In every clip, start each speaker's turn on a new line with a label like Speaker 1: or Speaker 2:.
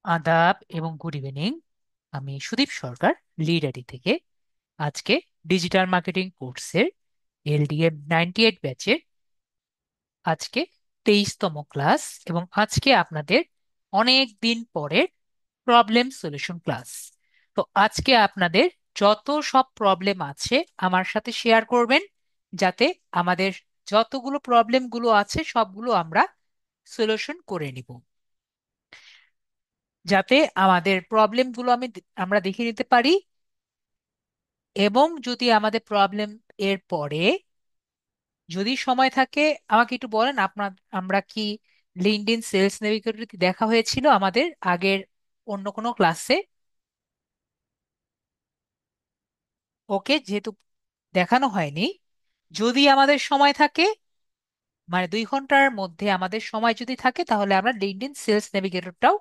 Speaker 1: আদাব এবং good evening. আমি সুদীপ সরকার, লিডারি থেকে। আজকে ডিজিটাল মার্কেটিং কোর্সের এলডিএম 98 ব্যাচের আজকে 23তম ক্লাস, এবং আজকে আপনাদের অনেক দিন পরের প্রবলেম সলিউশন ক্লাস। তো আজকে আপনাদের যত সব প্রবলেম আছে আমার সাথে শেয়ার করবেন, যাতে আমাদের যতগুলো প্রবলেমগুলো আছে সবগুলো আমরা সলিউশন করে নিব, যাতে আমাদের প্রবলেমগুলো আমরা দেখে নিতে পারি। এবং যদি আমাদের প্রবলেম এর পরে যদি সময় থাকে, আমাকে একটু বলেন আপনার, আমরা কি লিঙ্কডইন সেলস নেভিগেটর দেখা হয়েছিল আমাদের আগের অন্য কোনো ক্লাসে? ওকে, যেহেতু দেখানো হয়নি, যদি আমাদের সময় থাকে, মানে 2 ঘন্টার মধ্যে আমাদের সময় যদি থাকে, তাহলে আমরা লিঙ্কডইন সেলস নেভিগেটরটাও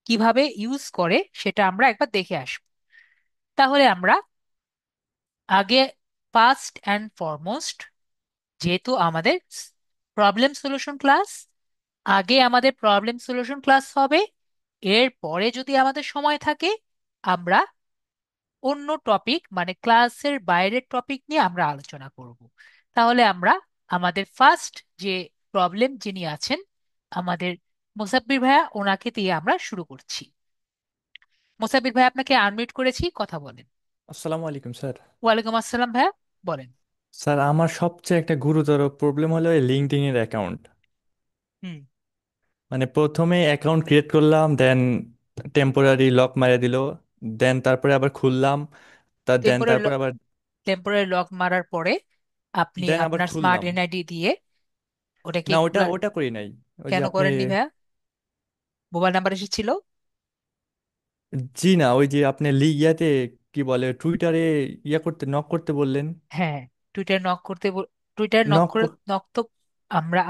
Speaker 1: কিভাবে ইউজ করে সেটা আমরা একবার দেখে আসবো। তাহলে আমরা আগে ফার্স্ট অ্যান্ড ফরমোস্ট, যেহেতু আমাদের প্রবলেম সলিউশন ক্লাস, আগে আমাদের প্রবলেম সলিউশন ক্লাস হবে। এর পরে যদি আমাদের সময় থাকে, আমরা অন্য টপিক, মানে ক্লাসের বাইরের টপিক নিয়ে আমরা আলোচনা করব। তাহলে আমরা আমাদের ফার্স্ট যে প্রবলেম যিনি আছেন, আমাদের মোসাব্বির ভাইয়া, ওনাকে দিয়ে আমরা শুরু করছি। মোসাব্বির ভাই, আপনাকে আনমিউট করেছি, কথা বলেন।
Speaker 2: আসসালামু আলাইকুম স্যার।
Speaker 1: ওয়ালাইকুম আসসালাম ভাইয়া, বলেন।
Speaker 2: স্যার, আমার সবচেয়ে একটা গুরুতর প্রবলেম হলো এই লিঙ্কডইন এর অ্যাকাউন্ট।
Speaker 1: হুম।
Speaker 2: মানে প্রথমে অ্যাকাউন্ট ক্রিয়েট করলাম, দেন টেম্পোরারি লক মারিয়ে দিল, দেন তারপরে আবার খুললাম, দেন
Speaker 1: টেম্পোরারি
Speaker 2: তারপরে আবার
Speaker 1: টেম্পোরারি লক মারার পরে আপনি
Speaker 2: দেন আবার
Speaker 1: আপনার স্মার্ট
Speaker 2: খুললাম।
Speaker 1: এনআইডি দিয়ে ওটাকে
Speaker 2: না, ওটা ওটা করি নাই। ওই যে
Speaker 1: কেন
Speaker 2: আপনি,
Speaker 1: করেননি ভাইয়া? মোবাইল নাম্বার এসেছিল?
Speaker 2: জি না, ওই যে আপনি ইয়াতে কি বলে টুইটারে ইয়া করতে নক করতে বললেন।
Speaker 1: হ্যাঁ, টুইটার নক করতে টুইটার নক
Speaker 2: নক,
Speaker 1: করে, নক তো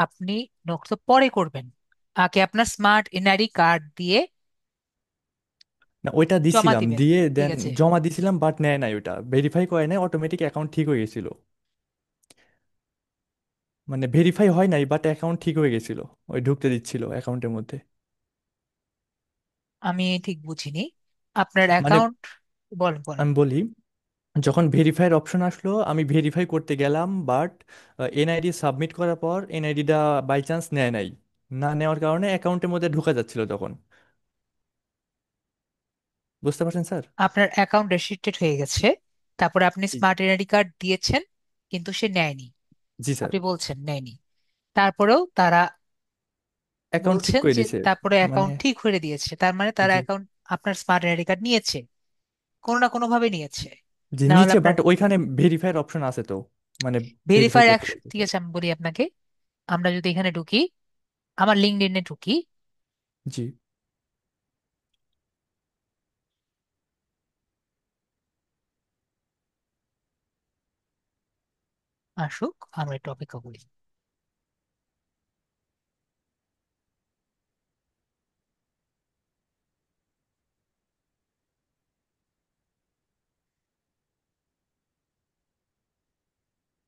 Speaker 1: আপনি নক তো পরে করবেন। আগে আপনার স্মার্ট এনআইডি কার্ড দিয়ে
Speaker 2: না ওইটা
Speaker 1: জমা
Speaker 2: দিছিলাম,
Speaker 1: দিবেন।
Speaker 2: দিয়ে
Speaker 1: ঠিক
Speaker 2: দেন
Speaker 1: আছে।
Speaker 2: জমা দিছিলাম, বাট নেয় নাই, ওটা ভেরিফাই করে নাই, অটোমেটিক অ্যাকাউন্ট ঠিক হয়ে গেছিল। মানে ভেরিফাই হয় নাই, বাট অ্যাকাউন্ট ঠিক হয়ে গেছিল, ওই ঢুকতে দিচ্ছিল অ্যাকাউন্টের মধ্যে।
Speaker 1: আমি ঠিক বুঝিনি আপনার
Speaker 2: মানে
Speaker 1: অ্যাকাউন্ট। বলেন বলেন।
Speaker 2: আমি বলি, যখন ভেরিফাইয়ের অপশন আসলো আমি ভেরিফাই করতে গেলাম, বাট এনআইডি সাবমিট করার পর এনআইডিটা বাই চান্স নেয় নাই। না নেওয়ার কারণে অ্যাকাউন্টের মধ্যে ঢোকা যাচ্ছিল তখন। বুঝতে পারছেন স্যার?
Speaker 1: আপনার অ্যাকাউন্ট রেস্ট্রিক্টেড হয়ে গেছে, তারপরে আপনি
Speaker 2: জি।
Speaker 1: স্মার্ট এনআইডি কার্ড দিয়েছেন, কিন্তু সে নেয়নি।
Speaker 2: জি স্যার।
Speaker 1: আপনি বলছেন নেয়নি, তারপরেও তারা
Speaker 2: অ্যাকাউন্ট ঠিক
Speaker 1: বলছেন
Speaker 2: করে
Speaker 1: যে
Speaker 2: দিয়েছে।
Speaker 1: তারপরে
Speaker 2: মানে
Speaker 1: অ্যাকাউন্ট ঠিক করে দিয়েছে, তার মানে তারা
Speaker 2: জি।
Speaker 1: অ্যাকাউন্ট, আপনার স্মার্ট আইডি কার্ড নিয়েছে, কোনো না কোনো ভাবে নিয়েছে।
Speaker 2: জি
Speaker 1: না হলে
Speaker 2: নিচে,
Speaker 1: আপনার
Speaker 2: বাট ওইখানে ভেরিফাইয়ের অপশন আছে তো, মানে ভেরিফাই
Speaker 1: ভেরিফাই।
Speaker 2: করতে বলছে
Speaker 1: ঠিক
Speaker 2: স্যার।
Speaker 1: আছে, আমি বলি আপনাকে, আমরা যদি এখানে ঢুকি, আমার লিঙ্কডইনে ঢুকি,
Speaker 2: জি।
Speaker 1: আসুক, আমরা একটু অপেক্ষা করি।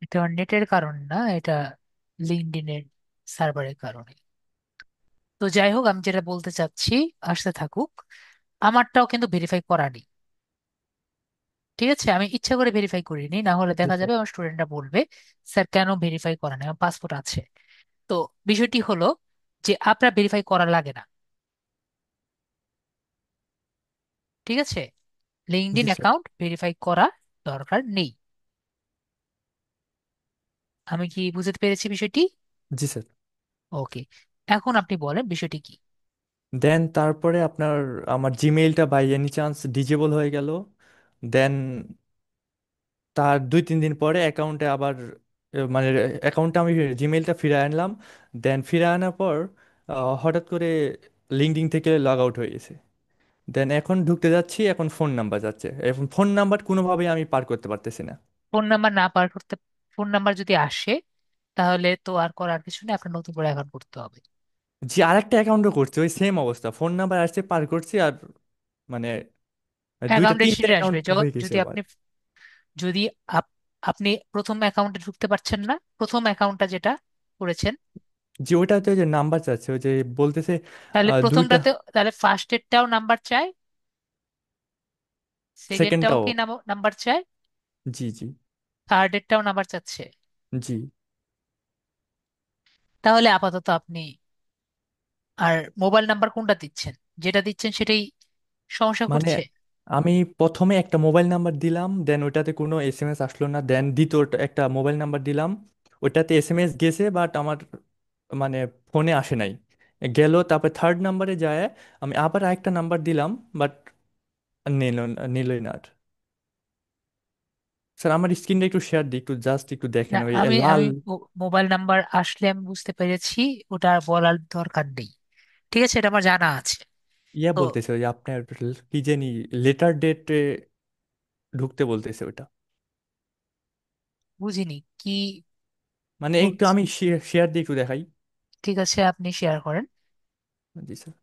Speaker 1: এটা নেটের কারণে না, এটা লিঙ্কডইনের সার্ভারের কারণে। তো যাই হোক, আমি যেটা বলতে চাচ্ছি, আসতে থাকুক। আমারটাও কিন্তু ভেরিফাই করা নেই। ঠিক আছে, আমি ইচ্ছা করে ভেরিফাই করিনি, না হলে
Speaker 2: আচ্ছা
Speaker 1: দেখা
Speaker 2: স্যার।
Speaker 1: যাবে আমার স্টুডেন্টরা বলবে স্যার কেন ভেরিফাই করা নেই, আমার পাসপোর্ট আছে। তো বিষয়টি হলো যে আপনার ভেরিফাই করা লাগে না। ঠিক আছে, লিঙ্কডইন
Speaker 2: জি স্যার।
Speaker 1: অ্যাকাউন্ট ভেরিফাই করা দরকার নেই। আমি কি বুঝতে পেরেছি বিষয়টি?
Speaker 2: জি স্যার।
Speaker 1: ওকে, এখন আপনি বলেন বিষয়টি কি।
Speaker 2: দেন তারপরে আপনার, আমার জিমেইলটা বাই এনি চান্স ডিজেবল হয়ে গেল। দেন তার 2-3 দিন পরে অ্যাকাউন্টে আবার মানে অ্যাকাউন্টে আমি জিমেইলটা ফিরে আনলাম। দেন ফিরে আনার পর হঠাৎ করে লিঙ্কডইন থেকে লগ আউট হয়ে গেছে। দেন এখন ঢুকতে যাচ্ছি, এখন ফোন নাম্বার যাচ্ছে, এখন ফোন নাম্বার কোনোভাবেই আমি পার করতে পারতেছি না।
Speaker 1: ফোন নাম্বার না পার করতে, ফোন নাম্বার যদি আসে, তাহলে তো আর করার কিছু নেই, আপনার নতুন করে অ্যাকাউন্ট করতে হবে।
Speaker 2: যে আরেকটা অ্যাকাউন্টও করছে, ওই সেম অবস্থা, ফোন নাম্বার আসছে, পার করছি, আর মানে দুইটা
Speaker 1: অ্যাকাউন্ট
Speaker 2: তিনটা
Speaker 1: হিস্ট্রি
Speaker 2: অ্যাকাউন্ট
Speaker 1: আসবে
Speaker 2: হয়ে গেছে
Speaker 1: যদি
Speaker 2: আবার।
Speaker 1: আপনি, যদি আপ- আপনি প্রথম অ্যাকাউন্টে ঢুকতে পারছেন না, প্রথম অ্যাকাউন্টটা যেটা করেছেন,
Speaker 2: জি, ওইটাতে ওই যে নাম্বার চাচ্ছে, ওই যে বলতেছে
Speaker 1: তাহলে
Speaker 2: দুইটা।
Speaker 1: প্রথমটাতে, তাহলে ফার্স্টেরটাও নাম্বার চাই, সেকেন্ডটাও
Speaker 2: সেকেন্ডটাও।
Speaker 1: কি নাম্বার চাই,
Speaker 2: জি জি।
Speaker 1: থার্ডেরটাও নাম্বার চাচ্ছে।
Speaker 2: জি।
Speaker 1: তাহলে আপাতত আপনি আর মোবাইল নাম্বার কোনটা দিচ্ছেন? যেটা দিচ্ছেন সেটাই সমস্যা
Speaker 2: মানে
Speaker 1: করছে।
Speaker 2: আমি প্রথমে একটা মোবাইল নাম্বার দিলাম, দেন ওইটাতে কোনো এসএমএস আসলো না, দেন দ্বিতীয় একটা মোবাইল নাম্বার দিলাম, ওইটাতে এসএমএস গেছে বাট আমার মানে ফোনে আসে নাই, গেল। তারপর থার্ড নাম্বারে যায় আমি আবার আরেকটা নাম্বার দিলাম, বাট নিলই না আর। স্যার আমার স্ক্রিনটা একটু শেয়ার দিই, একটু জাস্ট একটু
Speaker 1: না,
Speaker 2: দেখেন ওই
Speaker 1: আমি
Speaker 2: লাল।
Speaker 1: আমি মোবাইল নাম্বার আসলে আমি বুঝতে পেরেছি, ওটা আর বলার দরকার নেই। ঠিক আছে, এটা আমার জানা আছে।
Speaker 2: ইয়া
Speaker 1: তো
Speaker 2: বলতেছে ওই আপনার কি জানি লেটার ডেটে ঢুকতে বলতেছে ওটা।
Speaker 1: বুঝিনি কি
Speaker 2: মানে একটু
Speaker 1: বলছে।
Speaker 2: আমি শেয়ার দিয়ে একটু দেখাই।
Speaker 1: ঠিক আছে, আপনি শেয়ার করেন।
Speaker 2: জি স্যার।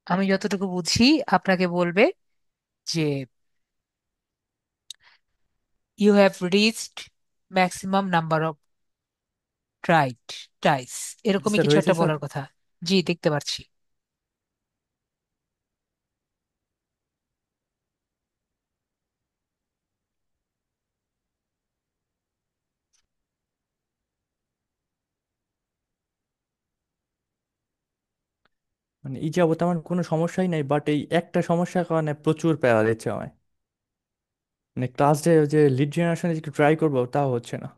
Speaker 1: আমি যতটুকু বুঝি আপনাকে বলবে যে you have reached maximum number of tried times,
Speaker 2: জি
Speaker 1: এরকমই
Speaker 2: স্যার,
Speaker 1: কিছু
Speaker 2: হয়েছে
Speaker 1: একটা
Speaker 2: স্যার।
Speaker 1: বলার কথা। জি, দেখতে পাচ্ছি।
Speaker 2: মানে এই যাবত আমার কোনো সমস্যাই নাই, বাট এই একটা সমস্যার কারণে প্রচুর প্যারা দিচ্ছে আমায়। মানে ক্লাস ডে যে লিড জেনারেশনে একটু ট্রাই করবো, তাও হচ্ছে না।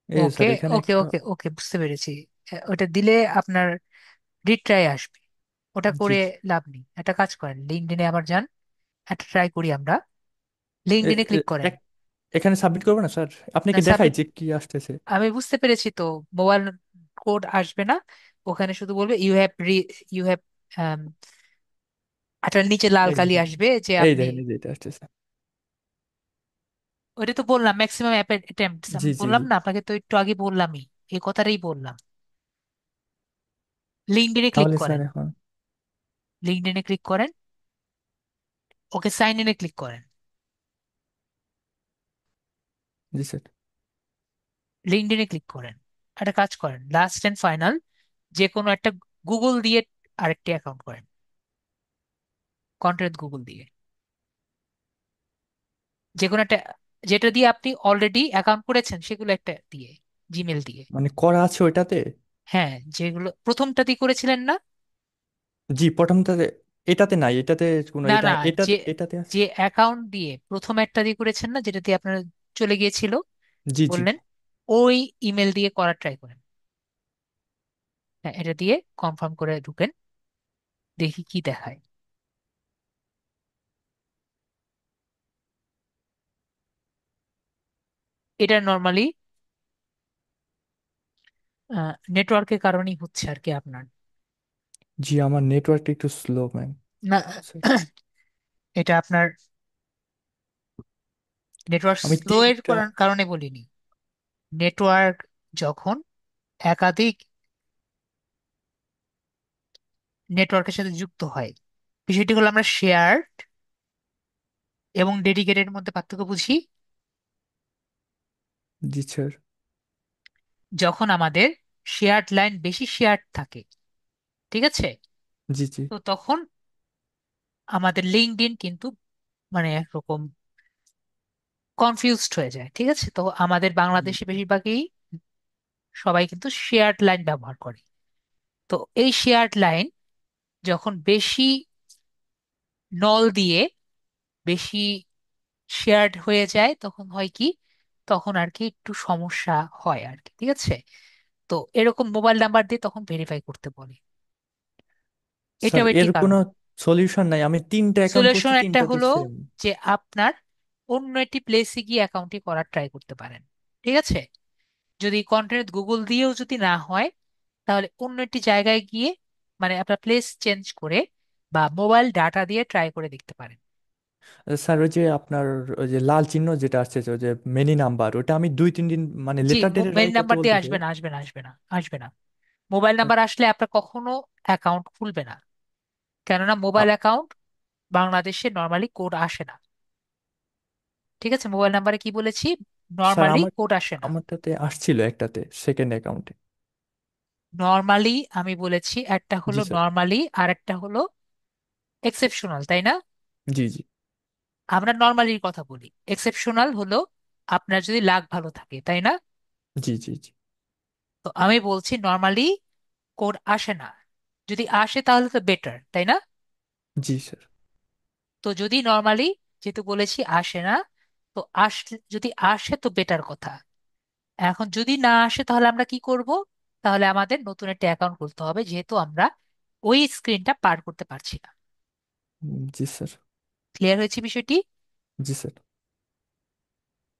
Speaker 2: এই যে
Speaker 1: ওকে,
Speaker 2: স্যার এখানে
Speaker 1: ওকে,
Speaker 2: একটা।
Speaker 1: ওকে, ওকে, বুঝতে পেরেছি। ওটা দিলে আপনার রিট্রাই আসবে। ওটা
Speaker 2: জি
Speaker 1: করে
Speaker 2: জি।
Speaker 1: লাভ নেই, একটা কাজ করেন, লিঙ্কডইনে আবার যান, একটা ট্রাই করি আমরা।
Speaker 2: এ-
Speaker 1: লিঙ্কডইনে ক্লিক
Speaker 2: এ-
Speaker 1: করেন।
Speaker 2: এক- এখানে সাবমিট করবো না স্যার?
Speaker 1: না,
Speaker 2: আপনাকে দেখাই
Speaker 1: সাবমিট,
Speaker 2: যে কি আসতেছে।
Speaker 1: আমি বুঝতে পেরেছি তো। মোবাইল কোড আসবে না, ওখানে শুধু বলবে ইউ হ্যাভ, একটা নিচে লাল
Speaker 2: এই যে
Speaker 1: কালি
Speaker 2: দেখেন,
Speaker 1: আসবে যে
Speaker 2: এই
Speaker 1: আপনি,
Speaker 2: দেখেন, এই যে এটা আসতেছে।
Speaker 1: ওইটা তো বললাম ম্যাক্সিমাম অ্যাটেম্পটস,
Speaker 2: জি
Speaker 1: আমি
Speaker 2: জি
Speaker 1: বললাম
Speaker 2: জি।
Speaker 1: না আপনাকে, তো একটু আগে বললামই, এই কথাটাই বললাম। লিঙ্কডইনে ক্লিক
Speaker 2: তাহলে স্যার
Speaker 1: করেন,
Speaker 2: এখন।
Speaker 1: লিঙ্কডইনে ক্লিক করেন, ওকে সাইন ইনে ক্লিক করেন।
Speaker 2: জি স্যার।
Speaker 1: লিঙ্কডইনে ক্লিক করেন, একটা কাজ করেন, লাস্ট এন্ড ফাইনাল, যে কোনো একটা গুগল দিয়ে আরেকটি অ্যাকাউন্ট করেন, কন্টেন্ট গুগল দিয়ে, যে কোনো একটা, যেটা দিয়ে আপনি অলরেডি অ্যাকাউন্ট করেছেন সেগুলো একটা দিয়ে, জিমেল দিয়ে।
Speaker 2: মানে করা আছে ওইটাতে।
Speaker 1: হ্যাঁ, যেগুলো প্রথমটা দিয়ে করেছিলেন না?
Speaker 2: জি প্রথমটাতে, এটাতে নাই, এটাতে কোনো
Speaker 1: না,
Speaker 2: এটা
Speaker 1: না, যে
Speaker 2: এটাতে এটাতে আছে।
Speaker 1: যে অ্যাকাউন্ট দিয়ে প্রথম একটা দিয়ে করেছেন না, যেটা দিয়ে আপনার চলে গিয়েছিল
Speaker 2: জি জি।
Speaker 1: বললেন, ওই ইমেল দিয়ে করার ট্রাই করেন। হ্যাঁ, এটা দিয়ে কনফার্ম করে ঢুকেন, দেখি কি দেখায়। এটা নর্মালি নেটওয়ার্কের কারণেই হচ্ছে আর কি আপনার।
Speaker 2: জি আমার নেটওয়ার্কটা একটু স্লো ম্যাম।
Speaker 1: না, এটা আপনার নেটওয়ার্ক
Speaker 2: আমি
Speaker 1: স্লো এর
Speaker 2: তিনটা।
Speaker 1: কারণে বলিনি। নেটওয়ার্ক যখন একাধিক নেটওয়ার্কের সাথে যুক্ত হয়, বিষয়টি হলো আমরা শেয়ার্ড এবং ডেডিকেটেড মধ্যে পার্থক্য বুঝি।
Speaker 2: জি স্যার।
Speaker 1: যখন আমাদের শেয়ার্ড লাইন বেশি শেয়ার্ড থাকে, ঠিক আছে,
Speaker 2: জি জি।
Speaker 1: তো তখন আমাদের লিঙ্কডইন কিন্তু মানে একরকম কনফিউজড হয়ে যায়। ঠিক আছে, তো আমাদের
Speaker 2: জি
Speaker 1: বাংলাদেশে বেশিরভাগই সবাই কিন্তু শেয়ার্ড লাইন ব্যবহার করে। তো এই শেয়ার্ড লাইন যখন বেশি নল দিয়ে বেশি শেয়ার্ড হয়ে যায়, তখন হয় কি, তখন আর কি একটু সমস্যা হয় আর কি। ঠিক আছে, তো এরকম মোবাইল নাম্বার দিয়ে তখন ভেরিফাই করতে বলে,
Speaker 2: স্যার
Speaker 1: এটাও একটি
Speaker 2: এর
Speaker 1: কারণ।
Speaker 2: কোনো সলিউশন নাই? আমি তিনটা অ্যাকাউন্ট
Speaker 1: সলিউশন
Speaker 2: করছি,
Speaker 1: একটা
Speaker 2: তিনটাতে
Speaker 1: হলো
Speaker 2: সেম।
Speaker 1: যে আপনার অন্য একটি প্লেসে গিয়ে অ্যাকাউন্টটি করার ট্রাই করতে পারেন। ঠিক আছে, যদি কন্টেন্ট গুগল দিয়েও যদি না হয়, তাহলে অন্য একটি জায়গায় গিয়ে, মানে আপনার প্লেস চেঞ্জ করে বা মোবাইল ডাটা দিয়ে ট্রাই করে দেখতে পারেন।
Speaker 2: স্যার ওই যে আপনার ওই যে লাল চিহ্ন যেটা আসছে, যে ওই যে মেনি নাম্বার, ওটা আমি 2-3 দিন মানে
Speaker 1: জি,
Speaker 2: লেটার ডেটে
Speaker 1: মেইন
Speaker 2: ট্রাই করতে
Speaker 1: নাম্বার দিয়ে
Speaker 2: বলতেছে।
Speaker 1: আসবে না, আসবে না, আসবে না, আসবে না। মোবাইল নাম্বার আসলে আপনার কখনো অ্যাকাউন্ট খুলবে না, কেননা মোবাইল
Speaker 2: আ-
Speaker 1: অ্যাকাউন্ট বাংলাদেশে নর্মালি কোড আসে না। ঠিক আছে, মোবাইল নাম্বারে কি বলেছি,
Speaker 2: স্যার
Speaker 1: নর্মালি কোড আসে না।
Speaker 2: আমারটাতে আসছিল একটাতে, সেকেন্ড অ্যাকাউন্টে।
Speaker 1: নর্মালি আমি বলেছি, একটা
Speaker 2: জি
Speaker 1: হলো
Speaker 2: স্যার।
Speaker 1: নর্মালি আর একটা হলো এক্সেপশনাল, তাই না?
Speaker 2: জি জি।
Speaker 1: আমরা নর্মালির কথা বলি, এক্সেপশনাল হলো আপনার যদি লাক ভালো থাকে, তাই না?
Speaker 2: জি জি জি।
Speaker 1: তো আমি বলছি নর্মালি কোড আসে না, যদি আসে তাহলে তো বেটার, তাই না?
Speaker 2: জি স্যার।
Speaker 1: তো যদি নর্মালি, যেহেতু বলেছি আসে না, তো আসলে, যদি আসে তো বেটার কথা। এখন যদি না আসে তাহলে আমরা কি করব? তাহলে আমাদের নতুন একটা অ্যাকাউন্ট খুলতে হবে, যেহেতু আমরা ওই স্ক্রিনটা পার করতে পারছি না।
Speaker 2: জি স্যার।
Speaker 1: ক্লিয়ার হয়েছে বিষয়টি?
Speaker 2: জি স্যার।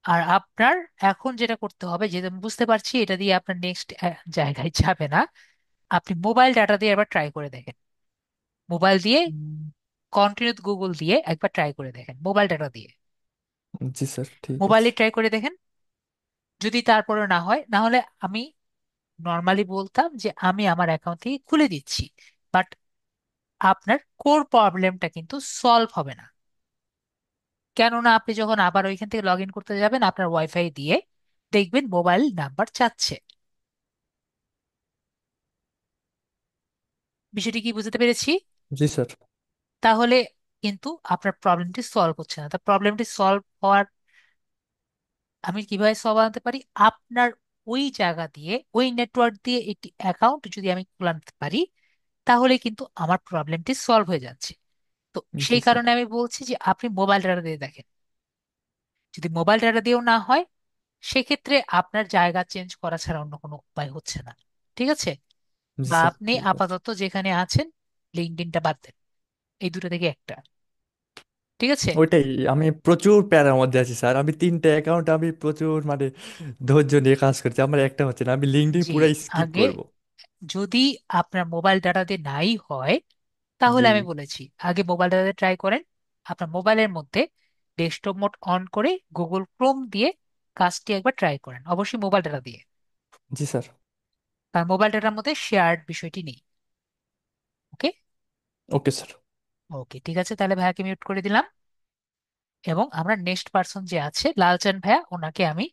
Speaker 1: আর আপনার এখন যেটা করতে হবে, যেহেতু আমি বুঝতে পারছি এটা দিয়ে আপনার নেক্সট জায়গায় যাবে না, আপনি মোবাইল ডাটা দিয়ে একবার ট্রাই করে দেখেন। মোবাইল দিয়ে, কন্টিনিউ গুগল দিয়ে একবার ট্রাই করে দেখেন, মোবাইল ডাটা দিয়ে
Speaker 2: জি স্যার ঠিক আছে।
Speaker 1: মোবাইলে ট্রাই করে দেখেন। যদি তারপরে না হয়, না হলে আমি নর্মালি বলতাম যে আমি আমার অ্যাকাউন্ট থেকে খুলে দিচ্ছি, বাট আপনার কোর প্রবলেমটা কিন্তু সলভ হবে না। কেননা আপনি যখন আবার ওইখান থেকে লগ ইন করতে যাবেন আপনার ওয়াইফাই দিয়ে, দেখবেন মোবাইল নাম্বার চাচ্ছে। বিষয়টি কি বুঝতে পেরেছি?
Speaker 2: জি স্যার।
Speaker 1: তাহলে কিন্তু আপনার প্রবলেমটি সলভ হচ্ছে না। তা প্রবলেমটি সলভ হওয়ার, আমি কিভাবে সলভ আনতে পারি? আপনার ওই জায়গা দিয়ে, ওই নেটওয়ার্ক দিয়ে একটি অ্যাকাউন্ট যদি আমি খুলাতে পারি, তাহলে কিন্তু আমার প্রবলেমটি সলভ হয়ে যাচ্ছে। তো
Speaker 2: জি
Speaker 1: সেই
Speaker 2: স্যার।
Speaker 1: কারণে আমি বলছি যে আপনি মোবাইল ডাটা দিয়ে দেখেন। যদি মোবাইল ডাটা দিয়েও না হয়, সেক্ষেত্রে আপনার জায়গা চেঞ্জ করা ছাড়া অন্য কোনো উপায় হচ্ছে না। ঠিক আছে?
Speaker 2: জি
Speaker 1: বা
Speaker 2: স্যার
Speaker 1: আপনি
Speaker 2: ঠিক আছে।
Speaker 1: আপাতত যেখানে আছেন, লিঙ্কডইনটা বাদ দেন, এই দুটো থেকে একটা। ঠিক আছে?
Speaker 2: ওইটাই, আমি প্রচুর প্যারার মধ্যে আছি স্যার। আমি 3টে অ্যাকাউন্ট আমি প্রচুর মানে ধৈর্য নিয়ে কাজ করছি, আমার একটা হচ্ছে না, আমি লিঙ্কডইন
Speaker 1: জি,
Speaker 2: পুরো স্কিপ
Speaker 1: আগে
Speaker 2: করব।
Speaker 1: যদি আপনার মোবাইল ডাটা দিয়ে নাই হয়,
Speaker 2: জি
Speaker 1: তাহলে
Speaker 2: জি।
Speaker 1: আমি বলেছি আগে মোবাইল ডাটা ট্রাই করেন। আপনার মোবাইলের মধ্যে ডেস্কটপ মোড অন করে গুগল ক্রোম দিয়ে কাজটি একবার ট্রাই করেন, অবশ্যই মোবাইল ডাটা দিয়ে।
Speaker 2: জি স্যার।
Speaker 1: কারণ মোবাইল ডাটার মধ্যে শেয়ার্ড বিষয়টি নেই। ওকে?
Speaker 2: Okay sir.
Speaker 1: ওকে, ঠিক আছে, তাহলে ভাইয়াকে মিউট করে দিলাম। এবং আমরা নেক্সট পার্সন যে আছে লালচান ভাইয়া, ওনাকে আমি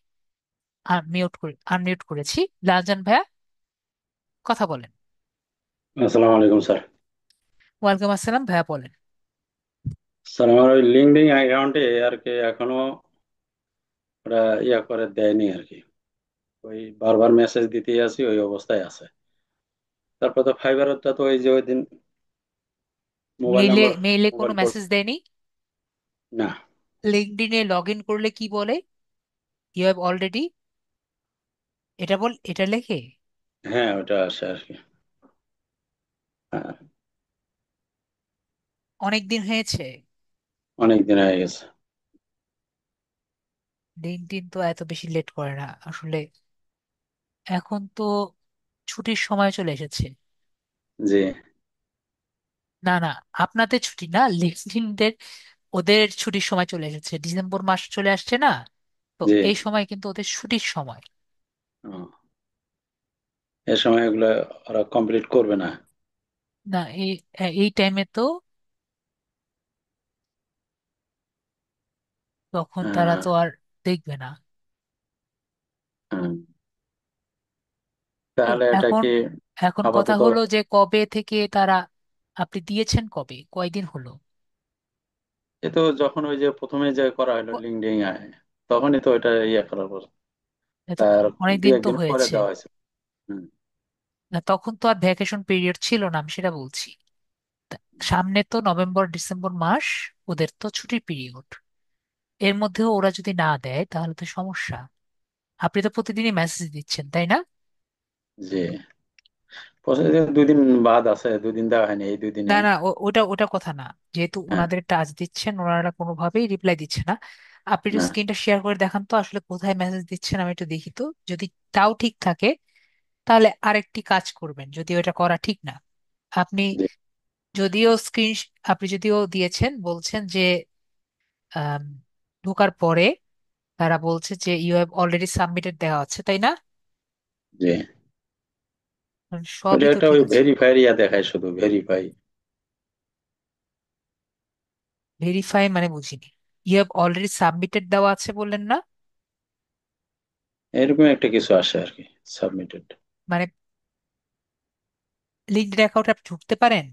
Speaker 1: আনমিউট করেছি। লালচান ভাইয়া, কথা বলেন।
Speaker 3: আসসালামু আলাইকুম স্যার।
Speaker 1: ওয়ালাইকুম আসসালাম ভাইয়া, বলেন।
Speaker 3: স্যার আমার ওই লিঙ্কডইন অ্যাকাউন্টে আর কি এখনো ওরা ইয়া করে দেয়নি আর কি। ওই বারবার মেসেজ দিতেই আছি, ওই অবস্থায় আছে। তারপর তো ফাইবারটা তো ওই যে ওই দিন মোবাইল
Speaker 1: মেইলে
Speaker 3: নাম্বার,
Speaker 1: মেইলে কোনো
Speaker 3: মোবাইল পোর্ট,
Speaker 1: মেসেজ দেয়নি?
Speaker 3: না।
Speaker 1: লিঙ্কডইনে লগ ইন করলে কি বলে? ইউ হ্যাভ অলরেডি, এটা বল, এটা লেখে।
Speaker 3: হ্যাঁ ওটা আসে আর কি। হ্যাঁ,
Speaker 1: অনেক দিন হয়েছে।
Speaker 3: অনেক দিন হয়ে গেছে।
Speaker 1: লিঙ্কডইন তো এত বেশি লেট করে না আসলে। এখন তো ছুটির সময় চলে এসেছে।
Speaker 3: জি
Speaker 1: না না, আপনাদের ছুটি না, লিঙ্কডইনদের, ওদের ছুটির সময় চলে এসেছে, ডিসেম্বর মাস চলে আসছে না? তো
Speaker 3: জি।
Speaker 1: এই সময় কিন্তু ওদের ছুটির সময়।
Speaker 3: ও, এ সময় এগুলো ওরা কমপ্লিট করবে না।
Speaker 1: না, এই এই টাইমে তো তখন তারা
Speaker 3: হ্যাঁ,
Speaker 1: তো আর দেখবে না।
Speaker 3: হ্যাঁ।
Speaker 1: তো
Speaker 3: তাহলে এটা
Speaker 1: এখন,
Speaker 3: কি
Speaker 1: এখন কথা
Speaker 3: আপাতত,
Speaker 1: হলো যে কবে থেকে তারা, আপনি দিয়েছেন কবে, কয়দিন হলো?
Speaker 3: এ তো যখন ওই যে প্রথমে যে করা হলো
Speaker 1: ক-
Speaker 3: লিঙ্কডইন তখনই তো এটা ইয়ে করার পর,
Speaker 1: এ তো
Speaker 3: তার দুই
Speaker 1: অনেকদিন তো
Speaker 3: একদিন পরে
Speaker 1: হয়েছে।
Speaker 3: দেওয়া হয়েছে। হুম,
Speaker 1: না, তখন তো আর ভ্যাকেশন পিরিয়ড ছিল না, আমি সেটা বলছি। তা- সামনে তো নভেম্বর ডিসেম্বর মাস, ওদের তো ছুটির পিরিয়ড। এর মধ্যেও ওরা যদি না দেয় তাহলে তো সমস্যা। আপনি তো প্রতিদিনই মেসেজ দিচ্ছেন, তাই না?
Speaker 3: জি। প্রসেসিং 2 দিন বাদ আছে, 2 দিন দেওয়া হয়নি, এই
Speaker 1: না
Speaker 3: 2 দিনেই।
Speaker 1: না, ওটা ওটা কথা না। যেহেতু
Speaker 3: হ্যাঁ,
Speaker 1: ওনাদের টাচ দিচ্ছেন, ওনারা কোনোভাবেই রিপ্লাই দিচ্ছে না। আপনি একটু
Speaker 3: না।
Speaker 1: স্ক্রিনটা শেয়ার করে দেখান তো আসলে কোথায় মেসেজ দিচ্ছেন, আমি একটু দেখি তো। যদি তাও ঠিক থাকে তাহলে আরেকটি কাজ করবেন, যদি ওটা করা ঠিক না। আপনি
Speaker 3: জি
Speaker 1: যদিও স্ক্রিন, আপনি যদিও দিয়েছেন, বলছেন যে আম, ঢোকার পরে তারা বলছে যে ইউ হ্যাভ অলরেডি সাবমিটেড দেওয়া আছে, তাই না?
Speaker 3: জি।
Speaker 1: মানে
Speaker 3: ওটা
Speaker 1: সবই তো
Speaker 3: একটা
Speaker 1: ঠিক
Speaker 3: ওই
Speaker 1: আছে।
Speaker 3: ভেরিফাই ইয়া দেখায়, শুধু ভেরিফাই।
Speaker 1: ভেরিফাই মানে বুঝিনি। ইউ হ্যাভ অলরেডি সাবমিটেড দেওয়া আছে বললেন না?
Speaker 3: এরকম একটা কিছু আসে আর কি, সাবমিটেড।
Speaker 1: মানে লিঙ্কড অ্যাকাউন্টে আপনি ঢুকতে পারেন?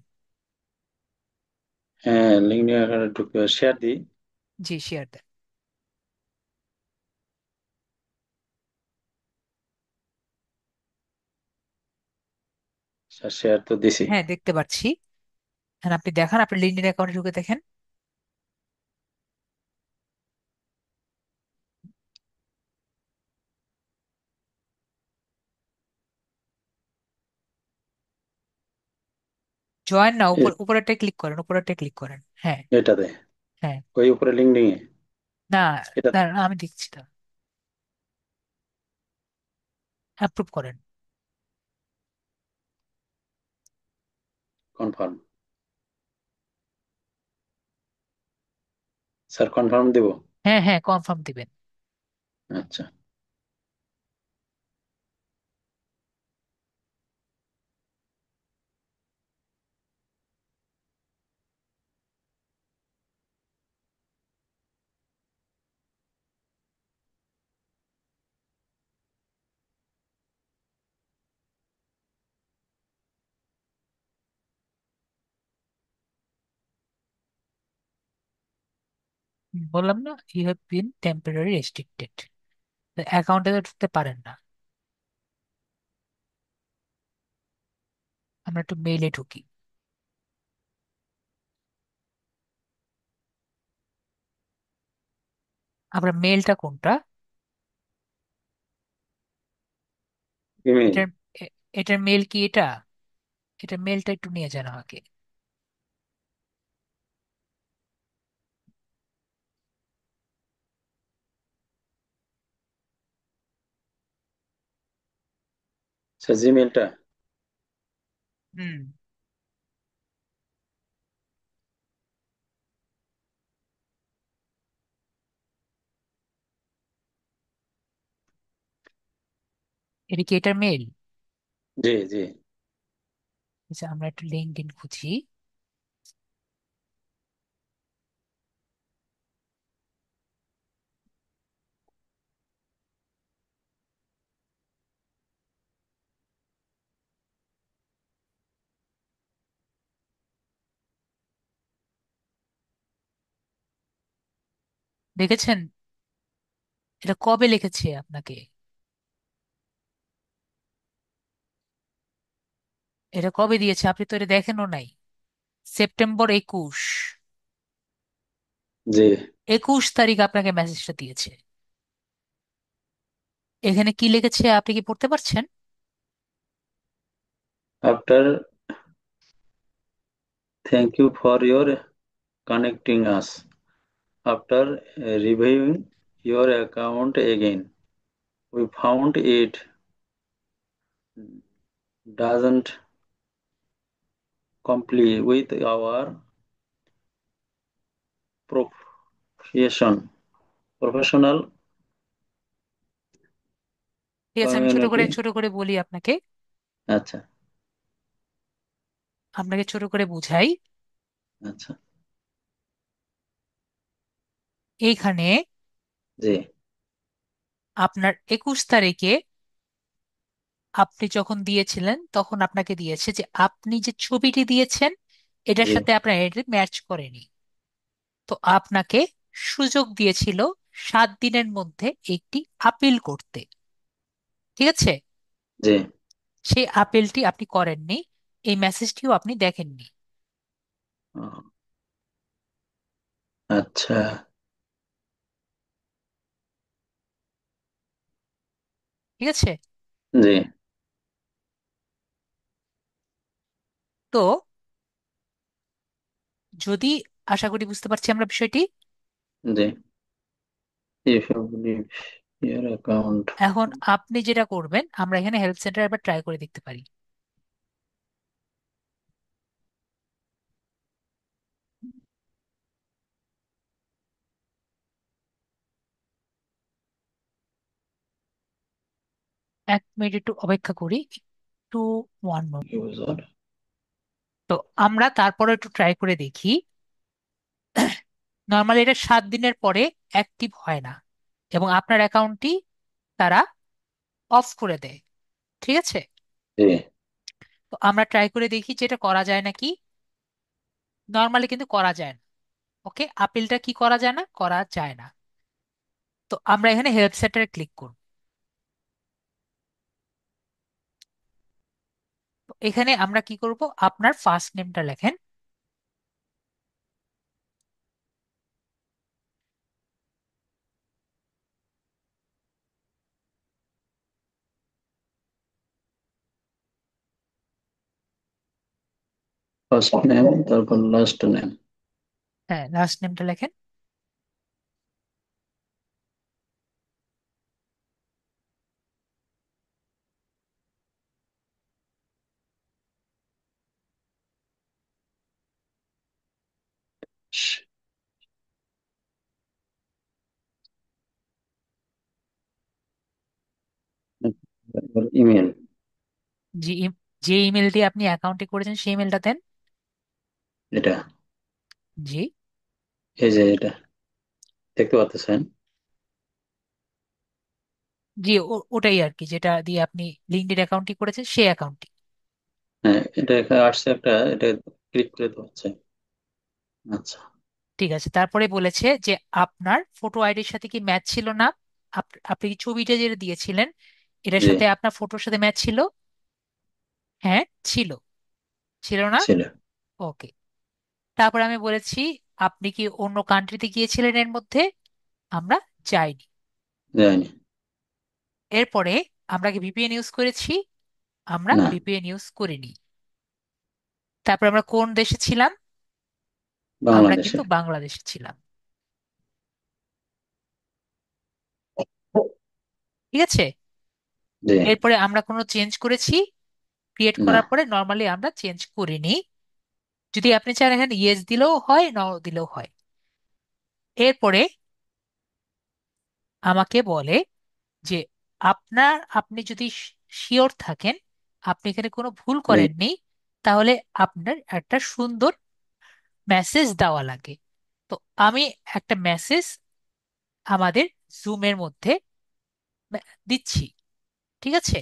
Speaker 3: হ্যাঁ, লিঙ্কডইন অ্যাকাউন্টে ঢুকতে শেয়ার দিই।
Speaker 1: জি, শেয়ার দেন।
Speaker 3: শেয়ার তো দিছি।
Speaker 1: হ্যাঁ, দেখতে পাচ্ছি। হ্যাঁ, আপনি দেখান, আপনি লিঙ্কড অ্যাকাউন্টে ঢুকে দেখেন। জয়েন না,
Speaker 3: এ-
Speaker 1: উপরেরটা ক্লিক করেন, উপরেরটা ক্লিক করেন। হ্যাঁ।
Speaker 3: এটাতে
Speaker 1: হ্যাঁ।
Speaker 3: ওই উপরে লিঙ্কডইন এ
Speaker 1: না,
Speaker 3: এটা
Speaker 1: দাঁড়ান, আমি দেখছি। তা অ্যাপ্রুভ করেন।
Speaker 3: কনফার্ম। স্যার কনফার্ম দেব।
Speaker 1: হ্যাঁ, হ্যাঁ, কনফার্ম দিবেন।
Speaker 3: আচ্ছা।
Speaker 1: বললাম না, you have been temporary restricted. অ্যাকাউন্টে তো ঢুকতে পারেন না। আমরা একটু মেইলে ঢুকি। আমরা মেলটা কোনটা?
Speaker 3: ইমেল।
Speaker 1: এটার এটার মেল কি এটা? এটার মেলটা একটু নিয়ে যান আমাকে।
Speaker 3: স্যার জিমেলটা।
Speaker 1: হুম। এটা কি এটার মেল?
Speaker 3: জি জি।
Speaker 1: আচ্ছা, আমরা একটু লিঙ্কডইন খুঁজি। দেখেছেন? এটা কবে লিখেছে আপনাকে? এটা কবে দিয়েছে? আপনি তো এটা দেখেনও নাই। সেপ্টেম্বর 21।
Speaker 3: জি।
Speaker 1: 21 তারিখ আপনাকে মেসেজটা দিয়েছে। এখানে কি লিখেছে আপনি কি পড়তে পারছেন?
Speaker 3: After thank you for your connecting us, after reviewing your account again, we found it doesn't comply with our profession professional
Speaker 1: ঠিক আছে, আমি ছোট করে
Speaker 3: community।
Speaker 1: ছোট করে বলি আপনাকে।
Speaker 3: আচ্ছা
Speaker 1: আপনাকে ছোট করে বুঝাই।
Speaker 3: আচ্ছা।
Speaker 1: এইখানে
Speaker 3: জি
Speaker 1: আপনার 21 তারিখে আপনি যখন দিয়েছিলেন তখন আপনাকে দিয়েছে যে আপনি যে ছবিটি দিয়েছেন এটার
Speaker 3: জি।
Speaker 1: সাথে আপনার এটি ম্যাচ করেনি। তো আপনাকে সুযোগ দিয়েছিল 7 দিনের মধ্যে একটি আপিল করতে। ঠিক আছে?
Speaker 3: জি।
Speaker 1: সেই আপিলটি আপনি করেননি। এই মেসেজটিও আপনি দেখেননি।
Speaker 3: ও, আচ্ছা।
Speaker 1: ঠিক আছে?
Speaker 3: জি
Speaker 1: তো যদি, আশা করি বুঝতে পারছি আমরা বিষয়টি।
Speaker 3: জি। if you believe your account।
Speaker 1: এখন আপনি যেটা করবেন, আমরা এখানে হেল্প সেন্টার একবার ট্রাই করে দেখতে পারি। 1 মিনিট একটু অপেক্ষা করি, একটু 1 মিনিট।
Speaker 3: ইউজার।
Speaker 1: তো আমরা তারপরে একটু ট্রাই করে দেখি। নর্মালি এটা 7 দিনের পরে অ্যাক্টিভ হয় না, এবং আপনার অ্যাকাউন্টটি তারা অফ করে দেয়। ঠিক আছে,
Speaker 3: জি।
Speaker 1: তো আমরা ট্রাই করে দেখি যেটা করা যায় নাকি। নর্মালি কিন্তু করা যায় না। ওকে, আপিলটা কি করা যায় না, করা যায় না। তো আমরা এখানে হেল্প সেন্টারে ক্লিক করব। তো এখানে আমরা কি করব, আপনার ফার্স্ট নেমটা লেখেন।
Speaker 3: ফার্স্ট নেম, তারপর লাস্ট নেম।
Speaker 1: হ্যাঁ, লাস্ট নেমটা লেখেন।
Speaker 3: ইমেল।
Speaker 1: যে যে ইমেল দিয়ে আপনি অ্যাকাউন্টে করেছেন সেই ইমেলটা দেন।
Speaker 3: এটা,
Speaker 1: জি।
Speaker 3: এই যে এটা দেখতে পাচ্ছেন।
Speaker 1: জি, ওটাই আর কি, যেটা দিয়ে আপনি লিঙ্কডইন অ্যাকাউন্টটি করেছেন সেই অ্যাকাউন্টটি।
Speaker 3: হ্যাঁ, এটা এখানে আসছে একটা, এটা ক্লিক করে তো হচ্ছে। আচ্ছা।
Speaker 1: ঠিক আছে, তারপরে বলেছে যে আপনার ফটো আইডির সাথে কি ম্যাচ ছিল না। আপনি কি ছবিটা যেটা দিয়েছিলেন এটার
Speaker 3: জি।
Speaker 1: সাথে আপনার ফটোর সাথে ম্যাচ ছিল। হ্যাঁ, ছিল। ছিল না।
Speaker 3: ছিল।
Speaker 1: ওকে, তারপর আমি বলেছি আপনি কি অন্য কান্ট্রিতে গিয়েছিলেন এর মধ্যে। আমরা যাইনি।
Speaker 3: যায়নি।
Speaker 1: এরপরে আমরা কি ভিপিএন ইউজ করেছি। আমরা
Speaker 3: না।
Speaker 1: ভিপিএন ইউজ করিনি। তারপর আমরা কোন দেশে ছিলাম। আমরা
Speaker 3: বাংলাদেশে।
Speaker 1: কিন্তু বাংলাদেশে ছিলাম। ঠিক আছে,
Speaker 3: জি।
Speaker 1: এরপরে আমরা কোনো চেঞ্জ করেছি। ক্রিয়েট
Speaker 3: না।
Speaker 1: করার পরে নর্মালি আমরা চেঞ্জ করিনি। যদি আপনি চান এখানে ইয়েস দিলেও হয়, ন দিলেও হয়। এরপরে আমাকে বলে যে আপনি যদি শিওর থাকেন আপনি এখানে কোনো ভুল
Speaker 3: জি।
Speaker 1: করেননি, তাহলে আপনার একটা সুন্দর মেসেজ দেওয়া লাগে। তো আমি একটা মেসেজ আমাদের জুমের মধ্যে দিচ্ছি। ঠিক আছে,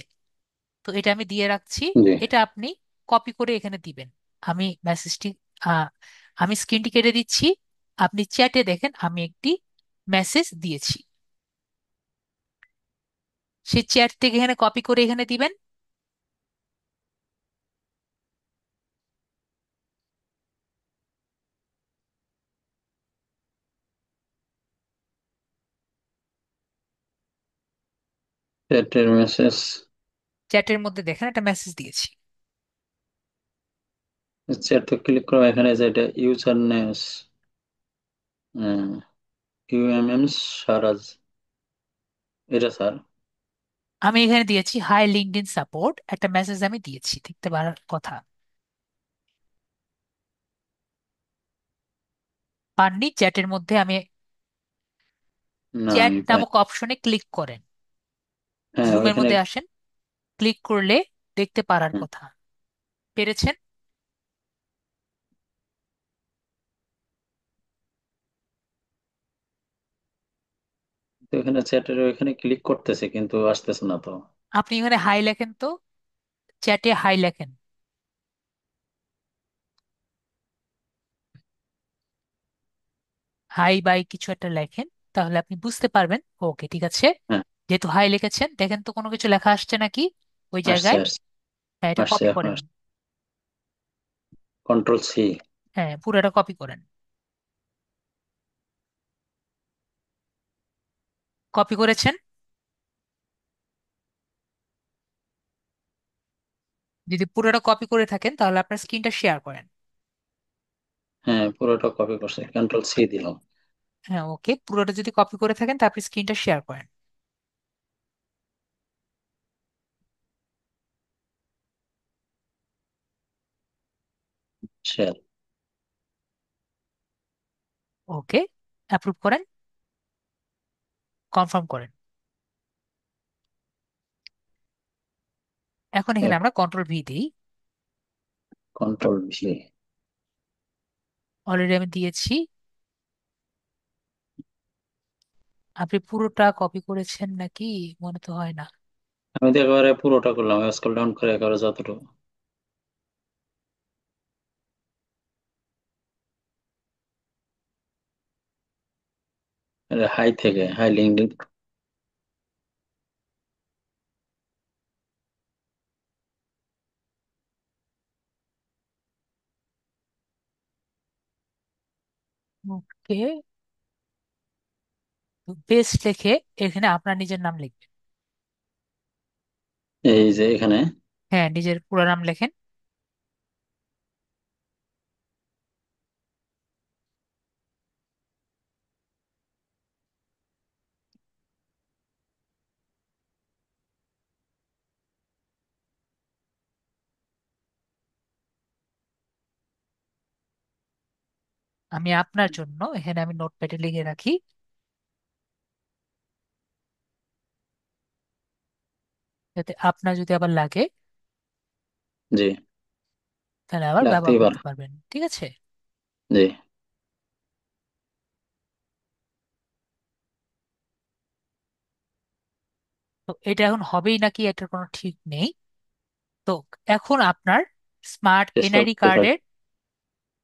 Speaker 1: তো এটা আমি দিয়ে রাখছি।
Speaker 3: জি।
Speaker 1: এটা আপনি কপি করে এখানে দিবেন। আমি মেসেজটি আহ, আমি স্ক্রিনটি কেটে দিচ্ছি। আপনি চ্যাটে দেখেন আমি একটি মেসেজ দিয়েছি। সেই চ্যাট থেকে এখানে কপি করে এখানে দিবেন।
Speaker 3: চ্যাটের মেসেজ।
Speaker 1: চ্যাটের মধ্যে দেখেন একটা মেসেজ দিয়েছি।
Speaker 3: চ্যাট তো ক্লিক করো, এখানে যে এটা ইউজার নেমস, ইউএমএম সারাজ, এটা স্যার।
Speaker 1: আমি এখানে দিয়েছি হাই লিঙ্কডইন সাপোর্ট, একটা মেসেজ আমি দিয়েছি, দেখতে পারার কথা। পাননি চ্যাটের মধ্যে আমি।
Speaker 3: না,
Speaker 1: চ্যাট
Speaker 3: আমি পাই।
Speaker 1: নামক অপশনে ক্লিক করেন,
Speaker 3: হ্যাঁ,
Speaker 1: জুমের
Speaker 3: ওইখানে।
Speaker 1: মধ্যে আসেন, ক্লিক করলে দেখতে পারার
Speaker 3: হুম,
Speaker 1: কথা। পেরেছেন।
Speaker 3: তো এখানে চ্যাটের ওইখানে ক্লিক করতেছে কিন্তু আসতেছে না তো।
Speaker 1: আপনি এখানে হাই লেখেন তো, চ্যাটে হাই লেখেন। হাই বাই কিছু একটা লেখেন, তাহলে আপনি বুঝতে পারবেন। ওকে, ঠিক আছে।
Speaker 3: হ্যাঁ,
Speaker 1: যেহেতু হাই লিখেছেন, দেখেন তো কোনো কিছু লেখা আসছে নাকি ওই
Speaker 3: আসছে
Speaker 1: জায়গায়।
Speaker 3: আসছে।
Speaker 1: হ্যাঁ, এটা
Speaker 3: আসছে
Speaker 1: কপি
Speaker 3: এখন
Speaker 1: করেন।
Speaker 3: আসছে। Control C.
Speaker 1: হ্যাঁ, পুরোটা কপি করেন। কপি করেছেন। যদি পুরোটা কপি করে থাকেন তাহলে আপনার স্ক্রিনটা শেয়ার করেন।
Speaker 3: হ্যাঁ, পুরোটা কপি করছে, কন্ট্রোল সি দিলাম।
Speaker 1: হ্যাঁ, ওকে, পুরোটা যদি কপি করে থাকেন তারপর স্ক্রিনটা শেয়ার করেন।
Speaker 3: শেয়ার।
Speaker 1: ওকে, অ্যাপ্রুভ করেন, কনফার্ম করেন। এখন এখানে আমরা কন্ট্রোল V দিই।
Speaker 3: Control V।
Speaker 1: অলরেডি আমি দিয়েছি। আপনি পুরোটা কপি করেছেন নাকি? মনে তো হয় না।
Speaker 3: আমি তো একেবারে পুরোটা করলাম, স্ক্রল ডাউন করে একেবারে যতটুকু, হাই থেকে হাই লিঙ্কডিন।
Speaker 1: ওকে, পেস্ট লিখে এখানে আপনার নিজের নাম লিখবেন।
Speaker 3: এই যে এখানে
Speaker 1: হ্যাঁ, নিজের পুরো নাম লেখেন। আমি আপনার জন্য এখানে আমি নোটপ্যাডে লিখে রাখি, যাতে আপনার যদি আবার লাগে
Speaker 3: জি,
Speaker 1: তাহলে আবার ব্যবহার
Speaker 3: লাগতেই পারে।
Speaker 1: করতে পারবেন। ঠিক আছে।
Speaker 3: জি।
Speaker 1: তো এটা এখন হবেই নাকি এটার কোনো ঠিক নেই। তো এখন আপনার স্মার্ট
Speaker 3: চেষ্টা
Speaker 1: এনআইডি
Speaker 3: করতে পারি।
Speaker 1: কার্ডের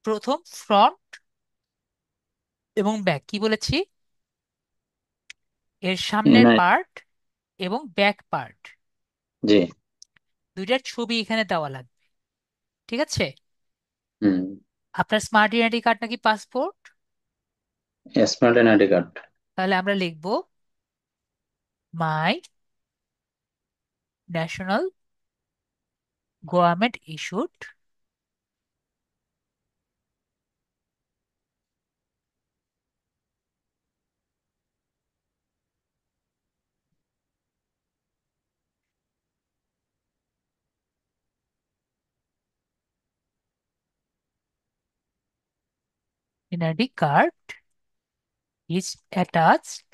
Speaker 1: প্রথম ফ্রন্ট এবং ব্যাক, কি বলেছি, এর সামনের
Speaker 3: না।
Speaker 1: পার্ট এবং ব্যাক পার্ট,
Speaker 3: জি।
Speaker 1: দুইটার ছবি এখানে দেওয়া লাগবে। ঠিক আছে।
Speaker 3: হুম।
Speaker 1: আপনার স্মার্ট আইডেন্টি কার্ড নাকি পাসপোর্ট?
Speaker 3: Smart NID card.
Speaker 1: তাহলে আমরা লিখব my national government issued NID card is attached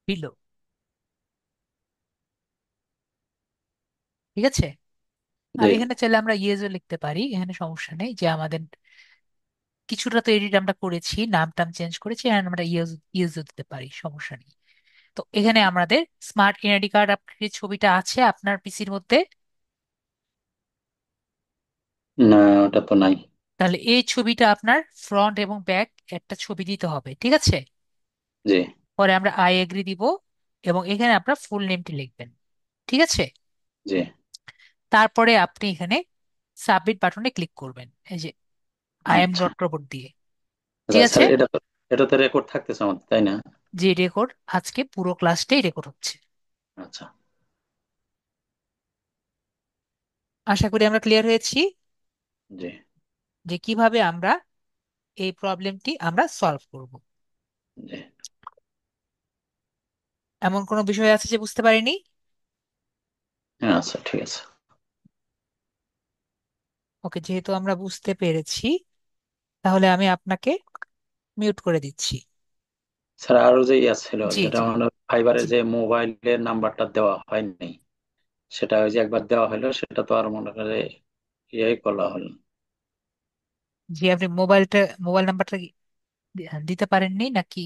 Speaker 1: below. ঠিক আছে। আর
Speaker 3: জি।
Speaker 1: এখানে চাইলে আমরা ইয়েজও লিখতে পারি, এখানে সমস্যা নেই, যে আমাদের কিছুটা তো এডিট আমরা করেছি, নাম টাম চেঞ্জ করেছি, আর আমরা ইয়েজও দিতে পারি, সমস্যা নেই। তো এখানে আমাদের স্মার্ট এনআইডি কার্ড আপনার ছবিটা আছে আপনার পিসির মধ্যে।
Speaker 3: না, ওটা তো নাই।
Speaker 1: তাহলে এই ছবিটা আপনার ফ্রন্ট এবং ব্যাক একটা ছবি দিতে হবে। ঠিক আছে।
Speaker 3: জি।
Speaker 1: পরে আমরা আই এগ্রি দিব এবং এখানে আপনার ফুল নেমটি লিখবেন। ঠিক আছে।
Speaker 3: জি।
Speaker 1: তারপরে আপনি এখানে সাবমিট বাটনে ক্লিক করবেন, এই যে আই এম
Speaker 3: আচ্ছা।
Speaker 1: ডট রোবট দিয়ে।
Speaker 3: আচ্ছা
Speaker 1: ঠিক
Speaker 3: স্যার,
Speaker 1: আছে।
Speaker 3: এটা তো রেকর্ড থাকতেছে আমাদের, তাই না?
Speaker 1: যে রেকর্ড, আজকে পুরো ক্লাসটাই রেকর্ড হচ্ছে।
Speaker 3: আচ্ছা।
Speaker 1: আশা করি আমরা ক্লিয়ার হয়েছি
Speaker 3: জি।
Speaker 1: যে কিভাবে আমরা এই প্রবলেমটি আমরা সলভ করব।
Speaker 3: জি।
Speaker 1: এমন কোনো বিষয় আছে যে বুঝতে পারিনি?
Speaker 3: হ্যাঁ, আচ্ছা, ঠিক আছে।
Speaker 1: ওকে, যেহেতু আমরা বুঝতে পেরেছি তাহলে আমি আপনাকে মিউট করে দিচ্ছি।
Speaker 3: স্যার, আরো যে ইয়ে ছিল,
Speaker 1: জি
Speaker 3: যেটা
Speaker 1: জি
Speaker 3: মানে ফাইবারে
Speaker 1: জি
Speaker 3: যে মোবাইলের নাম্বারটা দেওয়া হয়নি, সেটা ওই যে একবার দেওয়া হলো, সেটা তো আর মনে করে ইয়ে করা হলো
Speaker 1: জি। আপনি মোবাইল নাম্বারটা দিতে পারেননি নাকি?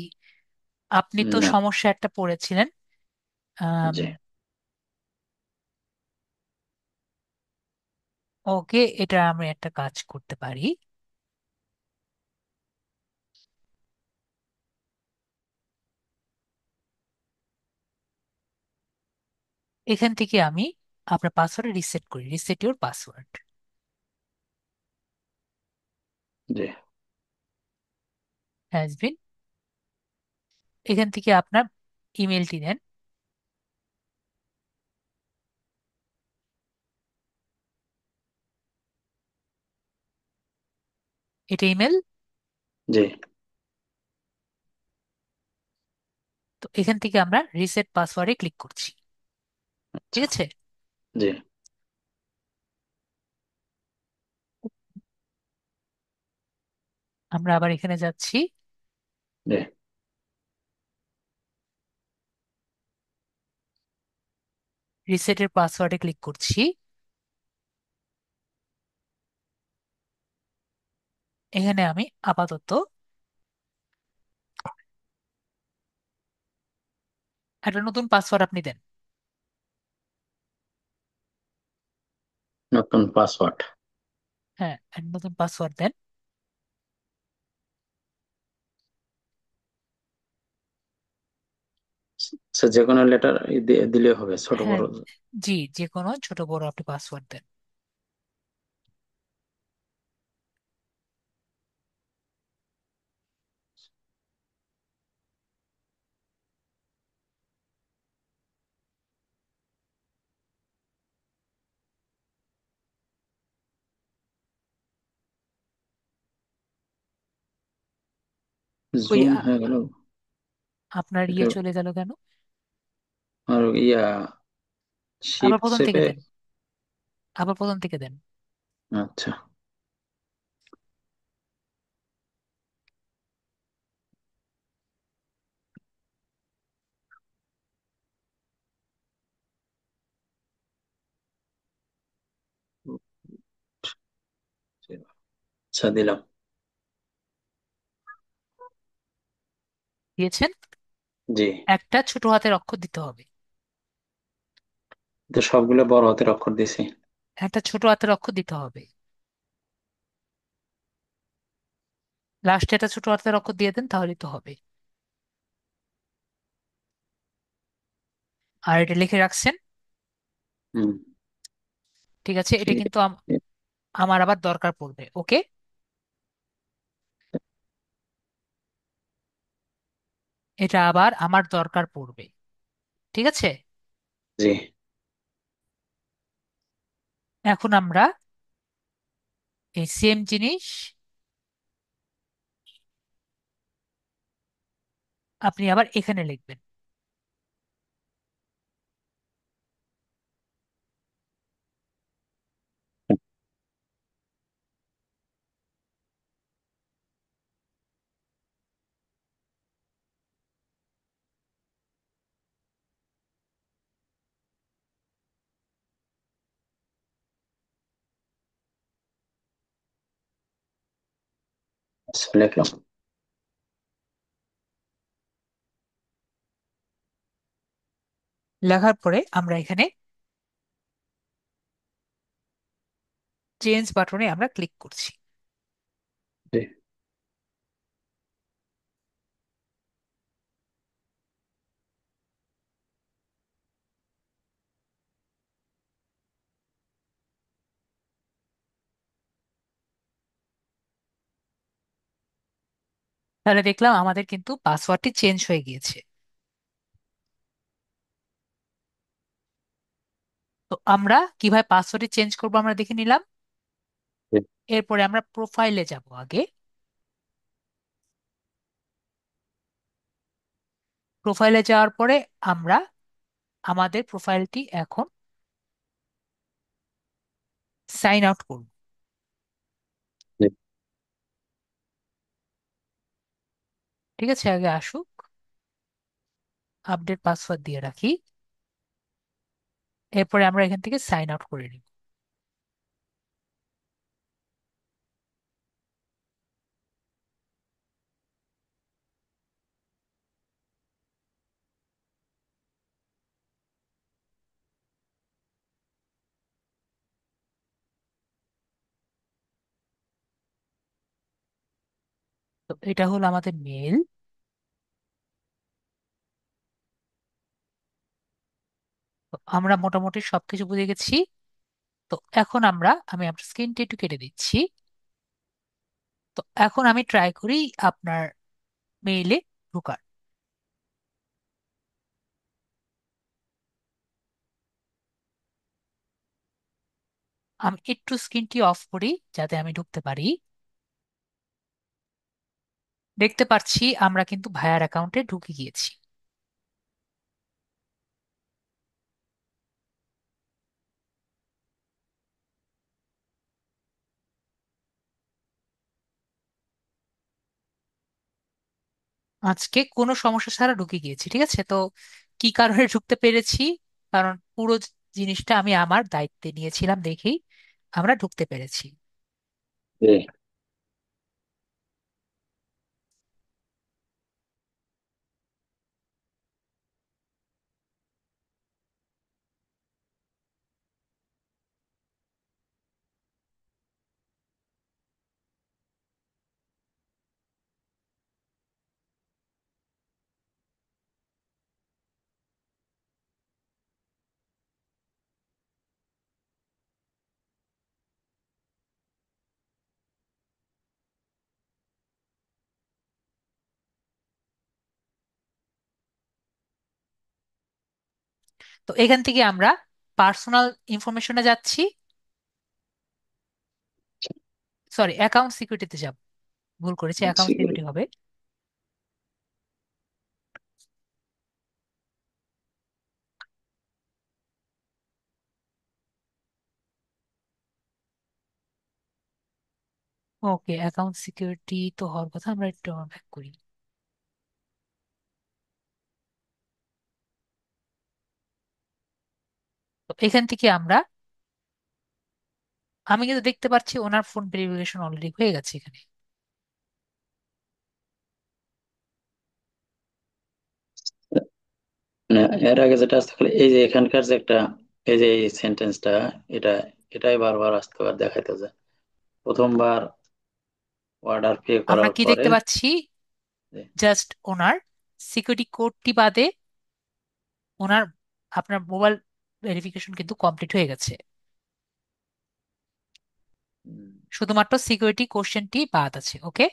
Speaker 1: আপনি তো
Speaker 3: না।
Speaker 1: সমস্যা একটা পড়েছিলেন। আম,
Speaker 3: জি।
Speaker 1: ওকে, এটা আমি একটা কাজ করতে পারি। এখান থেকে আমি আপনার পাসওয়ার্ড রিসেট করি, reset your password
Speaker 3: G.
Speaker 1: Has been. এখান থেকে আপনার ইমেলটি দেন। এটা ইমেল।
Speaker 3: জি।
Speaker 1: তো এখান থেকে আমরা রিসেট পাসওয়ার্ডে ক্লিক করছি। ঠিক
Speaker 3: আচ্ছা।
Speaker 1: আছে।
Speaker 3: জি।
Speaker 1: আমরা আবার এখানে যাচ্ছি,
Speaker 3: জি।
Speaker 1: রিসেটের পাসওয়ার্ডে ক্লিক করছি। এখানে আমি আপাতত একটা নতুন পাসওয়ার্ড আপনি দেন।
Speaker 3: নতুন পাসওয়ার্ড।
Speaker 1: হ্যাঁ, একটা নতুন পাসওয়ার্ড দেন।
Speaker 3: আচ্ছা, যে কোনো লেটার দিলে হবে, ছোট
Speaker 1: হ্যাঁ,
Speaker 3: বড়?
Speaker 1: জি, যে কোনো ছোট বড় আপনি পাসওয়ার্ড দেন। ওই
Speaker 3: জুম হয়ে গেল।
Speaker 1: আপনার
Speaker 3: এটা
Speaker 1: ইয়ে চলে গেল কেন?
Speaker 3: আর ইয়া,
Speaker 1: আবার
Speaker 3: শিফট
Speaker 1: প্রথম থেকে
Speaker 3: চেপে।
Speaker 1: দেন, আবার প্রথম থেকে দেন।
Speaker 3: আচ্ছা। আচ্ছা, দিলাম।
Speaker 1: দিয়েছেন?
Speaker 3: জি।
Speaker 1: একটা ছোট হাতের অক্ষর দিতে হবে।
Speaker 3: তো সবগুলো বড় হাতের অক্ষর দিছি।
Speaker 1: একটা ছোট হাতের অক্ষর দিতে হবে। লাস্টে একটা ছোট হাতের অক্ষর দিয়ে দেন, তাহলেই তো হবে। আর এটা লিখে রাখছেন?
Speaker 3: হুম।
Speaker 1: ঠিক আছে, এটা
Speaker 3: ঠিক
Speaker 1: কিন্তু
Speaker 3: আছে।
Speaker 1: আমার আবার দরকার পড়বে। ওকে, এটা আবার আমার দরকার পড়বে। ঠিক আছে,
Speaker 3: জি।
Speaker 1: এখন আমরা এই সেম জিনিস আপনি আবার এখানে লিখবেন।
Speaker 3: আচ্ছা, লিখলাম।
Speaker 1: লেখার পরে আমরা এখানে চেঞ্জ বাটনে আমরা ক্লিক করছি।
Speaker 3: জি।
Speaker 1: তাহলে দেখলাম আমাদের কিন্তু পাসওয়ার্ডটি চেঞ্জ হয়ে গিয়েছে। তো আমরা কিভাবে পাসওয়ার্ডটি চেঞ্জ করবো আমরা দেখে নিলাম।
Speaker 3: জি।
Speaker 1: এরপরে আমরা প্রোফাইলে যাব আগে। প্রোফাইলে যাওয়ার পরে আমরা আমাদের প্রোফাইলটি এখন সাইন আউট করব।
Speaker 3: জি।
Speaker 1: ঠিক আছে, আগে আসুক, আপডেট পাসওয়ার্ড দিয়ে রাখি। এরপরে আমরা এখান থেকে সাইন আউট করে নিব। তো এটা হলো আমাদের মেল। তো আমরা মোটামুটি সবকিছু বুঝে গেছি। তো এখন আমি আপনার স্ক্রিনটি একটু কেটে দিচ্ছি। তো এখন আমি ট্রাই করি আপনার মেইলে ঢোকার। আমি একটু স্ক্রিনটি অফ করি যাতে আমি ঢুকতে পারি। দেখতে পাচ্ছি আমরা কিন্তু ভাইয়ার অ্যাকাউন্টে ঢুকে গিয়েছি। আজকে কোনো সমস্যা ছাড়া ঢুকে গিয়েছি, ঠিক আছে? তো কি কারণে ঢুকতে পেরেছি? কারণ পুরো জিনিসটা আমি আমার দায়িত্বে নিয়েছিলাম দেখেই আমরা ঢুকতে পেরেছি।
Speaker 3: জি।
Speaker 1: তো এখান থেকে আমরা পার্সোনাল ইনফরমেশনে যাচ্ছি, সরি অ্যাকাউন্ট সিকিউরিটিতে যাব, ভুল করেছি, অ্যাকাউন্ট সিকিউরিটি
Speaker 3: সিকিউরিটি।
Speaker 1: হবে। ওকে, অ্যাকাউন্ট সিকিউরিটি তো হওয়ার কথা, আমরা একটু ব্যাক করি। তো এখান থেকে আমরা, আমি কিন্তু দেখতে পাচ্ছি ওনার ফোন ভেরিফিকেশন অলরেডি হয়ে গেছে এখানে।
Speaker 3: না, এর আগে যেটা আসতে গেলে এই যে এখানকার যে একটা, এই যে এই সেন্টেন্সটা, এটা এটাই বারবার আসতে আর দেখাইতে যায়। প্রথমবার অর্ডার পে
Speaker 1: আমরা
Speaker 3: করার
Speaker 1: কি
Speaker 3: পরে
Speaker 1: দেখতে পাচ্ছি?
Speaker 3: যে,
Speaker 1: জাস্ট ওনার সিকিউরিটি কোডটি বাদে ওনার, আপনার মোবাইল ভেরিফিকেশন কিন্তু কমপ্লিট হয়ে গেছে।
Speaker 3: উম,
Speaker 1: শুধুমাত্র সিকিউরিটি কোশ্চেনটি বাদ আছে, ওকে?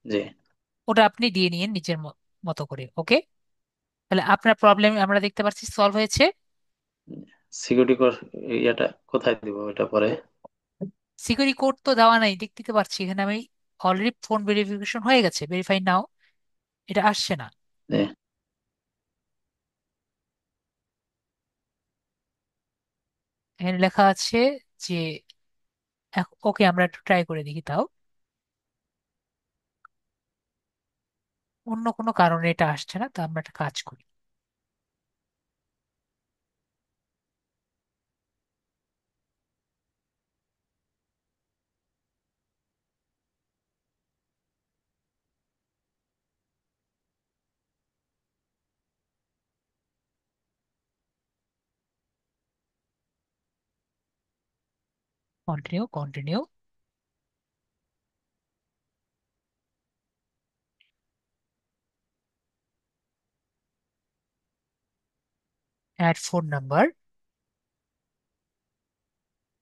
Speaker 3: যে
Speaker 1: ওটা আপনি দিয়ে নিন নিজের মতো করে, ওকে? তাহলে আপনার প্রবলেম আমরা দেখতে পাচ্ছি সলভ হয়েছে।
Speaker 3: সিকিউরিটি ইয়েটা কোথায় দিব এটা পরে?
Speaker 1: সিকিউরিটি কোড তো দেওয়া নাই, দেখতে পাচ্ছি এখানে আমি অলরেডি ফোন ভেরিফিকেশন হয়ে গেছে, ভেরিফাই নাও, এটা আসছে না।
Speaker 3: যে
Speaker 1: এখানে লেখা আছে যে, ওকে আমরা একটু ট্রাই করে দেখি তাও। অন্য কোনো কারণে এটা আসছে না, তা আমরা একটা কাজ করি। Continue, continue. Add phone number,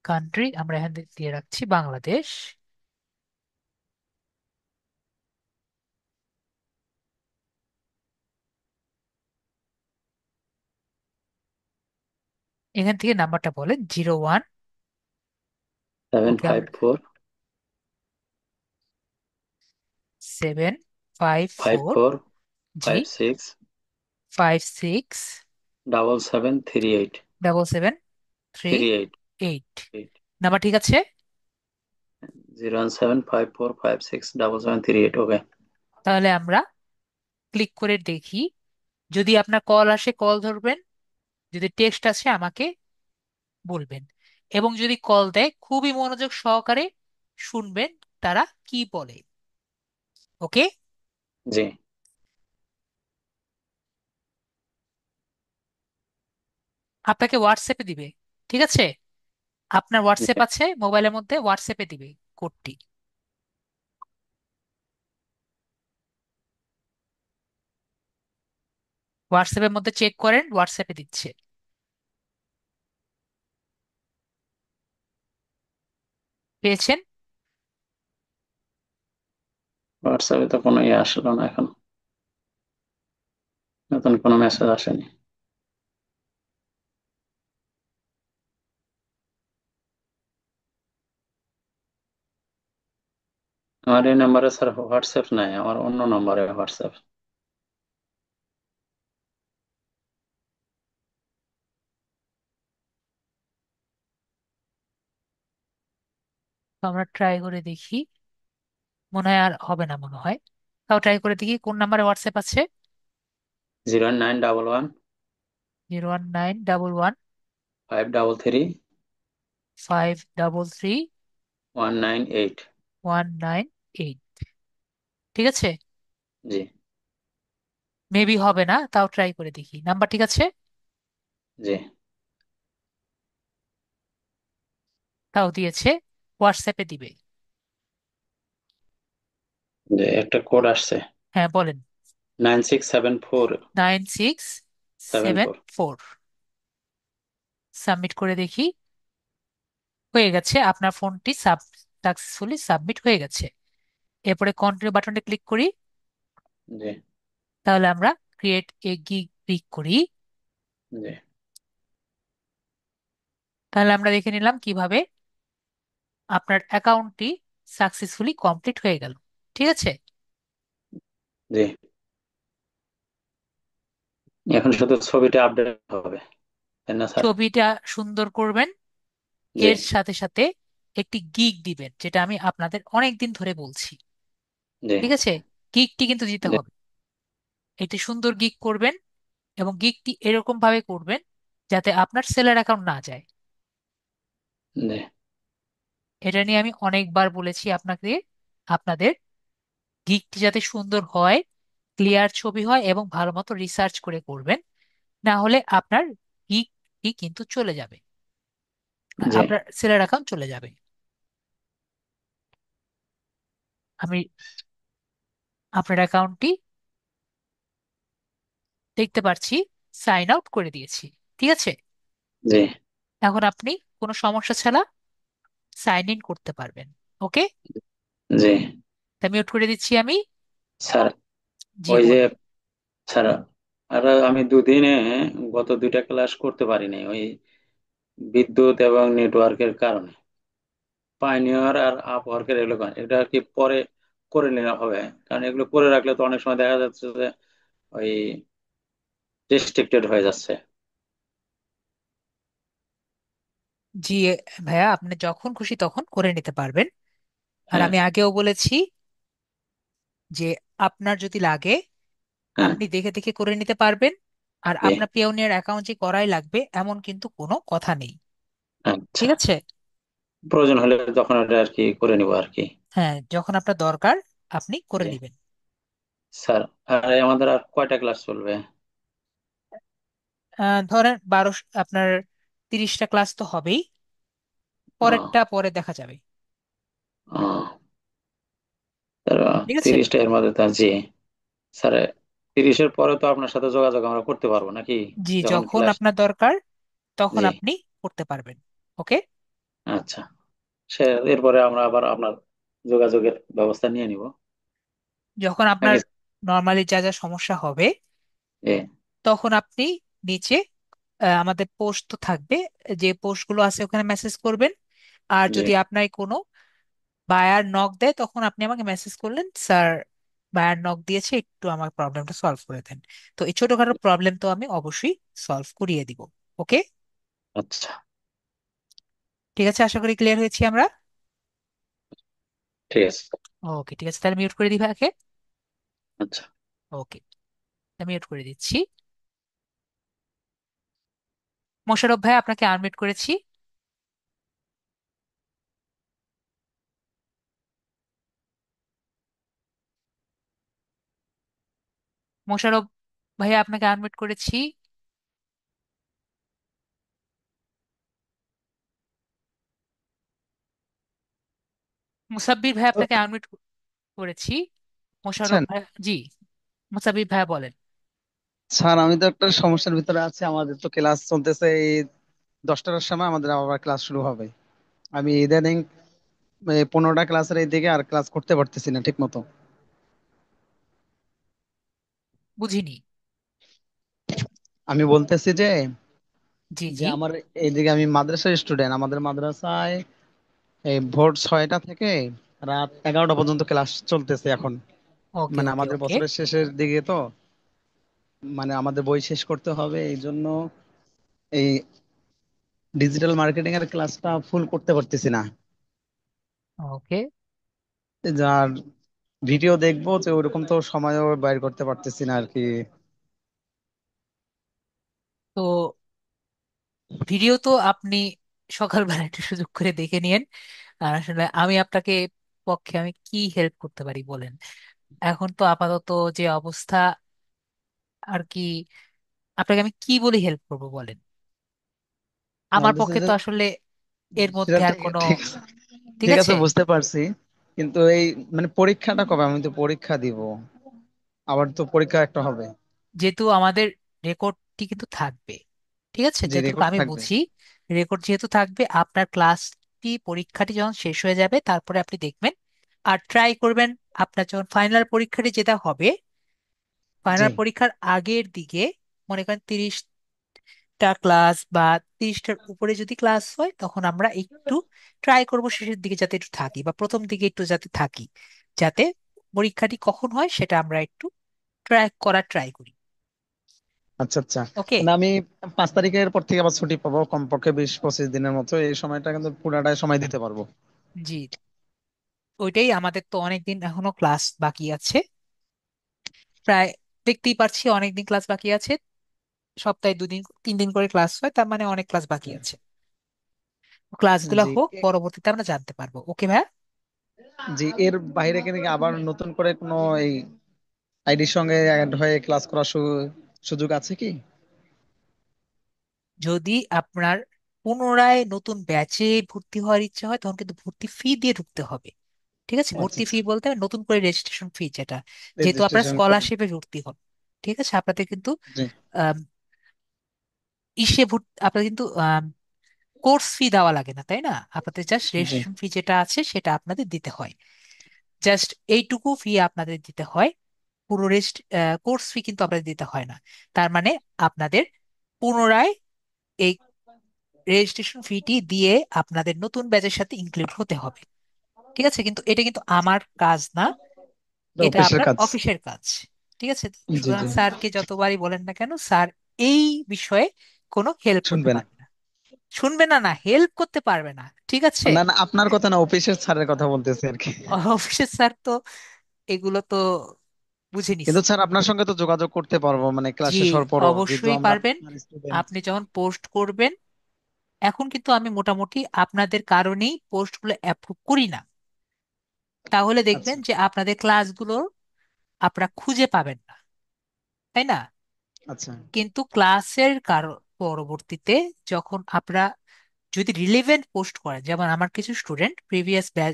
Speaker 1: country আমরা এখান থেকে দিয়ে রাখছি বাংলাদেশ। এখান থেকে নাম্বারটা বলেন 01।
Speaker 3: 7
Speaker 1: ওকে,
Speaker 3: 5
Speaker 1: আমরা
Speaker 3: 4
Speaker 1: সেভেন ফাইভ
Speaker 3: 5
Speaker 1: ফোর
Speaker 3: 4
Speaker 1: জি,
Speaker 3: 5 6
Speaker 1: 56
Speaker 3: 7 7 3 8
Speaker 1: 77 থ্রি
Speaker 3: 3 8
Speaker 1: এইট
Speaker 3: 8
Speaker 1: নাম্বার ঠিক আছে।
Speaker 3: 0 1 7 5 4 5 6 7 7 3 8।
Speaker 1: তাহলে আমরা ক্লিক করে দেখি, যদি আপনার কল আসে কল ধরবেন, যদি টেক্সট আসে আমাকে বলবেন, এবং যদি কল দেয় খুবই মনোযোগ সহকারে শুনবেন তারা কি বলে, ওকে?
Speaker 3: জি।
Speaker 1: আপনাকে হোয়াটসঅ্যাপে দিবে, ঠিক আছে? আপনার হোয়াটসঅ্যাপ আছে মোবাইলের মধ্যে, হোয়াটসঅ্যাপে দিবে কোডটি। হোয়াটসঅ্যাপের মধ্যে চেক করেন, হোয়াটসঅ্যাপে দিচ্ছে। পেয়েছেন?
Speaker 3: হোয়াটসঅ্যাপে তো কোনো ইয়ে আসলো না এখন, নতুন কোনো মেসেজ আসেনি। আমার এই নাম্বারে স্যার হোয়াটসঅ্যাপ নাই, আমার অন্য নাম্বারে হোয়াটসঅ্যাপ।
Speaker 1: তো আমরা ট্রাই করে দেখি, মনে হয় আর হবে না মনে হয়। তাও ট্রাই করে দেখি কোন নাম্বারে হোয়াটসঅ্যাপ আছে।
Speaker 3: 0911
Speaker 1: 01911
Speaker 3: 533
Speaker 1: 533
Speaker 3: 198।
Speaker 1: 198। ঠিক আছে।
Speaker 3: জি।
Speaker 1: মেবি হবে না, তাও ট্রাই করে দেখি। নাম্বার ঠিক আছে?
Speaker 3: জি।
Speaker 1: তাও দিয়েছে, হোয়াটসঅ্যাপে দিবে।
Speaker 3: জি, একটা কোড আসছে।
Speaker 1: হ্যাঁ বলেন।
Speaker 3: 9674 সেভেন
Speaker 1: 9674।
Speaker 3: ফোর
Speaker 1: সাবমিট করে দেখি। হয়ে গেছে, আপনার ফোনটি সাকসেসফুলি সাবমিট হয়ে গেছে। এরপরে কন্টিনিউ বাটনটা ক্লিক করি।
Speaker 3: জি।
Speaker 1: তাহলে আমরা ক্রিয়েট এ গিগ ক্লিক করি।
Speaker 3: জি।
Speaker 1: তাহলে আমরা দেখে নিলাম কিভাবে আপনার অ্যাকাউন্টটি সাকসেসফুলি কমপ্লিট হয়ে গেল। ঠিক আছে।
Speaker 3: জি। এখন শুধু ছবিটা আপডেট হবে, তাই না স্যার?
Speaker 1: ছবিটা সুন্দর করবেন,
Speaker 3: জি।
Speaker 1: এর সাথে সাথে একটি গিগ দিবেন, যেটা আমি আপনাদের অনেক দিন ধরে বলছি।
Speaker 3: জি।
Speaker 1: ঠিক আছে, গিগটি কিন্তু দিতে
Speaker 3: জি।
Speaker 1: হবে। একটি সুন্দর গিগ করবেন, এবং গিগটি এরকম ভাবে করবেন যাতে আপনার সেলার অ্যাকাউন্ট না যায়।
Speaker 3: জি।
Speaker 1: এটা নিয়ে আমি অনেকবার বলেছি আপনাকে, আপনাদের গিগটি যাতে সুন্দর হয়, ক্লিয়ার ছবি হয়, এবং ভালো মতো রিসার্চ করে করবেন। না হলে আপনার গিগটি কিন্তু চলে যাবে,
Speaker 3: জি।
Speaker 1: আপনার সেলার অ্যাকাউন্ট চলে যাবে। আমি আপনার অ্যাকাউন্টটি দেখতে পাচ্ছি সাইন আউট করে দিয়েছি। ঠিক আছে।
Speaker 3: জি।
Speaker 1: এখন আপনি কোনো সমস্যা ছাড়া সাইন ইন করতে পারবেন। ওকে।
Speaker 3: জি।
Speaker 1: তা মিউট করে দিচ্ছি আমি।
Speaker 3: স্যার,
Speaker 1: জি
Speaker 3: ওই যে
Speaker 1: বলুন।
Speaker 3: স্যার, আর আমি দুদিনে গত দুইটা ক্লাস করতে পারিনি ওই বিদ্যুৎ এবং নেটওয়ার্কের কারণে। পাইনিয়ার আর আপওয়ার্কের এগুলো এটা কি পরে করে নিলে হবে? কারণ এগুলো করে রাখলে তো অনেক সময় দেখা যাচ্ছে যে ওই রেস্ট্রিক্টেড হয়ে যাচ্ছে।
Speaker 1: জি ভাইয়া, আপনি যখন খুশি তখন করে নিতে পারবেন। আর
Speaker 3: হ্যাঁ।
Speaker 1: আমি আগেও বলেছি যে আপনার যদি লাগে
Speaker 3: হ্যাঁ।
Speaker 1: আপনি দেখে দেখে করে নিতে পারবেন। আর
Speaker 3: জি।
Speaker 1: আপনার পিওনিয়ার অ্যাকাউন্ট যে করাই লাগবে এমন কিন্তু কোনো কথা নেই।
Speaker 3: আচ্ছা।
Speaker 1: ঠিক আছে।
Speaker 3: প্রয়োজন হলে তখন এটা আর কি করে নিবো আর কি।
Speaker 1: হ্যাঁ, যখন আপনার দরকার আপনি করে
Speaker 3: জি।
Speaker 1: নেবেন।
Speaker 3: স্যার, আর আমাদের আর কয়টা ক্লাস চলবে?
Speaker 1: ধরেন 12, আপনার 30টা ক্লাস তো হবেই।
Speaker 3: ও।
Speaker 1: পরেরটা পরে দেখা যাবে।
Speaker 3: ও, স্যার,
Speaker 1: ঠিক আছে।
Speaker 3: 30টা এর মধ্যে তো জি। স্যার, 30-এর পরে তো আপনার সাথে যোগাযোগ আমরা করতে পারবো নাকি?
Speaker 1: জি,
Speaker 3: যখন
Speaker 1: যখন
Speaker 3: ক্লাস।
Speaker 1: আপনার দরকার তখন
Speaker 3: জি।
Speaker 1: আপনি করতে পারবেন। ওকে।
Speaker 3: আচ্ছা। সে, এরপরে আমরা আবার আপনার যোগাযোগের ব্যবস্থা নিয়ে নিব
Speaker 1: যখন আপনার
Speaker 3: নাকি?
Speaker 1: নর্মালি যা যা সমস্যা হবে
Speaker 3: জি।
Speaker 1: তখন আপনি নিচে আমাদের পোস্ট তো থাকবে, যে পোস্টগুলো আছে ওখানে মেসেজ করবেন। আর
Speaker 3: জি।
Speaker 1: যদি আপনার কোনো বায়ার নক দেয় তখন আপনি আমাকে মেসেজ করলেন, স্যার বায়ার নক দিয়েছে, একটু আমার প্রবলেমটা সলভ করে দেন। তো এই ছোটখাটো প্রবলেম তো আমি অবশ্যই সলভ করিয়ে দিব। ওকে।
Speaker 3: আচ্ছা।
Speaker 1: ঠিক আছে, আশা করি ক্লিয়ার হয়েছি আমরা।
Speaker 3: ঠিক আছে।
Speaker 1: ওকে ঠিক আছে, তাহলে মিউট করে দিই ভাইয়াকে।
Speaker 3: আচ্ছা।
Speaker 1: ওকে, মিউট করে দিচ্ছি। মোশাররফ ভাই, আপনাকে আনমিউট করেছি। মোশাররফ ভাইয়া, আপনাকে আনমিউট করেছি। মুসাব্বির ভাই, আপনাকে আনমিউট করেছি। মোশাররফ
Speaker 4: আছেন
Speaker 1: ভাই। জি, মুসাব্বির ভাইয়া বলেন।
Speaker 4: স্যার, আমি তো একটা সমস্যার ভিতরে আছি। আমাদের তো ক্লাস চলতেছে এই 10টার সময় আমাদের আবার ক্লাস শুরু হবে। আমি ইদানিং 15টা ক্লাসের এই দিকে আর ক্লাস করতে পারতেছি না ঠিক মতো।
Speaker 1: বুঝিনি।
Speaker 4: আমি বলতেছি যে
Speaker 1: জি
Speaker 4: যে
Speaker 1: জি।
Speaker 4: আমার এইদিকে আমি মাদ্রাসার স্টুডেন্ট। আমাদের মাদ্রাসায় এই ভোর 6টা থেকে রাত 11টা পর্যন্ত ক্লাস চলতেছে এখন।
Speaker 1: ওকে
Speaker 4: মানে
Speaker 1: ওকে
Speaker 4: আমাদের
Speaker 1: ওকে।
Speaker 4: বছরের শেষের দিকে তো, মানে আমাদের বই শেষ করতে হবে এই জন্য এই ডিজিটাল মার্কেটিং এর ক্লাসটা ফুল করতে পারতেছি না।
Speaker 1: ওকে।
Speaker 4: ভিডিও দেখবো, যে ওরকম তো সময়ও বাইর করতে পারতেছি না আর কি।
Speaker 1: তো ভিডিও তো আপনি সকালবেলা একটু সুযোগ করে দেখে নিয়েন। আর আসলে আমি আপনাকে পক্ষে আমি কি হেল্প করতে পারি বলেন? এখন তো আপাতত যে অবস্থা আর কি, আপনাকে আমি কি বলে হেল্প করব বলেন? আমার
Speaker 4: বলতেছে
Speaker 1: পক্ষে
Speaker 4: যে
Speaker 1: তো আসলে এর
Speaker 4: সেটা
Speaker 1: মধ্যে আর
Speaker 4: ঠিক
Speaker 1: কোনো,
Speaker 4: ঠিক আছে,
Speaker 1: ঠিক
Speaker 4: ঠিক আছে
Speaker 1: আছে।
Speaker 4: বুঝতে পারছি, কিন্তু এই মানে পরীক্ষাটা কবে? আমি তো পরীক্ষা দিব, আবার তো পরীক্ষা একটা হবে।
Speaker 1: যেহেতু আমাদের রেকর্ডটি কিন্তু থাকবে, ঠিক আছে,
Speaker 4: যে
Speaker 1: যতটুকু
Speaker 4: রেকর্ড
Speaker 1: আমি
Speaker 4: থাকবে।
Speaker 1: বুঝি, রেকর্ড যেহেতু থাকবে, আপনার ক্লাসটি পরীক্ষাটি যখন শেষ হয়ে যাবে তারপরে আপনি দেখবেন আর ট্রাই করবেন। আপনার যখন ফাইনাল পরীক্ষাটি যেটা হবে,
Speaker 4: জি।
Speaker 1: ফাইনাল পরীক্ষার আগের দিকে, মনে করেন 30টা ক্লাস বা 30টার উপরে যদি ক্লাস হয়, তখন আমরা একটু ট্রাই করব শেষের দিকে যাতে একটু থাকি, বা প্রথম দিকে একটু যাতে থাকি, যাতে পরীক্ষাটি কখন হয় সেটা আমরা একটু ট্রাই করি।
Speaker 4: আচ্ছা আচ্ছা।
Speaker 1: ওকে।
Speaker 4: মানে আমি 5 তারিখের পর থেকে আবার ছুটি পাবো, কমপক্ষে 20-25 দিনের মতো। এই সময়টা কিন্তু পুরাটাই সময় দিতে পারবো।
Speaker 1: জি, ওইটাই, আমাদের তো অনেক দিন এখনো ক্লাস বাকি আছে, প্রায় দেখতেই পাচ্ছি অনেক দিন ক্লাস বাকি আছে। সপ্তাহে 2 দিন 3 দিন করে ক্লাস হয়, তার মানে অনেক ক্লাস বাকি আছে। ক্লাসগুলো
Speaker 4: জি
Speaker 1: হোক, পরবর্তীতে আমরা জানতে পারবো। ওকে ভাইয়া?
Speaker 4: জি, এর বাইরে কি নাকি আবার নতুন করে কোনো এই আইডির সঙ্গে অ্যাড হয়ে ক্লাস করার সুযোগ আছে কি?
Speaker 1: যদি আপনার পুনরায় নতুন ব্যাচে ভর্তি হওয়ার ইচ্ছা হয়, তখন কিন্তু ভর্তি ফি দিয়ে ঢুকতে হবে। ঠিক আছে,
Speaker 4: ও আচ্ছা
Speaker 1: ভর্তি ফি
Speaker 4: আচ্ছা।
Speaker 1: বলতে নতুন করে রেজিস্ট্রেশন ফি, যেটা যেহেতু আপনার
Speaker 4: রেজিস্ট্রেশন করে।
Speaker 1: স্কলারশিপে ভর্তি হন। ঠিক আছে, আপনাদের কিন্তু
Speaker 4: জি
Speaker 1: আম, আপনাদের কিন্তু কোর্স ফি দেওয়া লাগে না, তাই না? আপনাদের জাস্ট
Speaker 4: জি
Speaker 1: রেজিস্ট্রেশন ফি যেটা আছে সেটা আপনাদের দিতে হয়। জাস্ট এইটুকু ফি আপনাদের দিতে হয়। পুরো কোর্স ফি কিন্তু আপনাদের দিতে হয় না। তার মানে আপনাদের পুনরায় এই রেজিস্ট্রেশন ফিটি দিয়ে আপনাদের নতুন ব্যাচের সাথে ইনক্লুড হতে হবে। ঠিক আছে, কিন্তু এটা কিন্তু আমার কাজ না,
Speaker 4: এটা
Speaker 1: এটা
Speaker 4: অফিসের
Speaker 1: আপনার
Speaker 4: কাজ।
Speaker 1: অফিসের কাজ। ঠিক আছে,
Speaker 4: জি
Speaker 1: সুতরাং
Speaker 4: জি।
Speaker 1: স্যারকে যতবারই বলেন না কেন, স্যার এই বিষয়ে কোনো হেল্প করতে
Speaker 4: শুনবেন?
Speaker 1: পারবে না। শুনবে না, না হেল্প করতে পারবে না, ঠিক আছে।
Speaker 4: না না, আপনার কথা না, অফিসের স্যারের কথা বলতেছি আর কি।
Speaker 1: অফিসের স্যার তো এগুলো তো বুঝে
Speaker 4: কিন্তু
Speaker 1: নিছে।
Speaker 4: স্যার আপনার সঙ্গে তো যোগাযোগ করতে পারবো, মানে ক্লাস
Speaker 1: জি,
Speaker 4: শেষ হওয়ার পরও, যেহেতু
Speaker 1: অবশ্যই
Speaker 4: আমরা
Speaker 1: পারবেন।
Speaker 4: স্টুডেন্ট।
Speaker 1: আপনি যখন পোস্ট করবেন, এখন কিন্তু আমি মোটামুটি আপনাদের কারণেই পোস্টগুলো অ্যাপ্রুভ করি না। তাহলে দেখবেন
Speaker 4: আচ্ছা
Speaker 1: যে আপনাদের ক্লাসগুলো আপনারা খুঁজে পাবেন না, তাই না?
Speaker 4: আচ্ছা।
Speaker 1: কিন্তু ক্লাসের কারণ পরবর্তীতে যখন আপনারা যদি রিলেভেন্ট পোস্ট করেন, যেমন আমার কিছু স্টুডেন্ট প্রিভিয়াস ব্যাচ,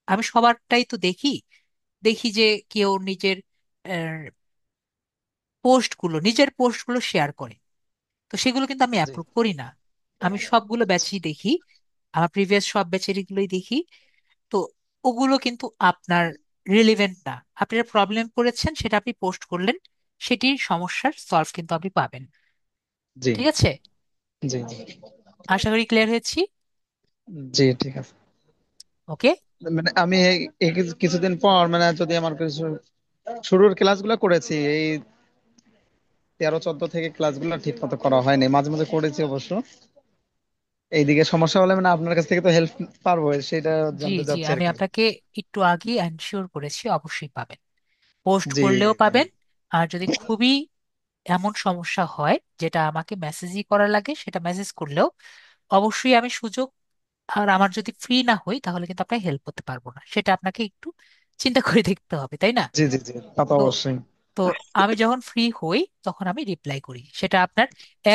Speaker 1: আমি সবারটাই তো দেখি, দেখি যে কেউ নিজের পোস্টগুলো শেয়ার করে, তো সেগুলো কিন্তু আমি
Speaker 4: জি
Speaker 1: অ্যাপ্রুভ করি না। আমি সবগুলো ব্যাচই দেখি, আমার প্রিভিয়াস সব ব্যাচের গুলোই দেখি। তো ওগুলো কিন্তু আপনার রিলেভেন্ট না। আপনি প্রবলেম করেছেন, সেটা আপনি পোস্ট করলেন, সেটির সমস্যার সলভ কিন্তু আপনি পাবেন।
Speaker 4: জি
Speaker 1: ঠিক আছে,
Speaker 4: জি। জি
Speaker 1: আশা করি ক্লিয়ার হয়েছি।
Speaker 4: জি ঠিক আছে।
Speaker 1: ওকে।
Speaker 4: মানে আমি এই কিছুদিন পর, মানে যদি আমার কিছু শুরুর ক্লাসগুলো করেছি, এই 13-14 থেকে ক্লাসগুলো ঠিক মতো করা হয়নি, মাঝে মাঝে করেছি অবশ্য। এইদিকে সমস্যা হলে মানে আপনার কাছ থেকে তো হেল্প পারবো, সেটা
Speaker 1: জি
Speaker 4: জানতে
Speaker 1: জি,
Speaker 4: চাচ্ছি আর
Speaker 1: আমি
Speaker 4: কি।
Speaker 1: আপনাকে একটু আগে এনশিওর করেছি, অবশ্যই পাবেন, পোস্ট
Speaker 4: জি
Speaker 1: করলেও পাবেন। আর যদি খুবই এমন সমস্যা হয় যেটা আমাকে মেসেজই করা লাগে, সেটা মেসেজ করলেও অবশ্যই আমি সুযোগ, আর আমার যদি ফ্রি না হই তাহলে কিন্তু আপনাকে হেল্প করতে পারবো না, সেটা আপনাকে একটু চিন্তা করে দেখতে হবে, তাই না?
Speaker 4: জি জি। জি তা তো
Speaker 1: তো
Speaker 4: অবশ্যই।
Speaker 1: তো আমি যখন ফ্রি হই তখন আমি রিপ্লাই করি, সেটা আপনার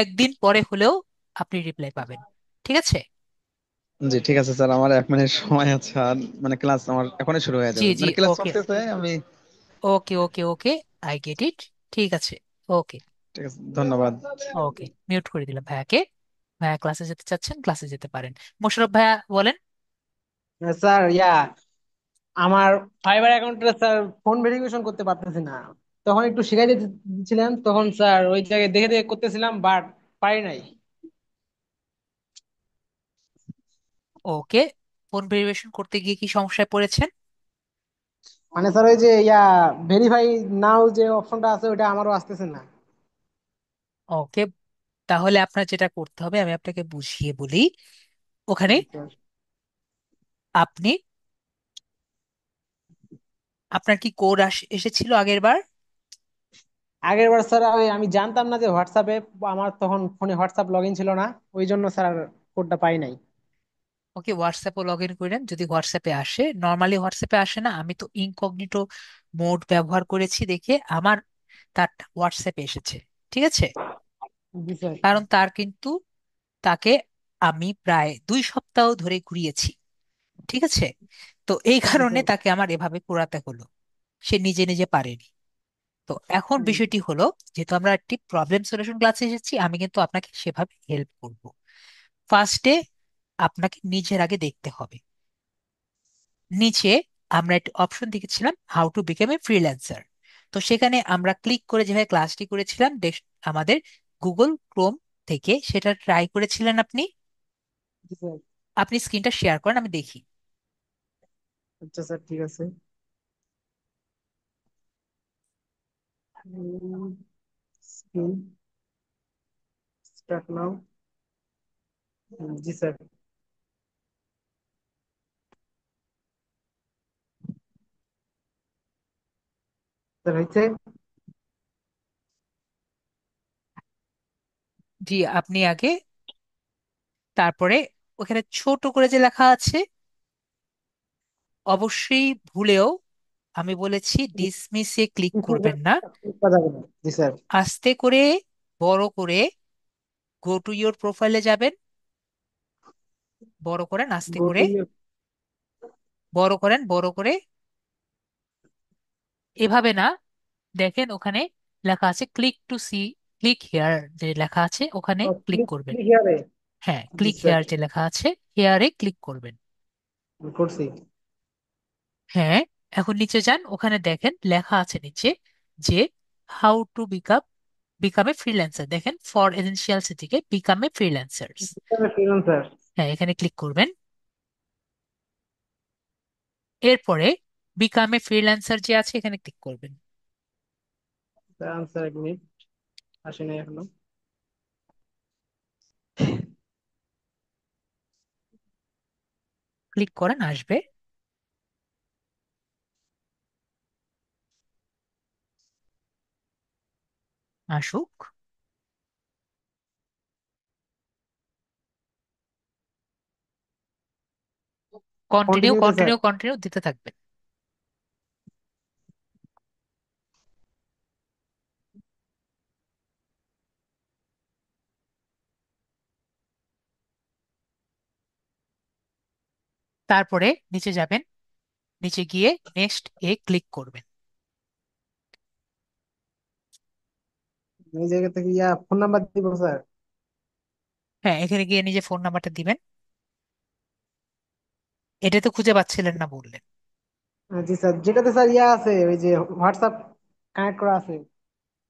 Speaker 1: একদিন পরে হলেও আপনি রিপ্লাই পাবেন। ঠিক আছে।
Speaker 4: জি ঠিক আছে স্যার, আমার 1 মিনিট সময় আছে, আর মানে ক্লাস আমার এখনই শুরু হয়ে
Speaker 1: জি
Speaker 4: যাবে,
Speaker 1: জি,
Speaker 4: মানে ক্লাস
Speaker 1: ওকে
Speaker 4: চলতেছে আমি।
Speaker 1: ওকে ওকে ওকে, আই গেট ইট। ঠিক আছে। ওকে।
Speaker 4: ঠিক আছে, ধন্যবাদ।
Speaker 1: ওকে, মিউট করে দিলাম ভাইয়াকে। ভাইয়া ক্লাসে যেতে চাচ্ছেন, ক্লাসে যেতে পারেন। মোশাররফ ভাইয়া বলেন।
Speaker 5: স্যার আমার ফাইবার অ্যাকাউন্টে স্যার ফোন ভেরিফিকেশন করতে পারতেছি না। তখন একটু শিখাই দিচ্ছিলেন, তখন স্যার ওই জায়গায় দেখে দেখে করতেছিলাম, বাট পারি নাই।
Speaker 1: ওকে, ফোন ভেরিফিকেশন করতে গিয়ে কি সমস্যায় পড়েছেন?
Speaker 5: মানে স্যার ওই যে ভেরিফাই নাও যে অপশনটা আছে ওইটা আমারও আসতেছে না।
Speaker 1: ওকে, তাহলে আপনার যেটা করতে হবে আমি আপনাকে বুঝিয়ে বলি। ওখানে
Speaker 5: জি স্যার।
Speaker 1: আপনি আপনার কি কোড এসেছিল আগের বার?
Speaker 5: আগের বার স্যার আমি জানতাম না যে হোয়াটসঅ্যাপে, আমার তখন ফোনে হোয়াটসঅ্যাপ লগ ইন ছিল না, ওই জন্য স্যার কোডটা পাই নাই।
Speaker 1: ওকে, হোয়াটসঅ্যাপে লগ ইন করেন যদি হোয়াটসঅ্যাপে আসে। নর্মালি হোয়াটসঅ্যাপে আসে না, আমি তো ইনকগনিটো মোড ব্যবহার করেছি দেখে আমার তার হোয়াটসঅ্যাপে এসেছে। ঠিক আছে?
Speaker 5: জি স্যার।
Speaker 1: কারণ তার কিন্তু তাকে আমি প্রায় 2 সপ্তাহ ধরে ঘুরিয়েছি। ঠিক আছে? তো এই
Speaker 5: জি
Speaker 1: কারণে
Speaker 5: স্যার।
Speaker 1: তাকে আমার এভাবে করাতে হলো, সে নিজে নিজে পারেনি। তো এখন
Speaker 5: হুম,
Speaker 1: বিষয়টি হলো, যেহেতু আমরা একটি প্রবলেম সলিউশন ক্লাসে এসেছি, আমি কিন্তু আপনাকে সেভাবে হেল্প করব। ফার্স্টে আপনাকে নিজের আগে দেখতে হবে। নিচে আমরা একটা অপশন দেখেছিলাম, how to become a freelancer. তো সেখানে আমরা ক্লিক করে যেভাবে ক্লাসটি করেছিলাম আমাদের গুগল ক্রোম থেকে, সেটা ট্রাই করেছিলেন আপনি।
Speaker 5: জি স্যার।
Speaker 1: আপনি স্ক্রিনটা শেয়ার করেন, আমি দেখি।
Speaker 5: আচ্ছা স্যার, ঠিক আছে। Screen start now. জি স্যার। স্যার হয়েছে।
Speaker 1: জি, আপনি আগে, তারপরে ওখানে ছোট করে যে লেখা আছে, অবশ্যই ভুলেও আমি বলেছি ডিসমিসে ক্লিক করবেন না।
Speaker 5: যাবে না। জি স্যার।
Speaker 1: আস্তে করে, বড় করে গো টু ইয়োর প্রোফাইলে যাবেন। বড় করেন আস্তে
Speaker 5: গো
Speaker 1: করে,
Speaker 5: টু।
Speaker 1: বড় করেন বড় করে, এভাবে না। দেখেন ওখানে লেখা আছে click to see, click here যে লেখা আছে ওখানে ক্লিক
Speaker 5: ক্লিক
Speaker 1: করবেন।
Speaker 5: ক্লিক হিয়ারে।
Speaker 1: হ্যাঁ,
Speaker 5: জি
Speaker 1: ক্লিক
Speaker 5: স্যার,
Speaker 1: হেয়ার যে লেখা আছে, হেয়ারে ক্লিক করবেন।
Speaker 5: করছি।
Speaker 1: হ্যাঁ, এখন নিচে যান, ওখানে দেখেন লেখা আছে নিচে যে how to become a freelancer. দেখেন ফর এসেনশিয়ালস থেকে বিকাম এ ফ্রিল্যান্সার্স।
Speaker 5: ফ্রিল্যান্সার।
Speaker 1: হ্যাঁ, এখানে ক্লিক করবেন। এরপরে বিকাম এ ফ্রিল্যান্সার যে আছে এখানে ক্লিক করবেন।
Speaker 5: আনসার, এক মিনিট, আসে নাই এখনো।
Speaker 1: ক্লিক করেন, আসবে, আসুক। কন্টিনিউ
Speaker 5: কন্টিনিউতে স্যার।
Speaker 1: কন্টিনিউ কন্টিনিউ দিতে থাকবেন। তারপরে নিচে যাবেন, নিচে গিয়ে নেক্সট এ ক্লিক করবেন।
Speaker 5: এই জায়গা থেকে ফোন নাম্বার দিব স্যার।
Speaker 1: হ্যাঁ, এখানে গিয়ে নিজে ফোন নাম্বারটা দিবেন। এটা তো খুঁজে পাচ্ছিলেন না বললেন।
Speaker 5: জি স্যার, যেটাতে স্যার আছে, ওই যে হোয়াটসঅ্যাপ কানেক্ট করা আছে,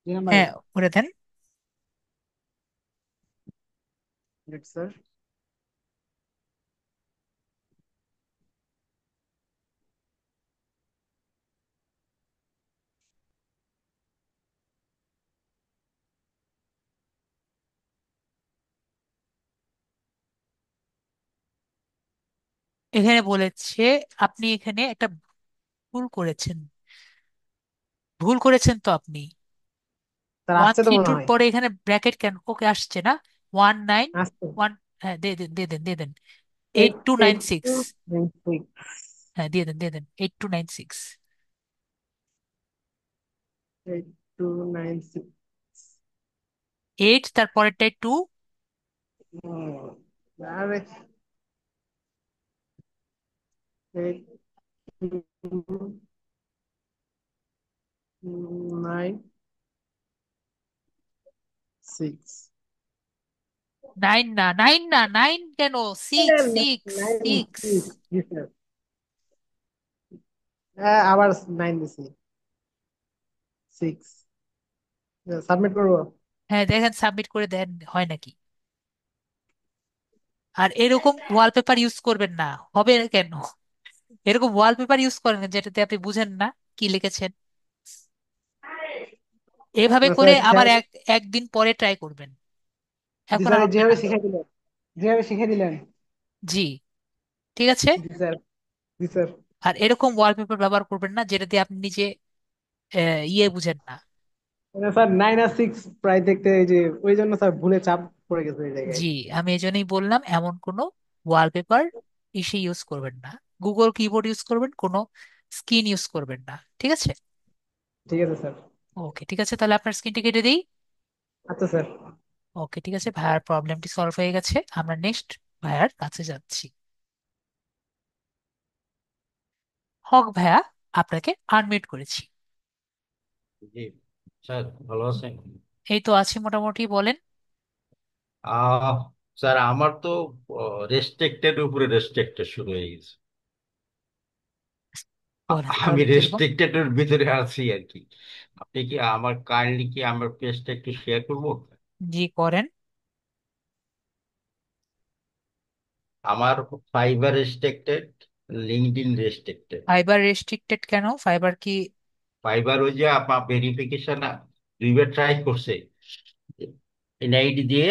Speaker 5: যে নাম্বারে।
Speaker 1: হ্যাঁ, করে দেন।
Speaker 5: স্যার।
Speaker 1: এখানে বলেছে আপনি এখানে একটা ভুল করেছেন। ভুল করেছেন তো আপনি।
Speaker 5: স্যার
Speaker 1: ওয়ান
Speaker 5: আসছে তো
Speaker 1: থ্রি
Speaker 5: মনে
Speaker 1: টুর
Speaker 5: হয়।
Speaker 1: পরে এখানে ব্র্যাকেট কেন ওকে আসছে না? 19
Speaker 5: আসছে।
Speaker 1: 1, হ্যাঁ দিয়ে দেন দিয়ে দেন দিয়ে দেন। Eight
Speaker 5: eight
Speaker 1: two nine
Speaker 5: eight two
Speaker 1: six
Speaker 5: nine six
Speaker 1: হ্যাঁ দিয়ে দেন দিয়ে দেন, 8296।
Speaker 5: 8296।
Speaker 1: 8, তারপরেরটায় 2।
Speaker 5: আরে, 8296।
Speaker 1: 9 না, 9 না, 9 কেন? Six six
Speaker 5: nine
Speaker 1: six
Speaker 5: six জি স্যার। হ্যাঁ, আবার নাইন দিছি। সিক্স। সাবমিট করবো।
Speaker 1: হ্যাঁ, দেখেন সাবমিট করে দেন হয় নাকি। আর এরকম ওয়ালপেপার ইউজ করবেন না, হবে না কেন? এরকম ওয়ালপেপার ইউজ করেন না যেটাতে আপনি বুঝেন না কি লিখেছেন। এভাবে করে
Speaker 5: স্যার
Speaker 1: আবার
Speaker 5: খেয়াল।
Speaker 1: একদিন পরে ট্রাই করবেন,
Speaker 5: জি
Speaker 1: এখন
Speaker 5: স্যার,
Speaker 1: আর হবে
Speaker 5: যেভাবে
Speaker 1: না।
Speaker 5: শিখাই দিলেন, যেভাবে শিখাই দিলেন।
Speaker 1: জি, ঠিক আছে।
Speaker 5: জি স্যার। জি স্যার।
Speaker 1: আর এরকম ওয়ালপেপার ব্যবহার করবেন না যেটা দিয়ে আপনি নিজে ইয়ে বুঝেন না।
Speaker 5: স্যার 9 আর 6 প্রায় দেখতে, এই যে ওই জন্য স্যার ভুলে চাপ পড়ে গেছে এই জায়গায়।
Speaker 1: জি, আমি এই জন্যই বললাম এমন কোনো ওয়ালপেপার ইসে ইউজ করবেন না। গুগল কিবোর্ড ইউজ করবেন, কোনো স্ক্রিন ইউজ করবেন না, ঠিক আছে?
Speaker 5: ঠিক আছে স্যার।
Speaker 1: ওকে, ঠিক আছে, তাহলে আপনার স্ক্রিনটি কেটে দিই।
Speaker 5: আচ্ছা স্যার।
Speaker 1: ওকে, ঠিক আছে, ভাইয়ার প্রবলেমটি সলভ হয়ে গেছে। আমরা নেক্সট ভাইয়ার কাছে যাচ্ছি। হক ভাইয়া, আপনাকে আনমিউট করেছি।
Speaker 6: জি স্যার, ভালো আছেন?
Speaker 1: এই তো আছি মোটামুটি, বলেন।
Speaker 6: আহ স্যার, আমার তো রেস্ট্রিক্টেড উপরে রেস্ট্রিক্টেড শুরু হয়ে গেছে।
Speaker 1: বলেন
Speaker 6: আমি
Speaker 1: তাহলে কিরকম।
Speaker 6: রেস্ট্রিক্টেড এর ভিতরে আছি আর কি। আপনি কি আমার কাইন্ডলি কি আমার পেজটা একটু শেয়ার করবো?
Speaker 1: জি, করেন।
Speaker 6: আমার fibre restricted, LinkedIn restricted.
Speaker 1: Fibre restricted কেন? ফাইবার কি?
Speaker 6: ফাইবার ওই যে আপনার ভেরিফিকেশন দুইবার ট্রাই করছে এনআইডি দিয়ে।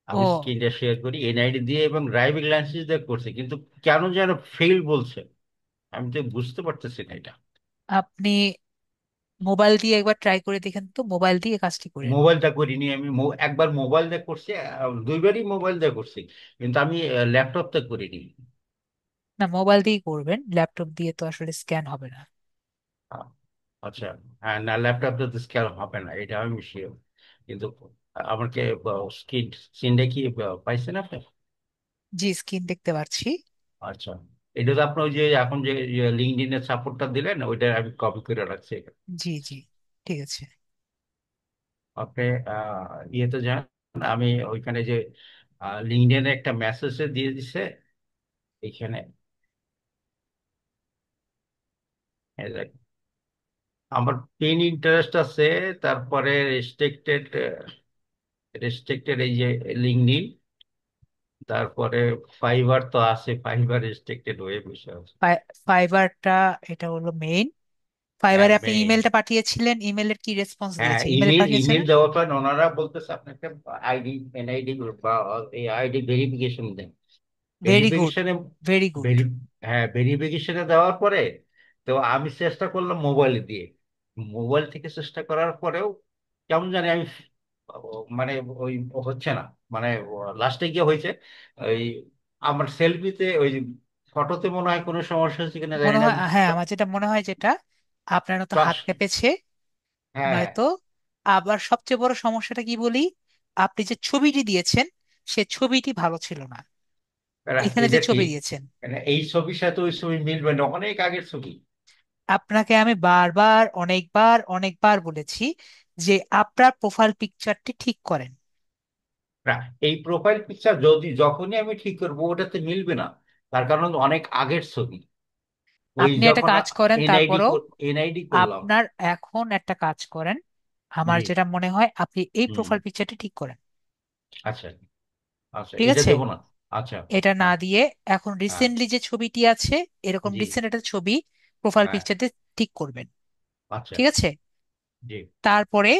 Speaker 6: আমি
Speaker 1: ও,
Speaker 6: স্ক্রিনটা শেয়ার করি, এনআইডি দিয়ে এবং ড্রাইভিং লাইসেন্স দিয়ে করছে, কিন্তু কেন যেন ফেল বলছে। আমি তো বুঝতে পারতেছি না এটা।
Speaker 1: আপনি মোবাইল দিয়ে একবার ট্রাই করে দেখেন তো, মোবাইল দিয়ে কাজটি করেন।
Speaker 6: মোবাইলটা করিনি আমি, একবার মোবাইল দিয়ে করছি, দুইবারই মোবাইল দিয়ে করছি, কিন্তু আমি ল্যাপটপটা করিনি।
Speaker 1: না, মোবাইল দিয়েই করবেন, ল্যাপটপ দিয়ে তো আসলে স্ক্যান হবে না।
Speaker 6: আহ, আচ্ছা। হ্যাঁ, না ল্যাপটপটা তো স্ক্যান হবে না, এটা আমি শিওর। কিন্তু আমাকে স্ক্রিন স্ক্রিনটা কি পাইছেন আপনি?
Speaker 1: জি, স্ক্রিন দেখতে পাচ্ছি।
Speaker 6: আচ্ছা। এটা তো আপনার ওই যে এখন যে লিঙ্কডইনের সাপোর্টটা দিলেন, ওইটা আমি কপি করে রাখছি এখানে।
Speaker 1: জি জি, ঠিক আছে।
Speaker 6: আপনি ইয়েতে যান, আমি ওইখানে যে লিঙ্কডইনে একটা মেসেজ দিয়ে দিছে এখানে। এই দেখ, আমার পেন ইন্টারেস্ট আছে, তারপরে রেস্ট্রিক্টেড, রেস্ট্রিক্টেড এই যে লিঙ্কডইন, তারপরে ফাইবার তো আছে, ফাইবার রেস্ট্রিক্টেড হয়ে বসে আছে।
Speaker 1: ফাইবারটা, এটা হলো মেইন।
Speaker 6: হ্যাঁ
Speaker 1: ফাইবারে আপনি
Speaker 6: মেইন।
Speaker 1: ইমেলটা পাঠিয়েছিলেন, ইমেলের কি রেসপন্স
Speaker 6: হ্যাঁ,
Speaker 1: দিয়েছে? ইমেলে
Speaker 6: ইমেল ইমেল
Speaker 1: পাঠিয়েছিলেন।
Speaker 6: দেওয়ার পর ওনারা বলতেছে আপনাকে আইডি, এনআইডি বা এই আইডি ভেরিফিকেশন দেন।
Speaker 1: ভেরি গুড,
Speaker 6: ভেরিফিকেশনে
Speaker 1: ভেরি গুড।
Speaker 6: হ্যাঁ, ভেরিফিকেশনে দেওয়ার পরে তো আমি চেষ্টা করলাম মোবাইল দিয়ে। মোবাইল থেকে চেষ্টা করার পরেও কেমন জানি আমি মানে ওই হচ্ছে না, মানে লাস্টে গিয়ে হয়েছে ওই আমার সেলফিতে ওই ফটোতে মনে হয় কোনো সমস্যা হচ্ছে কিনা জানি
Speaker 1: মনে
Speaker 6: না।
Speaker 1: হয়, হ্যাঁ, আমার যেটা মনে হয় যেটা, আপনার তো হাত
Speaker 6: স-
Speaker 1: কেঁপেছে
Speaker 6: হ্যাঁ,
Speaker 1: নয়তো। আবার সবচেয়ে বড় সমস্যাটা কি বলি, আপনি যে ছবিটি দিয়েছেন সে ছবিটি ভালো ছিল না, এখানে যে
Speaker 6: এটা
Speaker 1: ছবি
Speaker 6: ঠিক।
Speaker 1: দিয়েছেন।
Speaker 6: মানে এই ছবির সাথে ওই ছবি মিলবে না, অনেক আগের ছবি।
Speaker 1: আপনাকে আমি বারবার অনেকবার অনেকবার বলেছি যে আপনার প্রোফাইল পিকচারটি ঠিক করেন।
Speaker 6: না, এই প্রোফাইল পিকচার যদি যখনই আমি ঠিক করবো ওটাতে মিলবে না, তার কারণ অনেক আগের ছবি। ওই
Speaker 1: আপনি একটা
Speaker 6: যখন
Speaker 1: কাজ করেন
Speaker 6: এনআইডি
Speaker 1: তারপরও,
Speaker 6: এনআইডি করলাম।
Speaker 1: আপনার এখন একটা কাজ করেন, আমার
Speaker 6: জি।
Speaker 1: যেটা মনে হয় আপনি এই
Speaker 6: হুম।
Speaker 1: প্রোফাইল পিকচারটি ঠিক করেন।
Speaker 6: আচ্ছা। আচ্ছা,
Speaker 1: ঠিক
Speaker 6: এটা
Speaker 1: আছে,
Speaker 6: দেবো না? আচ্ছা।
Speaker 1: এটা না
Speaker 6: হ্যাঁ।
Speaker 1: দিয়ে এখন
Speaker 6: হ্যাঁ।
Speaker 1: রিসেন্টলি যে ছবিটি আছে, এরকম
Speaker 6: জি।
Speaker 1: রিসেন্ট একটা ছবি প্রোফাইল
Speaker 6: হ্যাঁ।
Speaker 1: পিকচার দিয়ে ঠিক করবেন।
Speaker 6: আচ্ছা।
Speaker 1: ঠিক আছে,
Speaker 6: জি।
Speaker 1: তারপরে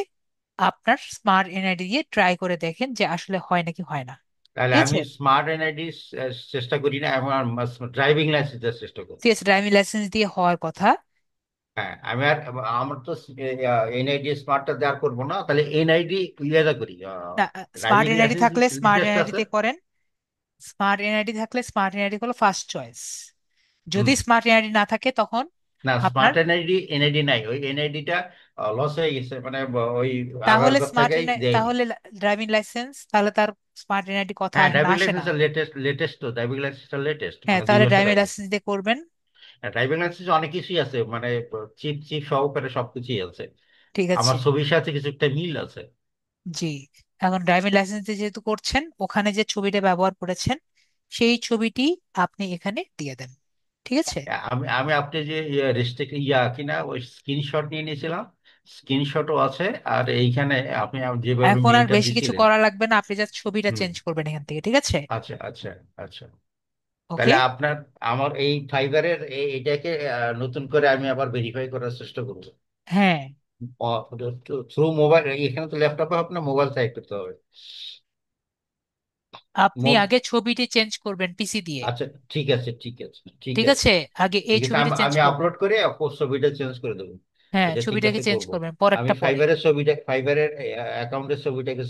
Speaker 1: আপনার স্মার্ট এনআইডি দিয়ে ট্রাই করে দেখেন যে আসলে হয় নাকি হয় না।
Speaker 6: তাহলে
Speaker 1: ঠিক
Speaker 6: আমি
Speaker 1: আছে,
Speaker 6: স্মার্ট এনআইডি চেষ্টা করি না, আমার ড্রাইভিং লাইসেন্সের চেষ্টা করি।
Speaker 1: ঠিক আছে, ড্রাইভিং লাইসেন্স দিয়ে হওয়ার কথা।
Speaker 6: হ্যাঁ, আমি আর আমার তো এনআইডি স্মার্টটা দেওয়ার করবো না, তাহলে এনআইডি ইয়েটা করি।
Speaker 1: না, স্মার্ট
Speaker 6: ড্রাইভিং
Speaker 1: এনআইডি
Speaker 6: লাইসেন্স
Speaker 1: থাকলে স্মার্ট
Speaker 6: লিস্ট
Speaker 1: এনআইডি
Speaker 6: আছে।
Speaker 1: দিয়ে করেন। স্মার্ট এনআইডি থাকলে স্মার্ট এনআইডি হলো ফার্স্ট চয়েস। যদি
Speaker 6: হুম।
Speaker 1: স্মার্ট এনআইডি না থাকে তখন
Speaker 6: না,
Speaker 1: আপনার,
Speaker 6: স্মার্ট এনআইডি এনআইডি নাই, ওই এনআইডিটা লস হয়ে গেছে, মানে ওই
Speaker 1: তাহলে
Speaker 6: আগারগর
Speaker 1: স্মার্ট
Speaker 6: থেকেই দেয়নি।
Speaker 1: তাহলে ড্রাইভিং লাইসেন্স, তাহলে তার স্মার্ট এনআইডি কথা
Speaker 6: হ্যাঁ,
Speaker 1: এখানে
Speaker 6: ড্রাইভিং
Speaker 1: আসে না।
Speaker 6: লাইসেন্সটা লেটেস্ট, লেটেস্ট তো ড্রাইভিং লাইসেন্সটা লেটেস্ট,
Speaker 1: হ্যাঁ,
Speaker 6: মানে দুই
Speaker 1: তাহলে
Speaker 6: বছর
Speaker 1: ড্রাইভিং
Speaker 6: আগে।
Speaker 1: লাইসেন্স দিয়ে করবেন।
Speaker 6: ড্রাইভিং লাইসেন্স অনেক কিছুই আছে, মানে চিপ চিপ সহকারে সবকিছুই আছে।
Speaker 1: ঠিক
Speaker 6: আমার
Speaker 1: আছে,
Speaker 6: ছবির সাথে কিছু একটা মিল আছে।
Speaker 1: জি। এখন ড্রাইভিং লাইসেন্স দিয়ে যেহেতু করছেন, ওখানে যে ছবিটা ব্যবহার করেছেন সেই ছবিটি আপনি এখানে দিয়ে দেন। ঠিক আছে,
Speaker 6: আমি আমি আপনি যে রেস্ট্রিক্ট কিনা ওই স্ক্রিনশট নিয়ে নিয়েছিলাম, স্ক্রিনশটও আছে। আর এইখানে আপনি যেভাবে
Speaker 1: এখন আর
Speaker 6: মেলটা
Speaker 1: বেশি কিছু
Speaker 6: দিছিলেন।
Speaker 1: করা লাগবে না, আপনি জাস্ট ছবিটা
Speaker 6: হুম।
Speaker 1: চেঞ্জ করবেন এখান থেকে, ঠিক আছে?
Speaker 6: আচ্ছা, আচ্ছা। আচ্ছা,
Speaker 1: ওকে,
Speaker 6: তাহলে আপনার আমার এই ফাইবারের এটাকে নতুন করে আমি আবার ভেরিফাই করার চেষ্টা করবো।
Speaker 1: হ্যাঁ,
Speaker 6: থ্রু মোবাইল, এখানে তো ল্যাপটপে আপনার মোবাইল টাইপ করতে হবে।
Speaker 1: আপনি
Speaker 6: মোব
Speaker 1: আগে ছবিটি চেঞ্জ করবেন পিসি দিয়ে।
Speaker 6: আচ্ছা, ঠিক আছে, ঠিক আছে, ঠিক
Speaker 1: ঠিক
Speaker 6: আছে,
Speaker 1: আছে, আগে এই
Speaker 6: ঠিক আছে।
Speaker 1: ছবিটি
Speaker 6: আমি
Speaker 1: চেঞ্জ
Speaker 6: আমি
Speaker 1: করবেন।
Speaker 6: আপলোড করে ছবিটা চেঞ্জ করে দেবো।
Speaker 1: হ্যাঁ,
Speaker 6: এটা ঠিক
Speaker 1: ছবিটাকে
Speaker 6: আছে,
Speaker 1: চেঞ্জ
Speaker 6: করব।
Speaker 1: করবেন
Speaker 6: আমি
Speaker 1: পরেরটা পরে।
Speaker 6: ফাইবারের অ্যাকাউন্টের ছবিটাকে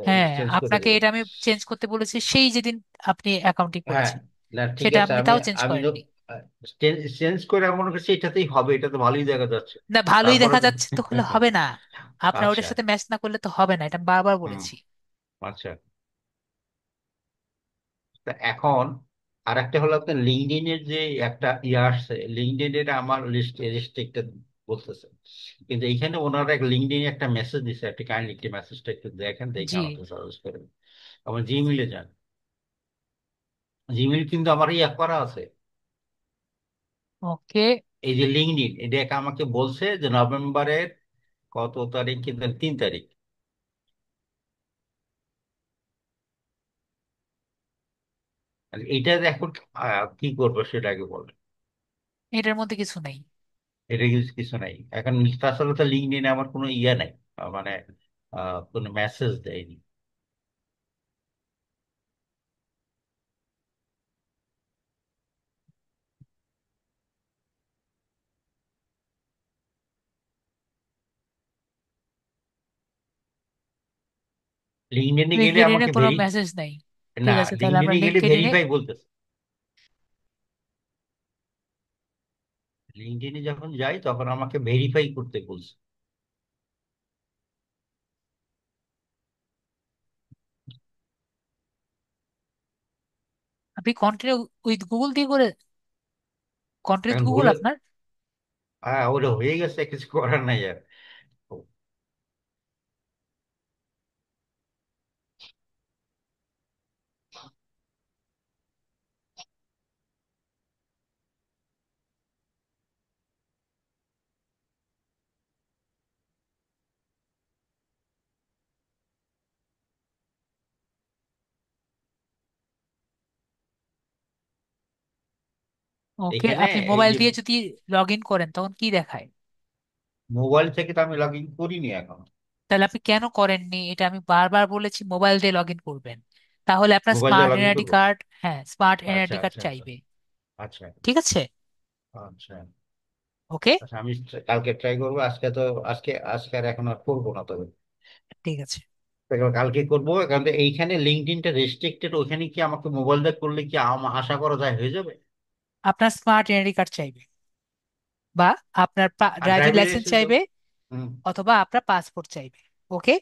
Speaker 1: হ্যাঁ,
Speaker 6: চেঞ্জ করে
Speaker 1: আপনাকে
Speaker 6: দেবো।
Speaker 1: এটা আমি চেঞ্জ করতে বলেছি সেই যেদিন আপনি অ্যাকাউন্টটি
Speaker 6: হ্যাঁ,
Speaker 1: করেছেন,
Speaker 6: না ঠিক
Speaker 1: সেটা
Speaker 6: আছে।
Speaker 1: আপনি
Speaker 6: আমি
Speaker 1: তাও চেঞ্জ
Speaker 6: আমি
Speaker 1: করেননি।
Speaker 6: চেঞ্জ করে মনে করছি এটাতেই হবে, এটা তো ভালোই দেখা যাচ্ছে।
Speaker 1: না, ভালোই
Speaker 6: তারপরে
Speaker 1: দেখা যাচ্ছে তো হলে হবে না, আপনার
Speaker 6: আচ্ছা।
Speaker 1: ওটার সাথে ম্যাচ না করলে তো হবে না, এটা আমি বারবার
Speaker 6: হুম।
Speaker 1: বলেছি।
Speaker 6: আচ্ছা। তা এখন আর একটা হলো আপনার লিঙ্কডইনের যে একটা ইয়ে আসছে, লিঙ্কডইনের আমার লিস্ট রেস্ট্রিক্টেড বলতেছে, কিন্তু এইখানে ওনারা এক লিঙ্কডইনে একটা মেসেজ দিচ্ছে, একটা কাইন্ডলি একটি মেসেজটা একটু দেখেন, দেখে
Speaker 1: জি,
Speaker 6: আমাকে সাজেস্ট করেন। আমার জিমেইলে যান, জিমেইল কিন্তু আমার ইয়ে করা আছে।
Speaker 1: ওকে।
Speaker 6: এই যে লিঙ্কডইন, এটা আমাকে বলছে যে নভেম্বরের কত তারিখ, কিন্তু 3 তারিখ। আর এটা এখন কি করবো সেটা আগে বলেন।
Speaker 1: এটার মধ্যে কিছু নেই।
Speaker 6: এটা কিছু কিছু নাই এখন। তাছাড়া তো লিঙ্কডইনে আমার কোনো ইয়ে নাই, মানে কোনো মেসেজ দেয়নি। লিঙ্কডইনে গেলে
Speaker 1: লিঙ্কডইনে
Speaker 6: আমাকে
Speaker 1: কোনো মেসেজ নেই।
Speaker 6: না,
Speaker 1: ঠিক আছে, তাহলে আমরা
Speaker 6: লিঙ্কডইনে গেলে
Speaker 1: লিঙ্কডইনে।
Speaker 6: ভেরিফাই বলতেছে। লিঙ্কডইনে যখন যাই তখন আমাকে ভেরিফাই করতে বলছে।
Speaker 1: আপনি কন্টিনিউ উইথ গুগল দিয়ে করে, কন্টিনিউ
Speaker 6: এখন
Speaker 1: গুগল
Speaker 6: ভুলে,
Speaker 1: আপনার।
Speaker 6: ওটা হয়ে গেছে, কিছু করার নাই আর।
Speaker 1: ওকে,
Speaker 6: এখানে
Speaker 1: আপনি
Speaker 6: এই
Speaker 1: মোবাইল
Speaker 6: যে
Speaker 1: দিয়ে যদি লগ ইন করেন তখন কি দেখায়?
Speaker 6: মোবাইল থেকে তো আমি লগ ইন করিনি এখন।
Speaker 1: তাহলে আপনি কেন করেননি? এটা আমি বারবার বলেছি মোবাইল দিয়ে লগ ইন করবেন, তাহলে আপনার
Speaker 6: মোবাইল দিয়ে
Speaker 1: স্মার্ট
Speaker 6: লগ ইন
Speaker 1: এনআইডি
Speaker 6: করবো।
Speaker 1: কার্ড, হ্যাঁ স্মার্ট
Speaker 6: আচ্ছা,
Speaker 1: এনআইডি কার্ড
Speaker 6: আচ্ছা, আচ্ছা,
Speaker 1: চাইবে।
Speaker 6: আচ্ছা,
Speaker 1: ঠিক আছে।
Speaker 6: আচ্ছা,
Speaker 1: ওকে।
Speaker 6: আচ্ছা। আমি কালকে ট্রাই করবো, আজকে তো, আজকে আর এখন আর করবো না তবে।
Speaker 1: ঠিক আছে।
Speaker 6: তো কালকে করবো, কারণ তো এইখানে লিঙ্কডইনটা রেস্ট্রিক্টেড, ওখানে কি আমাকে মোবাইল দিয়ে করলে কি আশা করা যায় হয়ে যাবে?
Speaker 1: আপনার স্মার্ট এনআইডি কার্ড চাইবে, বা আপনার
Speaker 6: আর
Speaker 1: ড্রাইভিং
Speaker 6: ড্রাইভিং
Speaker 1: লাইসেন্স
Speaker 6: লাইসেন্স?
Speaker 1: চাইবে,
Speaker 6: হুম।
Speaker 1: অথবা আপনার পাসপোর্ট চাইবে। ওকে,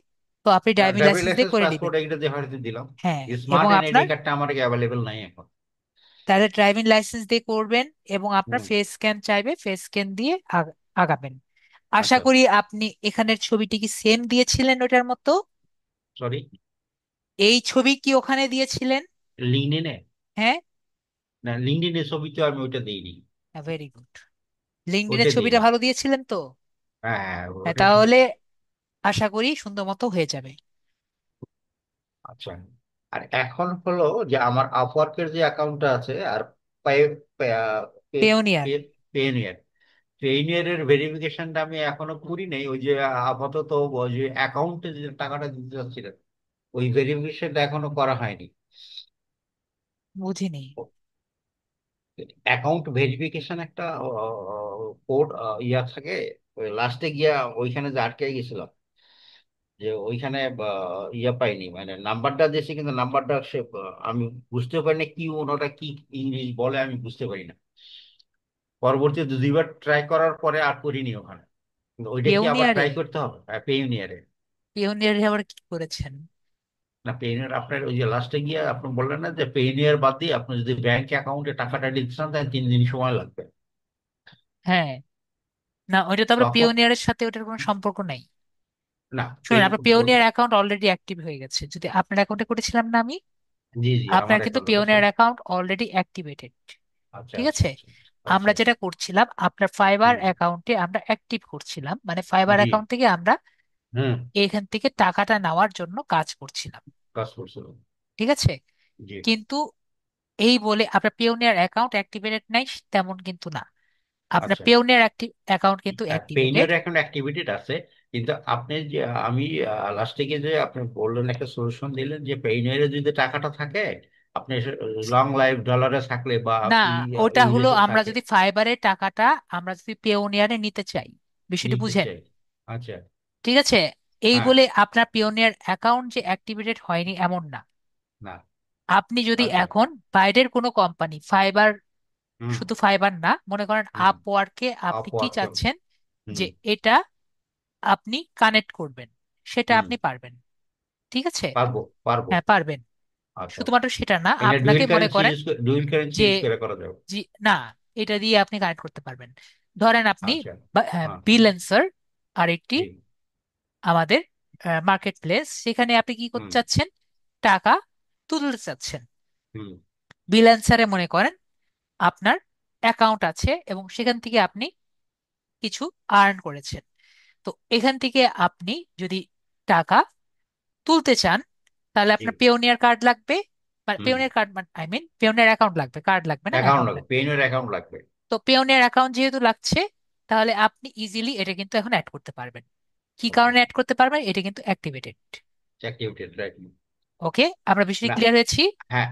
Speaker 1: তো আপনি ড্রাইভিং
Speaker 6: ড্রাইভিং
Speaker 1: লাইসেন্স দিয়ে
Speaker 6: লাইসেন্স,
Speaker 1: করে
Speaker 6: পাসপোর্ট
Speaker 1: নেবেন।
Speaker 6: এগুলো দিয়ে হয়তো দিলাম।
Speaker 1: হ্যাঁ,
Speaker 6: স্মার্ট
Speaker 1: এবং
Speaker 6: এনআইডি
Speaker 1: আপনার,
Speaker 6: কার্ডটা আমার অ্যাভেলেবেল নাই এখন।
Speaker 1: তাহলে ড্রাইভিং লাইসেন্স দিয়ে করবেন, এবং আপনার
Speaker 6: হুম।
Speaker 1: ফেস স্ক্যান চাইবে, ফেস স্ক্যান দিয়ে আগাবেন। আশা
Speaker 6: আচ্ছা।
Speaker 1: করি আপনি এখানের ছবিটি কি সেম দিয়েছিলেন ওটার মতো?
Speaker 6: সরি।
Speaker 1: এই ছবি কি ওখানে দিয়েছিলেন?
Speaker 6: লিঙ্কডইনে?
Speaker 1: হ্যাঁ।
Speaker 6: না, লিঙ্কডইনে ছবি তো আমি ওইটা দিইনি।
Speaker 1: Very good. লিঙ্কডইনের
Speaker 6: ওইটা
Speaker 1: ছবিটা
Speaker 6: দিইনি।
Speaker 1: ভালো দিয়েছিলেন তো?
Speaker 6: হ্যাঁ, হ্যাঁ,
Speaker 1: হ্যাঁ,
Speaker 6: ওটা ঠিক।
Speaker 1: তাহলে আশা করি সুন্দর মতো হয়ে যাবে।
Speaker 6: আচ্ছা। আর এখন হলো যে আমার আপওয়ার্কের যে অ্যাকাউন্টটা আছে, আর
Speaker 1: পেওনিয়ার।
Speaker 6: পেনিয়ার, পেনিয়ারের ভেরিফিকেশনটা আমি এখনো করি নাই। ওই যে আপাতত ওই যে অ্যাকাউন্টে যে টাকাটা দিতে চাচ্ছিলেন, ওই ভেরিফিকেশনটা এখনো করা হয়নি।
Speaker 1: বুঝিনি।
Speaker 6: অ্যাকাউন্ট ভেরিফিকেশন একটা কোড ইয়া থাকে, ওই লাস্টে গিয়া ওইখানে যে আটকে গেছিলাম, যে ওইখানে ইয়া পাইনি, মানে নাম্বারটা দিয়েছে কিন্তু নাম্বারটা সে আমি বুঝতে পারি না কি ওনারা কি ইংলিশ বলে, আমি বুঝতে পারি না। পরবর্তীতে 2বার ট্রাই করার পরে আর করিনি ওখানে। কিন্তু ওইটা কি আবার
Speaker 1: পেওনিয়ারে?
Speaker 6: ট্রাই করতে হবে পেইনিয়ারে?
Speaker 1: পেওনিয়ারে আবার কি করেছেন?
Speaker 6: না, পেইনিয়ার আপনার ওই যে লাস্টে গিয়ে আপনি বললেন না যে পেইনিয়ার বাদ দিয়ে আপনি যদি ব্যাংক অ্যাকাউন্টে টাকাটা দিতে চান তাহলে 3 দিন সময় লাগবে।
Speaker 1: হ্যাঁ, না ওইটা তো আবার
Speaker 6: তখন
Speaker 1: পিওনিয়ারের সাথে ওটার কোনো সম্পর্ক নাই।
Speaker 6: না,
Speaker 1: শুনুন, আপনার পিওনিয়ার অ্যাকাউন্ট অলরেডি অ্যাক্টিভ হয়ে গেছে, যদি আপনার অ্যাকাউন্টে করেছিলাম না আমি,
Speaker 6: জি, জি,
Speaker 1: আপনার
Speaker 6: আমার
Speaker 1: কিন্তু
Speaker 6: অ্যাকাউন্টে করছেন।
Speaker 1: Pioneer account already activated.
Speaker 6: আচ্ছা,
Speaker 1: ঠিক
Speaker 6: আচ্ছা,
Speaker 1: আছে।
Speaker 6: আচ্ছা, আচ্ছা।
Speaker 1: আমরা যেটা করছিলাম, আপনার ফাইবার
Speaker 6: হুম।
Speaker 1: অ্যাকাউন্টে আমরা অ্যাক্টিভ করছিলাম, মানে ফাইবার
Speaker 6: জি।
Speaker 1: অ্যাকাউন্ট থেকে আমরা
Speaker 6: হুম।
Speaker 1: এখান থেকে টাকাটা নেওয়ার জন্য কাজ করছিলাম।
Speaker 6: কাজ করছিল।
Speaker 1: ঠিক আছে।
Speaker 6: জি।
Speaker 1: কিন্তু এই বলে আপনার পিওনিয়ার অ্যাকাউন্ট অ্যাক্টিভেটেড নাই তেমন কিন্তু না, আপনার
Speaker 6: আচ্ছা।
Speaker 1: পিওনিয়ার অ্যাকাউন্ট কিন্তু অ্যাক্টিভেটেড।
Speaker 6: পেইনের এখন অ্যাক্টিভিটি আছে, কিন্তু আপনি যে আমি লাস্টে গিয়ে যে আপনি বললেন একটা সলিউশন দিলেন যে পেইনের যদি টাকাটা থাকে, আপনি লং লাইফ ডলারে থাকলে বা
Speaker 1: না, ওটা হলো
Speaker 6: ইউএসএ
Speaker 1: আমরা
Speaker 6: থাকে।
Speaker 1: যদি ফাইবারের টাকাটা আমরা যদি পেওনিয়ারে নিতে চাই, বিষয়টি
Speaker 6: নিতে
Speaker 1: বুঝেন?
Speaker 6: চাই। আচ্ছা।
Speaker 1: ঠিক আছে, এই
Speaker 6: হ্যাঁ।
Speaker 1: বলে আপনার পিওনিয়ার অ্যাকাউন্ট যে অ্যাক্টিভেটেড হয়নি এমন না।
Speaker 6: না।
Speaker 1: আপনি যদি
Speaker 6: আচ্ছা।
Speaker 1: এখন বাইরের কোনো কোম্পানি ফাইবার,
Speaker 6: হুম।
Speaker 1: শুধু ফাইবার না, মনে করেন
Speaker 6: হুম।
Speaker 1: আপওয়ার্কে আপনি কি
Speaker 6: আপওয়ার্ক।
Speaker 1: চাচ্ছেন
Speaker 6: হুম।
Speaker 1: যে এটা আপনি কানেক্ট করবেন, সেটা
Speaker 6: হুম।
Speaker 1: আপনি পারবেন। ঠিক আছে,
Speaker 6: পারবো। পারবো।
Speaker 1: হ্যাঁ পারবেন।
Speaker 6: আচ্ছা।
Speaker 1: শুধুমাত্র সেটা না,
Speaker 6: এটা
Speaker 1: আপনাকে মনে করেন
Speaker 6: ডুয়েল কারেন্সি
Speaker 1: যে
Speaker 6: ইউজ করে করা যাবে।
Speaker 1: জি, না, এটা দিয়ে আপনি কানেক্ট করতে পারবেন। ধরেন আপনি
Speaker 6: আচ্ছা। হ্যাঁ।
Speaker 1: বিলেন্সার আর একটি
Speaker 6: জি।
Speaker 1: আমাদের মার্কেট প্লেস, সেখানে আপনি কি করতে
Speaker 6: হুম।
Speaker 1: চাচ্ছেন, টাকা তুলতে চাচ্ছেন।
Speaker 6: হুম।
Speaker 1: বিলেন্সারে মনে করেন আপনার অ্যাকাউন্ট আছে এবং সেখান থেকে আপনি কিছু আর্ন করেছেন। তো এখান থেকে আপনি যদি টাকা তুলতে চান, তাহলে
Speaker 6: জি।
Speaker 1: আপনার পেওনিয়ার কার্ড লাগবে, মানে
Speaker 6: হুম।
Speaker 1: পেওনিয়ার কার্ড, মানে আই মিন পেওনিয়ার অ্যাকাউন্ট লাগবে, কার্ড লাগবে না,
Speaker 6: অ্যাকাউন্ট
Speaker 1: অ্যাকাউন্ট
Speaker 6: লাগবে,
Speaker 1: লাগবে।
Speaker 6: পেইনের অ্যাকাউন্ট লাগবে।
Speaker 1: তো পেওনিয়ার অ্যাকাউন্ট যেহেতু লাগছে, তাহলে আপনি ইজিলি এটা কিন্তু এখন অ্যাড করতে পারবেন। কি
Speaker 6: ওকে।
Speaker 1: কারণে অ্যাড করতে পারবেন? এটা কিন্তু অ্যাক্টিভেটেড।
Speaker 6: Activated, right.
Speaker 1: ওকে, আমরা বিষয়টি
Speaker 6: না।
Speaker 1: ক্লিয়ার হয়েছি।
Speaker 6: হ্যাঁ,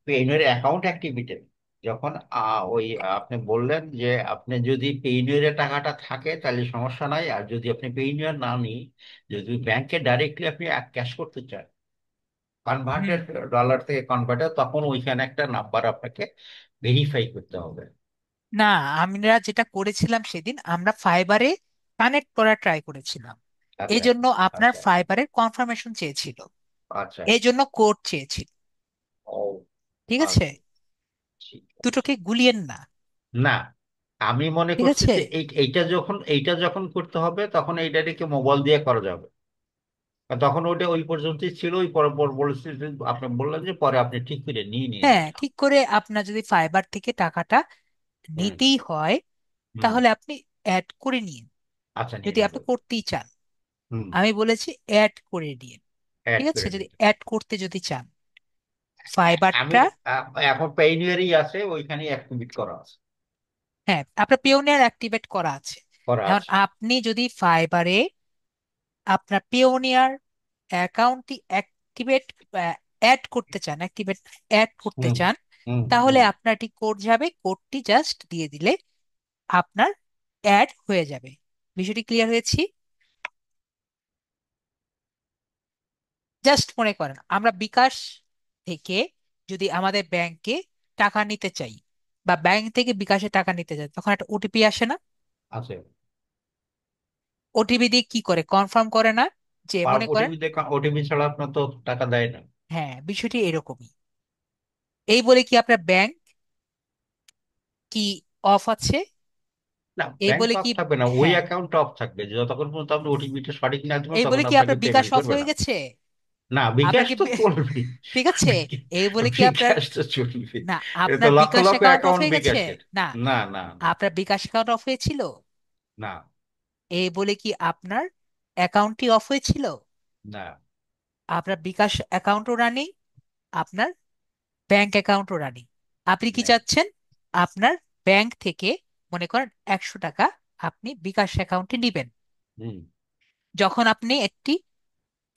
Speaker 6: পেইনের অ্যাকাউন্ট অ্যাক্টিভেটেড। যখন ওই আপনি বললেন যে আপনি যদি পেইনের টাকাটা থাকে তাহলে সমস্যা নাই, আর যদি আপনি পেইনিয়ার না নিই, যদি ব্যাংকে ডাইরেক্টলি আপনি ক্যাশ করতে চান,
Speaker 1: হুম,
Speaker 6: কনভার্টেড ডলার থেকে কনভার্টেড, তখন ওইখানে একটা নাম্বার আপনাকে ভেরিফাই করতে হবে।
Speaker 1: না, আমরা যেটা করেছিলাম সেদিন, আমরা ফাইবারে কানেক্ট করার ট্রাই করেছিলাম। এই
Speaker 6: আচ্ছা।
Speaker 1: জন্য আপনার
Speaker 6: আচ্ছা।
Speaker 1: ফাইবারের কনফার্মেশন চেয়েছিল,
Speaker 6: আচ্ছা।
Speaker 1: এই জন্য কোড চেয়েছিল।
Speaker 6: ও।
Speaker 1: ঠিক আছে,
Speaker 6: আচ্ছা। ঠিক আছে।
Speaker 1: দুটোকে গুলিয়েন না।
Speaker 6: না, আমি মনে
Speaker 1: ঠিক
Speaker 6: করছি
Speaker 1: আছে,
Speaker 6: যে এইটা যখন করতে হবে তখন এইটাকে মোবাইল দিয়ে করা যাবে। আর তখন ওইটা ওই পর্যন্তই ছিল, ওই পর পর পরিস্থিতি আপনি বললেন যে পরে আপনি ঠিক করে নিয়ে নিন
Speaker 1: হ্যাঁ
Speaker 6: ওইটা।
Speaker 1: ঠিক করে আপনার যদি ফাইবার থেকে টাকাটা
Speaker 6: হুম।
Speaker 1: নিতেই হয়,
Speaker 6: হুম।
Speaker 1: তাহলে আপনি অ্যাড করে নিন,
Speaker 6: আচ্ছা, নিয়ে
Speaker 1: যদি
Speaker 6: নেবো।
Speaker 1: আপনি করতেই চান।
Speaker 6: হুম।
Speaker 1: আমি বলেছি অ্যাড করে নিন।
Speaker 6: অ্যাড
Speaker 1: ঠিক আছে,
Speaker 6: করে
Speaker 1: যদি
Speaker 6: নিতে।
Speaker 1: অ্যাড করতে যদি চান
Speaker 6: আমি
Speaker 1: ফাইবারটা,
Speaker 6: এখন পেইনিয়ারই আছে, ওইখানে অ্যাক্টিভেট করা আছে।
Speaker 1: হ্যাঁ আপনার পিওনিয়ার অ্যাক্টিভেট করা আছে।
Speaker 6: করা
Speaker 1: এখন
Speaker 6: আছে।
Speaker 1: আপনি যদি ফাইবারে আপনার পিওনিয়ার অ্যাকাউন্টটি অ্যাক্টিভেট অ্যাড করতে চান, অ্যাক্টিভেট অ্যাড করতে
Speaker 6: হুম।
Speaker 1: চান,
Speaker 6: হুম।
Speaker 1: তাহলে
Speaker 6: হুম।
Speaker 1: আপনার একটি কোড যাবে, কোডটি জাস্ট দিয়ে দিলে আপনার অ্যাড হয়ে যাবে। বিষয়টি ক্লিয়ার হয়েছি? জাস্ট মনে করেন আমরা বিকাশ থেকে যদি আমাদের ব্যাংকে টাকা নিতে চাই, বা ব্যাংক থেকে বিকাশে টাকা নিতে চাই, তখন একটা ওটিপি আসে না?
Speaker 6: আছে।
Speaker 1: ওটিপি দিয়ে কি করে, কনফার্ম করে না? যে মনে করেন,
Speaker 6: ওটিপি ছাড়া আপনার তো টাকা দেয় না।
Speaker 1: হ্যাঁ বিষয়টি এরকমই। এই বলে কি আপনার ব্যাংক কি অফ আছে?
Speaker 6: না,
Speaker 1: এই
Speaker 6: ব্যাংক
Speaker 1: বলে
Speaker 6: অফ
Speaker 1: কি,
Speaker 6: থাকবে না, ওই
Speaker 1: হ্যাঁ,
Speaker 6: অ্যাকাউন্ট অফ থাকবে। যতক্ষণ পর্যন্ত আপনি ওটিপিটা সঠিক না দেবেন
Speaker 1: এই বলে
Speaker 6: তখন
Speaker 1: কি
Speaker 6: আপনাকে
Speaker 1: আপনার বিকাশ
Speaker 6: পেমেন্ট
Speaker 1: অফ
Speaker 6: করবে
Speaker 1: হয়ে
Speaker 6: না।
Speaker 1: গেছে?
Speaker 6: না,
Speaker 1: আপনার
Speaker 6: বিকাশ
Speaker 1: কি
Speaker 6: তো চলবে।
Speaker 1: ঠিক আছে, এই বলে কি আপনার,
Speaker 6: বিকাশ তো চলবে।
Speaker 1: না,
Speaker 6: এটা তো
Speaker 1: আপনার
Speaker 6: লক্ষ
Speaker 1: বিকাশ
Speaker 6: লক্ষ
Speaker 1: অ্যাকাউন্ট অফ
Speaker 6: অ্যাকাউন্ট
Speaker 1: হয়ে গেছে?
Speaker 6: বিকাশের।
Speaker 1: না,
Speaker 6: না, না, না।
Speaker 1: আপনার বিকাশ অ্যাকাউন্ট অফ হয়েছিল?
Speaker 6: না।
Speaker 1: এই বলে কি আপনার অ্যাকাউন্টটি অফ হয়েছিল?
Speaker 6: না।
Speaker 1: আপনার বিকাশ অ্যাকাউন্টও রানিং, আপনার ব্যাংক অ্যাকাউন্টও রানিং। আপনি কি
Speaker 6: নেই।
Speaker 1: চাচ্ছেন, আপনার ব্যাংক থেকে মনে করেন 100 টাকা আপনি বিকাশ অ্যাকাউন্টে নিবেন।
Speaker 6: হুম।
Speaker 1: যখন আপনি একটি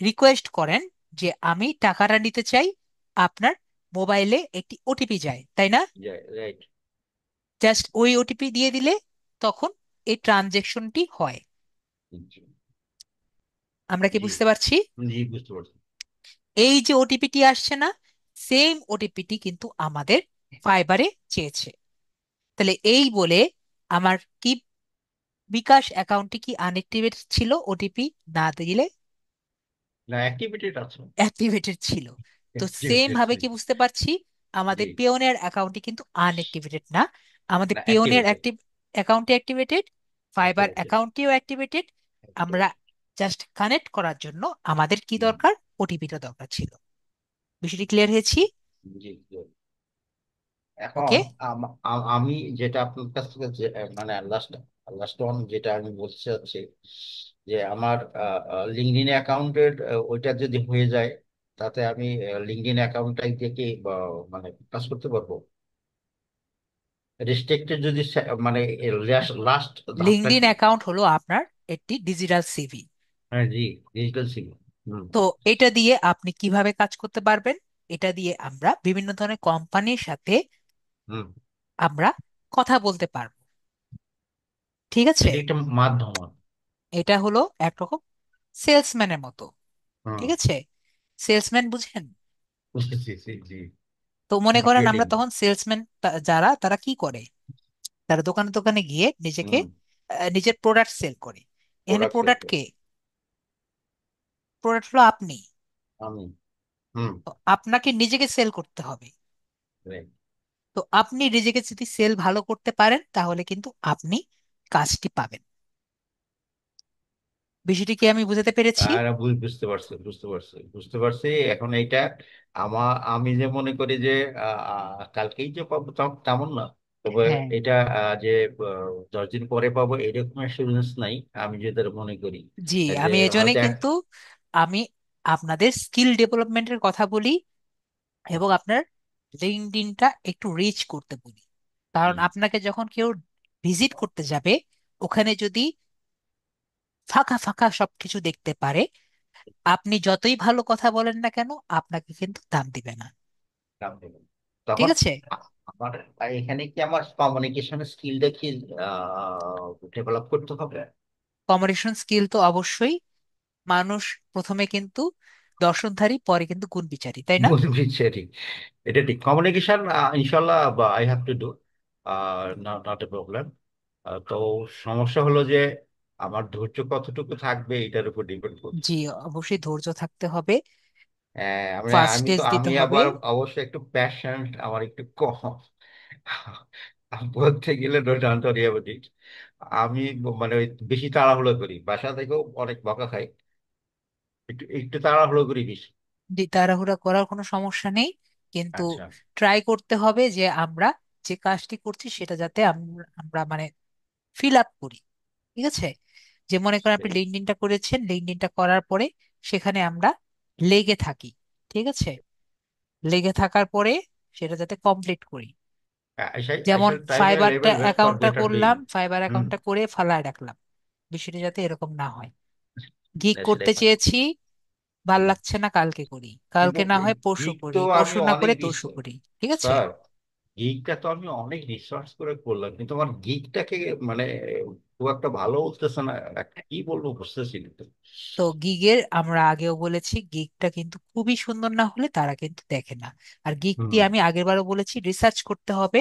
Speaker 1: রিকোয়েস্ট করেন যে আমি টাকাটা নিতে চাই, আপনার মোবাইলে একটি ওটিপি যায়, তাই না?
Speaker 6: রাইট।
Speaker 1: জাস্ট ওই ওটিপি দিয়ে দিলে তখন এই ট্রানজেকশনটি হয়। আমরা কি
Speaker 6: জি।
Speaker 1: বুঝতে পারছি?
Speaker 6: জি, বুঝতে পারছি।
Speaker 1: এই যে ওটিপিটি আসছে না, সেম ওটিপিটি কিন্তু আমাদের ফাইবারে চেয়েছে। তাহলে এই বলে আমার কি বিকাশ অ্যাকাউন্টটি কি আনএক্টিভেট ছিল ওটিপি না দিলে?
Speaker 6: না, অ্যাক্টিভিটিড আছে।
Speaker 1: অ্যাক্টিভেটেড ছিল। তো সেম
Speaker 6: অ্যাক্টিভিটিড
Speaker 1: ভাবে
Speaker 6: ছিল।
Speaker 1: কি বুঝতে পারছি,
Speaker 6: জি।
Speaker 1: আমাদের পিওনিয়ার অ্যাকাউন্টটি কিন্তু আনএক্টিভেটেড না, আমাদের
Speaker 6: না,
Speaker 1: পিওনিয়ার
Speaker 6: অ্যাক্টিভিটেড।
Speaker 1: অ্যাক্টিভ অ্যাকাউন্টটি অ্যাক্টিভেটেড, ফাইবার
Speaker 6: অ্যাক্টিভিটেড।
Speaker 1: অ্যাকাউন্টটিও অ্যাক্টিভেটেড। আমরা জাস্ট কানেক্ট করার জন্য আমাদের কি
Speaker 6: হুম।
Speaker 1: দরকার, ওটিপিটা দরকার ছিল। বিষয়টি ক্লিয়ার হয়েছি?
Speaker 6: জি। এখন
Speaker 1: ওকে,
Speaker 6: আমি যেটা আপনার কাছ থেকে মানে লাস্ট লাস্ট অন যেটা আমি বলতে চাচ্ছি, যে আমার লিঙ্কডইন অ্যাকাউন্টের ওইটা যদি হয়ে যায়, তাতে আমি লিঙ্কডইন অ্যাকাউন্টটাই থেকে মানে কাজ করতে পারবো। রেস্ট্রিক্টেড যদি মানে লাস্ট ধাপটা
Speaker 1: লিঙ্কডইন
Speaker 6: কি?
Speaker 1: অ্যাকাউন্ট হলো আপনার একটি ডিজিটাল সিভি।
Speaker 6: হ্যাঁ জি, ডিজিটাল ছিল। হুম।
Speaker 1: তো এটা দিয়ে আপনি কিভাবে কাজ করতে পারবেন? এটা দিয়ে আমরা বিভিন্ন ধরনের কোম্পানির সাথে
Speaker 6: হুম।
Speaker 1: আমরা কথা বলতে পারবো। ঠিক আছে?
Speaker 6: এটা একটা মাধ্যম।
Speaker 1: এটা হলো একরকম সেলসম্যানের মতো।
Speaker 6: হুম।
Speaker 1: ঠিক আছে? সেলসম্যান বুঝেন?
Speaker 6: বুঝতেছি, জি জি।
Speaker 1: তো মনে করেন
Speaker 6: মার্কেটিং।
Speaker 1: আমরা তখন সেলসম্যান, যারা তারা কি করে, তারা দোকানে দোকানে গিয়ে নিজেকে
Speaker 6: হুম।
Speaker 1: নিজের প্রোডাক্ট সেল করে। এখানে
Speaker 6: প্রোডাক্ট সেল
Speaker 1: প্রোডাক্ট
Speaker 6: করে।
Speaker 1: কে? প্রোডাক্ট হলো আপনি।
Speaker 6: আমি। হুম।
Speaker 1: তো আপনাকে নিজেকে সেল করতে হবে।
Speaker 6: রাইট।
Speaker 1: তো আপনি নিজেকে যদি সেল ভালো করতে পারেন তাহলে কিন্তু আপনি কাজটি পাবেন। বিষয়টি কি আমি বুঝাতে পেরেছি?
Speaker 6: আর বুঝতে পারছি, বুঝতে পারছি, বুঝতে পারছি এখন এইটা। আমি যে মনে করি যে কালকেই যে পাবো তেমন না। তবে
Speaker 1: হ্যাঁ,
Speaker 6: এটা যে 10 দিন পরে পাবো এরকম অ্যাসুরেন্স নাই, আমি যেটা মনে করি।
Speaker 1: জি।
Speaker 6: যে
Speaker 1: আমি এজন্য
Speaker 6: হয়তো
Speaker 1: কিন্তু আমি আপনাদের স্কিল ডেভেলপমেন্টের কথা বলি এবং আপনার লিঙ্কডইনটা একটু রিচ করতে বলি। কারণ
Speaker 6: হুম,
Speaker 1: আপনাকে যখন কেউ ভিজিট করতে যাবে, ওখানে যদি ফাঁকা ফাঁকা সবকিছু দেখতে পারে, আপনি যতই ভালো কথা বলেন না কেন আপনাকে কিন্তু দাম দিবে না।
Speaker 6: কাম দেবে।
Speaker 1: ঠিক
Speaker 6: তখন
Speaker 1: আছে?
Speaker 6: আমার এখানে কি আমার কমিউনিকেশন স্কিলটা কি ডেভেলপ করতে হবে?
Speaker 1: কমিউনিকেশন স্কিল তো অবশ্যই। মানুষ প্রথমে কিন্তু দর্শনধারী, পরে কিন্তু গুণ বিচারী, তাই না?
Speaker 6: বুঝছি ঠিক। এটা ঠিক, কমিউনিকেশন ইনশাল্লাহ I have to do, not a problem. তো সমস্যা হলো যে আমার ধৈর্য কতটুকু থাকবে এটার উপর ডিপেন্ড করছে।
Speaker 1: জি, অবশ্যই ধৈর্য থাকতে হবে।
Speaker 6: আমি
Speaker 1: ফার্স্ট
Speaker 6: আমি
Speaker 1: স্টেজ দিতে
Speaker 6: আমি
Speaker 1: হবে।
Speaker 6: আবার অবশ্যই একটু প্যাশন আমার একটু কম। আমি বলতে গেলে ডোন্ট ওয়ারি অ্যাবাউট ইট। আমি মানে ওই বেশি তাড়াহুড়ো করি, বাসা থেকেও অনেক বকা খাই, একটু একটু তাড়াহুড়ো করি বেশি।
Speaker 1: তাড়াহুড়া করার কোনো সমস্যা নেই, কিন্তু
Speaker 6: আচ্ছা।
Speaker 1: ট্রাই করতে হবে যে আমরা যে কাজটি করছি সেটা যাতে আমরা আমরা মানে ফিল আপ করি। ঠিক আছে? যে মনে করেন আপনি
Speaker 6: সেই।
Speaker 1: লিঙ্কডইনটা করেছেন, লিঙ্কডইনটা করার পরে সেখানে আমরা লেগে থাকি। ঠিক আছে? লেগে থাকার পরে সেটা যাতে কমপ্লিট করি।
Speaker 6: I
Speaker 1: যেমন
Speaker 6: shall try my
Speaker 1: ফাইবারটা
Speaker 6: level best for
Speaker 1: অ্যাকাউন্টটা
Speaker 6: better
Speaker 1: করলাম,
Speaker 6: doing.
Speaker 1: ফাইবার
Speaker 6: হুম।
Speaker 1: অ্যাকাউন্টটা করে ফালায় রাখলাম, বিষয়টা যাতে এরকম না হয়। গিগ
Speaker 6: সেটাই
Speaker 1: করতে
Speaker 6: হয়।
Speaker 1: চেয়েছি, ভাল
Speaker 6: হুম।
Speaker 1: লাগছে না, কালকে করি,
Speaker 6: কিন্তু
Speaker 1: কালকে না হয় পরশু
Speaker 6: গিগ তো
Speaker 1: করি,
Speaker 6: আমি
Speaker 1: পরশু না
Speaker 6: অনেক
Speaker 1: করে তরশু করি। ঠিক আছে?
Speaker 6: স্যার, গিগটা তো আমি অনেক রিসার্চ করে করলাম, কিন্তু আমার গিগটাকে মানে খুব একটা ভালো উঠতেছে না। কি বলবো বুঝতেছি না তো।
Speaker 1: তো গিগের আমরা আগেও বলেছি, গিগটা কিন্তু খুবই সুন্দর না হলে তারা কিন্তু দেখে না। আর গিগটি
Speaker 6: হুম।
Speaker 1: আমি আগেরবারও বলেছি রিসার্চ করতে হবে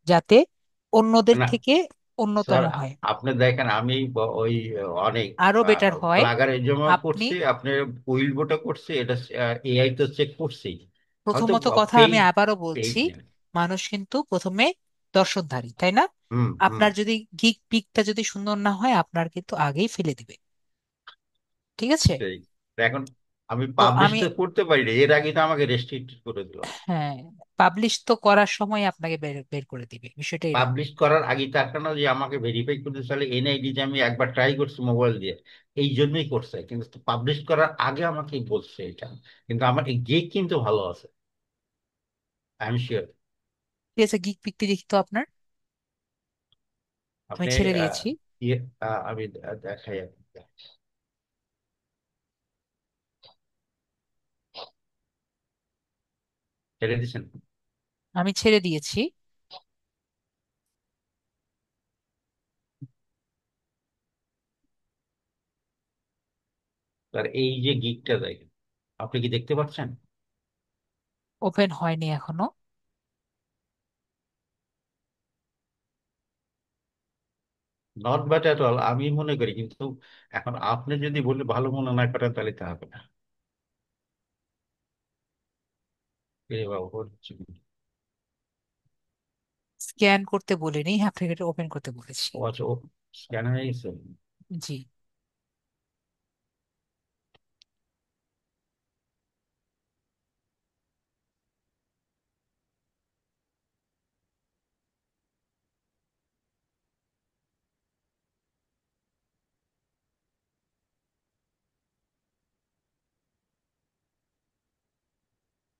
Speaker 1: যাতে অন্যদের
Speaker 6: না
Speaker 1: থেকে
Speaker 6: স্যার,
Speaker 1: অন্যতম হয়,
Speaker 6: আপনি দেখেন আমি ওই অনেক
Speaker 1: আরো বেটার হয়।
Speaker 6: প্লাগারের জন্য
Speaker 1: আপনি
Speaker 6: করছি, আপনি উইলবোটা করছি, এটা এআই তো চেক করছি। হয়তো
Speaker 1: প্রথমত কথা আমি
Speaker 6: পেইড,
Speaker 1: আবারও
Speaker 6: পেইড
Speaker 1: বলছি,
Speaker 6: না।
Speaker 1: মানুষ কিন্তু প্রথমে দর্শনধারী, তাই না?
Speaker 6: হুম হুম।
Speaker 1: আপনার যদি গিগ পিকটা যদি সুন্দর না হয় আপনার কিন্তু আগেই ফেলে দিবে। ঠিক আছে?
Speaker 6: সেই। এখন আমি
Speaker 1: তো
Speaker 6: পাবলিশ
Speaker 1: আমি,
Speaker 6: তো করতে পারি না, এর আগে তো আমাকে রেস্ট্রিক্ট করে দিল।
Speaker 1: হ্যাঁ, পাবলিশ তো করার সময় আপনাকে বের বের করে দিবে, বিষয়টা এরকম।
Speaker 6: পাবলিশ করার আগে তো একটা না যে আমাকে ভেরিফাই করতে চাইলে এনআইডি, যে আমি একবার ট্রাই করছি মোবাইল দিয়ে, এই জন্যই করছে, কিন্তু পাবলিশ করার আগে আমাকে বলছে এটা। কিন্তু আমার এই গেক কিন্তু ভালো আছে, আই এম শিওর।
Speaker 1: ঠিক আছে, গিগ পিকটি দেখি তো আপনার। আমি
Speaker 6: আপনি
Speaker 1: ছেড়ে দিয়েছি।
Speaker 6: ইয়ে, আমি দেখাই আপনাকে। ছেড়ে দিচ্ছেন?
Speaker 1: আমি ছেড়ে দিয়েছি।
Speaker 6: আর এই যে গিকটা দেখেন, আপনি কি দেখতে পাচ্ছেন?
Speaker 1: ওপেন হয়নি এখনো।
Speaker 6: নট ব্যাড এট অল আমি মনে করি, কিন্তু এখন আপনি যদি বলে ভালো মনে না করেন তাহলে তা হবে না। এ বাবা, হচ্ছে কি?
Speaker 1: স্ক্যান করতে বলিনি, আপনাকে এটা ওপেন করতে বলেছি।
Speaker 6: ও আচ্ছা, ও স্ক্যান হয়ে গেছে।
Speaker 1: জি।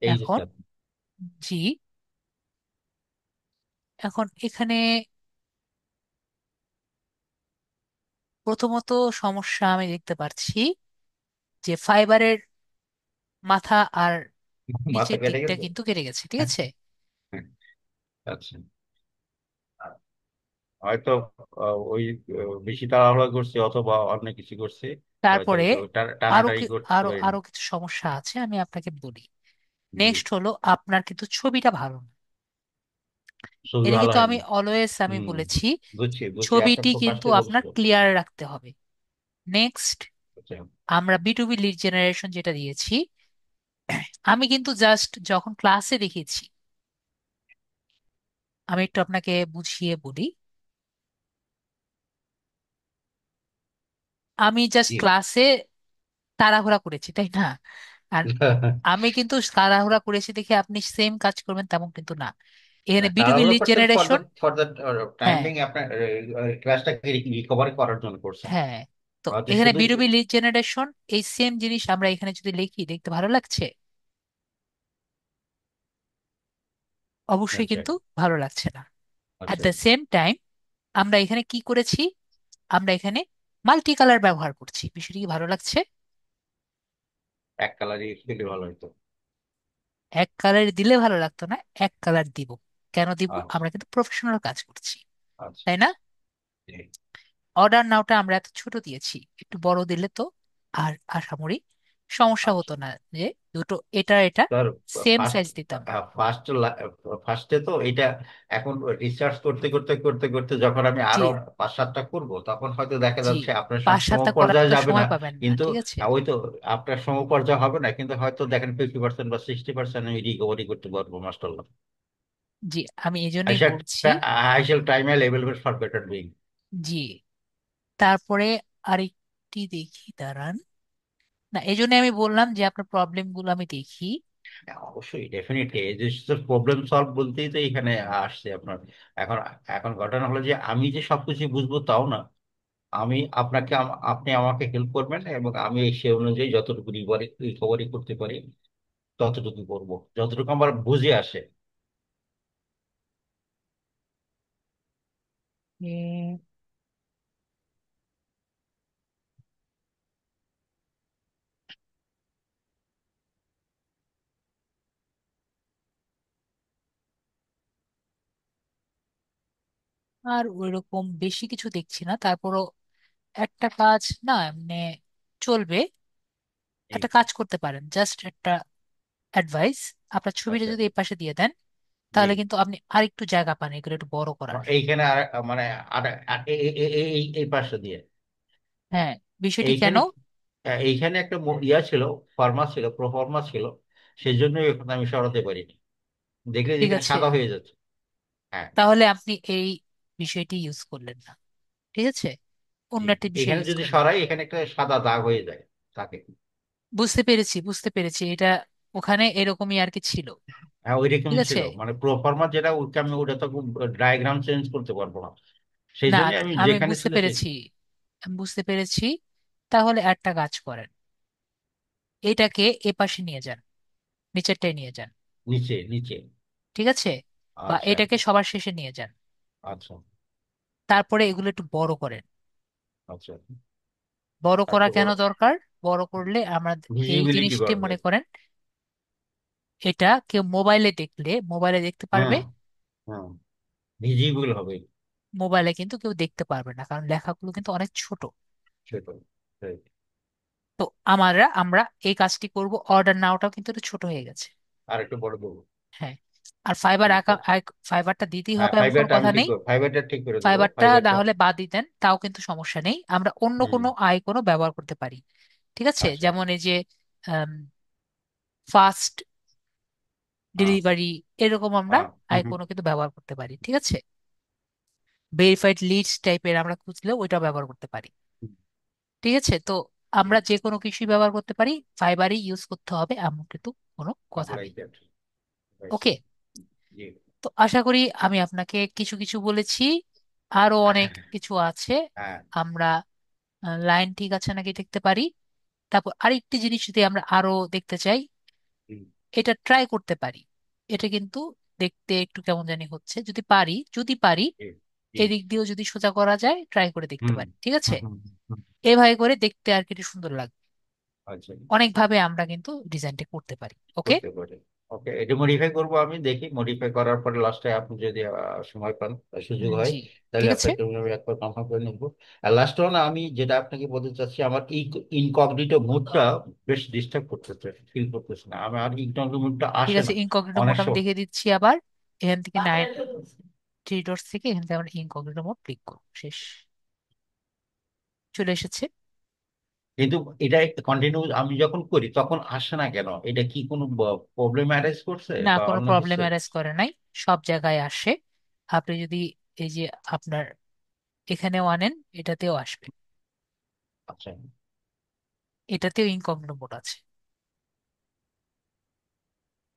Speaker 6: এই যে
Speaker 1: এখন,
Speaker 6: স্যার।
Speaker 1: জি, এখন এখানে প্রথমত সমস্যা আমি দেখতে পাচ্ছি যে ফাইবারের মাথা আর
Speaker 6: মাথা
Speaker 1: নিচের
Speaker 6: কেটে
Speaker 1: দিকটা
Speaker 6: গেছে।
Speaker 1: কিন্তু কেটে গেছে, ঠিক
Speaker 6: হ্যাঁ,
Speaker 1: আছে।
Speaker 6: হ্যাঁ, আচ্ছা। হয়তো ওই বেশি তাড়াহুড়া করছে অথবা অন্য কিছু করছে, হয়তো
Speaker 1: তারপরে আরো
Speaker 6: টানাটানি করতে
Speaker 1: আরো
Speaker 6: পারিনি।
Speaker 1: আরো কিছু সমস্যা আছে, আমি আপনাকে বলি।
Speaker 6: জি।
Speaker 1: নেক্সট হলো আপনার কিন্তু ছবিটা ভালো না।
Speaker 6: ছবি
Speaker 1: এটা
Speaker 6: ভালো
Speaker 1: কিন্তু
Speaker 6: হয়নি।
Speaker 1: আমি
Speaker 6: হুম।
Speaker 1: বলেছি
Speaker 6: বুঝছি বুঝছি, আপনি
Speaker 1: ছবিটি কিন্তু
Speaker 6: ফার্স্টে
Speaker 1: আপনার
Speaker 6: বলছো।
Speaker 1: ক্লিয়ার রাখতে হবে। নেক্সট,
Speaker 6: আচ্ছা।
Speaker 1: আমরা B2B লিড জেনারেশন যেটা দিয়েছি, আমি কিন্তু জাস্ট যখন ক্লাসে দেখেছি, আমি একটু আপনাকে বুঝিয়ে বলি। আমি জাস্ট
Speaker 6: জি।
Speaker 1: ক্লাসে তাড়াহুড়া করেছি, তাই না? আর আমি কিন্তু তাড়াহুড়া করেছি দেখে আপনি সেম কাজ করবেন তেমন কিন্তু না। এখানে B2B
Speaker 6: তাড়াহুড়ো
Speaker 1: লিড
Speaker 6: করছেন
Speaker 1: জেনারেশন।
Speaker 6: ফর দ্য টাইম
Speaker 1: হ্যাঁ,
Speaker 6: বিং, আপনার ক্লাসটাকে রিকভার করার জন্য করছেন।
Speaker 1: হ্যাঁ। তো
Speaker 6: হয়তো
Speaker 1: এখানে
Speaker 6: শুধু
Speaker 1: B2B লিড জেনারেশন, এই সেম জিনিস আমরা এখানে যদি লিখি দেখতে ভালো লাগছে? অবশ্যই
Speaker 6: আচ্ছা,
Speaker 1: কিন্তু ভালো লাগছে না। অ্যাট
Speaker 6: আচ্ছা।
Speaker 1: দ্য সেম টাইম আমরা এখানে কি করেছি, আমরা এখানে মাল্টি কালার ব্যবহার করছি, বিষয়টি কি ভালো লাগছে?
Speaker 6: এক কালারই দিলে ভালো হতো।
Speaker 1: এক কালার দিলে ভালো লাগতো না, এক কালার দিব। কেন দিব?
Speaker 6: আচ্ছা,
Speaker 1: আমরা কিন্তু প্রফেশনাল কাজ করছি,
Speaker 6: আচ্ছা।
Speaker 1: তাই না?
Speaker 6: জি,
Speaker 1: অর্ডার নাওটা আমরা এত ছোট দিয়েছি, একটু বড় দিলে তো আর আশামরি সমস্যা
Speaker 6: আচ্ছা।
Speaker 1: হতো না, যে দুটো এটা এটা
Speaker 6: স্যার,
Speaker 1: সেম
Speaker 6: ফার্স্ট
Speaker 1: সাইজ দিতাম।
Speaker 6: ফার্স্ট ফার্স্টে তো এটা, এখন রিসার্চ করতে করতে করতে করতে যখন আমি
Speaker 1: জি,
Speaker 6: আরো 5-7টা করব, তখন হয়তো দেখা
Speaker 1: জি।
Speaker 6: যাচ্ছে আপনার সঙ্গে
Speaker 1: 5-7টা করার
Speaker 6: সমপর্যায়ে
Speaker 1: তো
Speaker 6: যাবে না।
Speaker 1: সময় পাবেন না,
Speaker 6: কিন্তু
Speaker 1: ঠিক আছে।
Speaker 6: ওই তো, আপনার সমপর্যায় হবে না, কিন্তু হয়তো দেখেন 50% বা 60% আমি রিকভারি করতে পারবো মাস্টার।
Speaker 1: জি, আমি এই
Speaker 6: I
Speaker 1: জন্যই
Speaker 6: shall
Speaker 1: বলছি।
Speaker 6: I shall try my level best for better doing.
Speaker 1: জি, তারপরে আরেকটি দেখি, দাঁড়ান। না, এই জন্য আমি বললাম যে আপনার প্রবলেম গুলো আমি দেখি।
Speaker 6: হ্যাঁ, অবশ্যই ডেফিনেটলি এই যে প্রবলেম সলভ বলতেই তো এখানে আসছে আপনার। এখন এখন ঘটনা হলো যে আমি যে সবকিছু বুঝবো তাও না। আমি আপনাকে আপনি আমাকে হেল্প করবেন, এবং আমি সে অনুযায়ী যতটুকু রিকভারি করতে পারি ততটুকু করব, যতটুকু আমার বুঝে আসে।
Speaker 1: এ, আর ওইরকম বেশি কিছু দেখছি না, তারপরও একটা কাজ না এমনি চলবে।
Speaker 6: জি,
Speaker 1: একটা কাজ করতে পারেন, জাস্ট একটা অ্যাডভাইস। আপনার ছবিটা
Speaker 6: আচ্ছা।
Speaker 1: যদি এই পাশে দিয়ে দেন,
Speaker 6: জি।
Speaker 1: তাহলে কিন্তু আপনি আরেকটু জায়গা পান এগুলো একটু বড় করার।
Speaker 6: এইখানে আর মানে আর এই পাশটা দিয়ে
Speaker 1: হ্যাঁ, বিষয়টি কেন?
Speaker 6: এইখানে, এইখানে একটা ইয়া ছিল, ফরমা ছিল, প্রোফর্মা ছিল, সেই জন্যই এখন আমি সরাতে পারিনি। দেখলে
Speaker 1: ঠিক
Speaker 6: যেখানে
Speaker 1: আছে,
Speaker 6: সাদা হয়ে যাচ্ছে। হ্যাঁ।
Speaker 1: তাহলে আপনি এই বিষয়টি ইউজ করলেন না, ঠিক আছে,
Speaker 6: জি।
Speaker 1: অন্য একটা বিষয়
Speaker 6: এখানে
Speaker 1: ইউজ
Speaker 6: যদি
Speaker 1: করলেন।
Speaker 6: সরাই, এখানে একটা সাদা দাগ হয়ে যায় তাকে।
Speaker 1: বুঝতে পেরেছি, বুঝতে পেরেছি, এটা ওখানে এরকমই আর কি ছিল।
Speaker 6: হ্যাঁ, ওইরকম
Speaker 1: ঠিক
Speaker 6: ছিল,
Speaker 1: আছে।
Speaker 6: মানে প্রোফর্মা যেটা, ওকে আমি ওটা তো ডায়াগ্রাম চেঞ্জ করতে পারবো না, সেই
Speaker 1: না,
Speaker 6: জন্য আমি
Speaker 1: আমি
Speaker 6: যেখানে
Speaker 1: বুঝতে
Speaker 6: ছিল সেই।
Speaker 1: পেরেছি, আমি বুঝতে পেরেছি। তাহলে একটা কাজ করেন, এটাকে এ পাশে নিয়ে যান, নিচেরটায় নিয়ে যান,
Speaker 6: নিচে নিচে।
Speaker 1: ঠিক আছে। বা
Speaker 6: আচ্ছা,
Speaker 1: এটাকে সবার শেষে নিয়ে যান।
Speaker 6: আচ্ছা,
Speaker 1: তারপরে এগুলো একটু বড় করেন।
Speaker 6: আচ্ছা।
Speaker 1: বড় করা
Speaker 6: একটু
Speaker 1: কেন
Speaker 6: বড়
Speaker 1: দরকার? বড় করলে আমরা এই
Speaker 6: ভিজিবিলিটি
Speaker 1: জিনিসটি
Speaker 6: বাড়বে।
Speaker 1: মনে করেন, এটা কেউ মোবাইলে দেখলে মোবাইলে দেখতে পারবে।
Speaker 6: হ্যাঁ, হ্যাঁ, ভিজিবল হবে।
Speaker 1: মোবাইলে কিন্তু কেউ দেখতে পারবে না, কারণ লেখাগুলো কিন্তু অনেক ছোট।
Speaker 6: সেটাই। Right.
Speaker 1: তো আমরা এই কাজটি করব। অর্ডার নাওটাও কিন্তু একটু ছোট হয়ে গেছে।
Speaker 6: আর একটু বড় দেবো।
Speaker 1: হ্যাঁ, আর ফাইবার
Speaker 6: ঠিক আছে।
Speaker 1: ফাইবারটা দিতেই
Speaker 6: হ্যাঁ,
Speaker 1: হবে এমন কোনো
Speaker 6: ফাইবারটা আমি
Speaker 1: কথা
Speaker 6: ঠিক
Speaker 1: নেই।
Speaker 6: করবো, ফাইবারটা ঠিক করে দেবো,
Speaker 1: ফাইবারটা না
Speaker 6: ফাইবারটা।
Speaker 1: হলে বাদ দিতেন তাও কিন্তু সমস্যা নেই, আমরা অন্য
Speaker 6: হুম।
Speaker 1: কোনো কোনো ব্যবহার করতে পারি। ঠিক আছে,
Speaker 6: আচ্ছা।
Speaker 1: যেমন এই যে ফাস্ট
Speaker 6: হ্যাঁ,
Speaker 1: ডেলিভারি, এরকম আমরা
Speaker 6: হ্যাঁ, হুম, হুম,
Speaker 1: কোনো কিন্তু ব্যবহার করতে পারি, ঠিক আছে। ভেরিফাইড লিডস টাইপের আমরা খুঁজলেও ওইটা ব্যবহার করতে পারি,
Speaker 6: হুম।
Speaker 1: ঠিক আছে। তো
Speaker 6: জি।
Speaker 1: আমরা যে কোনো কিছুই ব্যবহার করতে পারি, ফাইবারই ইউজ করতে হবে এমন কিন্তু কোনো কথা
Speaker 6: লাইক
Speaker 1: নেই।
Speaker 6: দ্যাট।
Speaker 1: ওকে।
Speaker 6: জি।
Speaker 1: তো আশা করি আমি আপনাকে কিছু কিছু বলেছি, আরো অনেক কিছু আছে।
Speaker 6: হ্যাঁ।
Speaker 1: আমরা লাইন ঠিক আছে নাকি দেখতে পারি। তারপর আরেকটি জিনিস যদি আমরা আরো দেখতে চাই,
Speaker 6: হুম।
Speaker 1: এটা ট্রাই করতে পারি। এটা কিন্তু দেখতে একটু কেমন জানি হচ্ছে, যদি পারি
Speaker 6: জি, জি।
Speaker 1: এদিক দিয়েও যদি সোজা করা যায় ট্রাই করে দেখতে
Speaker 6: হুম,
Speaker 1: পারি, ঠিক আছে।
Speaker 6: হুম, হুম, হুম।
Speaker 1: এভাবে করে দেখতে আর কি একটু সুন্দর লাগবে।
Speaker 6: আচ্ছা,
Speaker 1: অনেকভাবে আমরা কিন্তু ডিজাইনটা করতে পারি। ওকে।
Speaker 6: করতে পারি। ওকে, এটা মডিফাই করবো, আমি দেখি মডিফাই করার পরে লাস্টে আপনি যদি সময় পান বা সুযোগ হয়,
Speaker 1: জি,
Speaker 6: তাহলে
Speaker 1: ঠিক আছে।
Speaker 6: আপনাকে আমি একবার কনফার্ম করে নেবো। আর লাস্ট ওয়ান, আমি যেটা আপনাকে বলতে চাচ্ছি, আমার ইনকগনিটো মুডটা বেশ ডিস্টার্ব করতেছে, ফিল করতেছে না, আমার ইনকগনিটো মুডটা
Speaker 1: ঠিক
Speaker 6: আসে
Speaker 1: আছে,
Speaker 6: না
Speaker 1: ইনকগনিটো
Speaker 6: অনেক
Speaker 1: মোড আমি
Speaker 6: সময়।
Speaker 1: দেখিয়ে দিচ্ছি আবার। এখান থেকে নাইট থ্রি ডটস থেকে এখান থেকে আমরা ইনকগনিটো মোড ক্লিক করব, শেষ। চলে এসেছে।
Speaker 6: কিন্তু এটা কন্টিনিউ আমি যখন করি তখন আসে না কেন? এটা কি কোনো প্রবলেম অ্যারাইজ করছে
Speaker 1: না,
Speaker 6: বা
Speaker 1: কোনো
Speaker 6: অন্য
Speaker 1: প্রবলেম
Speaker 6: কিছু?
Speaker 1: অ্যারাইজ করে নাই, সব জায়গায় আসে। আপনি যদি এই যে আপনার এখানেও আনেন, এটাতেও আসবে।
Speaker 6: আচ্ছা,
Speaker 1: এটাতেও ইনকগনিটো মোড আছে।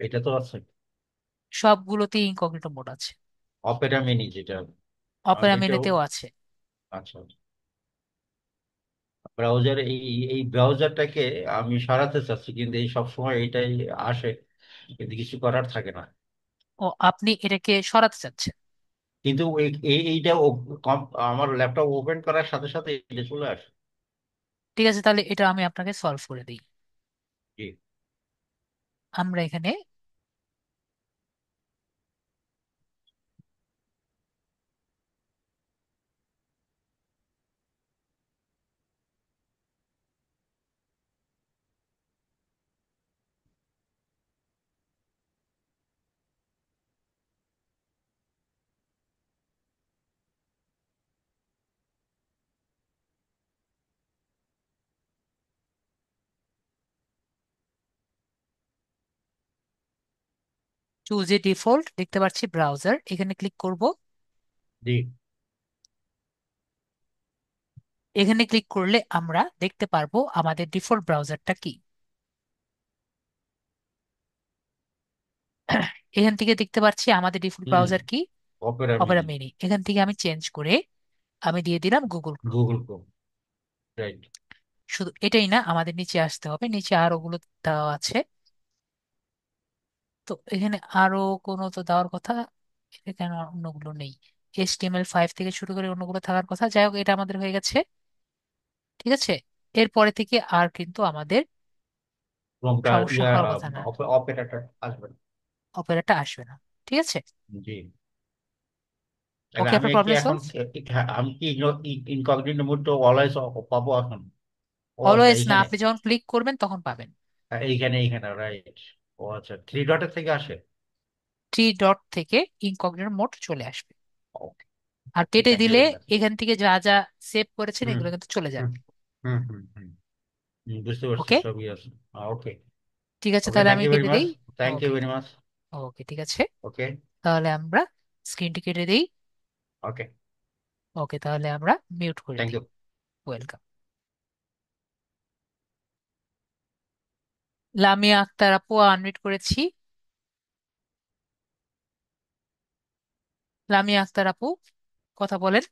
Speaker 6: এটা তো আছে।
Speaker 1: সবগুলোতেই ইনকগনিটো মোড আছে।
Speaker 6: অপেরা মিনি যেটা, আমি
Speaker 1: অপেরা
Speaker 6: এটাও।
Speaker 1: মিনিতেও আছে।
Speaker 6: আচ্ছা, ব্রাউজার, এই ব্রাউজারটাকে আমি সরাতে চাচ্ছি, কিন্তু এই সব সময় এইটাই আসে, কিন্তু কিছু করার থাকে না।
Speaker 1: ও, আপনি এটাকে সরাতে চাচ্ছেন?
Speaker 6: কিন্তু এইটা আমার ল্যাপটপ ওপেন করার সাথে সাথে এটা চলে আসে।
Speaker 1: ঠিক আছে, তাহলে এটা আমি আপনাকে সলভ করে দিই।
Speaker 6: জি,
Speaker 1: আমরা এখানে চুজ এ ডিফল্ট দেখতে পাচ্ছি ব্রাউজার, এখানে ক্লিক করব।
Speaker 6: জি,
Speaker 1: এখানে ক্লিক করলে আমরা দেখতে পারবো আমাদের ডিফল্ট ব্রাউজারটা কি। এখান থেকে দেখতে পাচ্ছি আমাদের ডিফল্ট
Speaker 6: হুম,
Speaker 1: ব্রাউজার কি,
Speaker 6: অপেরা
Speaker 1: অপেরা
Speaker 6: মিনি,
Speaker 1: মিনি। এখান থেকে আমি চেঞ্জ করে আমি দিয়ে দিলাম Google Chrome.
Speaker 6: Google Chrome, right.
Speaker 1: শুধু এটাই না, আমাদের নিচে আসতে হবে, নিচে আরো গুলো দেওয়া আছে। তো এখানে আরো কোনো তো দেওয়ার কথা, এখানে অন্যগুলো নেই। HTML5 থেকে শুরু করে অন্যগুলো থাকার কথা, যাই হোক এটা আমাদের হয়ে গেছে। ঠিক আছে, এরপরে থেকে আর কিন্তু আমাদের
Speaker 6: ক্রোমটা
Speaker 1: সমস্যা হওয়ার কথা না,
Speaker 6: অপেরাটা আসবে না।
Speaker 1: অপেরাটা আসবে না। ঠিক আছে।
Speaker 6: জি, তাহলে
Speaker 1: ওকে,
Speaker 6: আমি
Speaker 1: আপনার
Speaker 6: কি
Speaker 1: প্রবলেম
Speaker 6: এখন
Speaker 1: সলভ।
Speaker 6: হ্যাঁ, আমি কি ইনকগনিটো মোড তো অলওয়েজ পাবো এখন? ও আচ্ছা,
Speaker 1: অলওয়েজ না,
Speaker 6: এইখানে,
Speaker 1: আপনি যখন ক্লিক করবেন তখন পাবেন।
Speaker 6: এইখানে রাইট। ও আচ্ছা, থ্রি ডটের থেকে আসে।
Speaker 1: থ্রি ডট থেকে ইনকগনিটো মোড চলে আসবে।
Speaker 6: ওকে,
Speaker 1: আর
Speaker 6: ওকে,
Speaker 1: কেটে
Speaker 6: থ্যাংক ইউ
Speaker 1: দিলে
Speaker 6: ভেরি মাচ।
Speaker 1: এখান থেকে যা যা সেভ করেছেন
Speaker 6: হুম,
Speaker 1: এগুলো কিন্তু চলে
Speaker 6: হুম,
Speaker 1: যাবে।
Speaker 6: হুম, হুম, হুম, বুঝতে পারছি,
Speaker 1: ওকে,
Speaker 6: সবই আছে। ওকে,
Speaker 1: ঠিক আছে,
Speaker 6: ওকে,
Speaker 1: তাহলে
Speaker 6: থ্যাংক
Speaker 1: আমি
Speaker 6: ইউ ভেরি
Speaker 1: কেটে
Speaker 6: মাচ।
Speaker 1: দিই।
Speaker 6: Thank you
Speaker 1: okay,
Speaker 6: very much.
Speaker 1: Okay, ঠিক আছে,
Speaker 6: ওকে,
Speaker 1: তাহলে আমরা স্ক্রিনটি কেটে দিই।
Speaker 6: ওকে,
Speaker 1: ওকে, তাহলে আমরা মিউট করে
Speaker 6: থ্যাংক
Speaker 1: দিই।
Speaker 6: ইউ।
Speaker 1: ওয়েলকাম। লামিয়া আক্তার আপু আনমিউট করেছি। লামিয়া আক্তার আপু, কথা বলেন।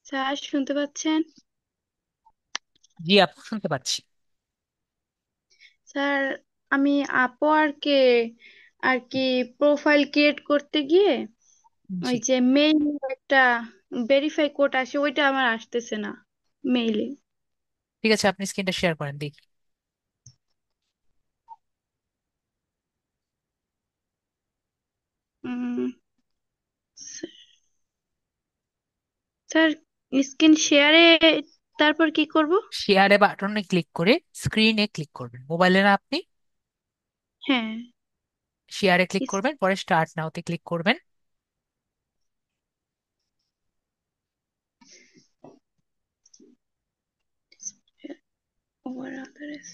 Speaker 7: স্যার শুনতে পাচ্ছেন?
Speaker 1: জি আপু, শুনতে পাচ্ছি।
Speaker 7: স্যার, আমি আপওয়ার্কে আর কি প্রোফাইল ক্রিয়েট করতে গিয়ে
Speaker 1: জি,
Speaker 7: ওই যে মেইল একটা ভেরিফাই কোড আসে, ওইটা আমার আসতেছে না মেইলে।
Speaker 1: ঠিক আছে, আপনি স্ক্রিনটা শেয়ার করেন দেখি।
Speaker 7: উম, স্যার, স্ক্রিন শেয়ারে তারপর কি করব?
Speaker 1: শেয়ারে বাটনে ক্লিক করে স্ক্রিনে ক্লিক করবেন, মোবাইলে না আপনি।
Speaker 7: হ্যাঁ।
Speaker 1: শেয়ারে ক্লিক
Speaker 7: ইস,
Speaker 1: করবেন, পরে স্টার্ট নাওতে ক্লিক করবেন।
Speaker 7: ওভার আদারেস।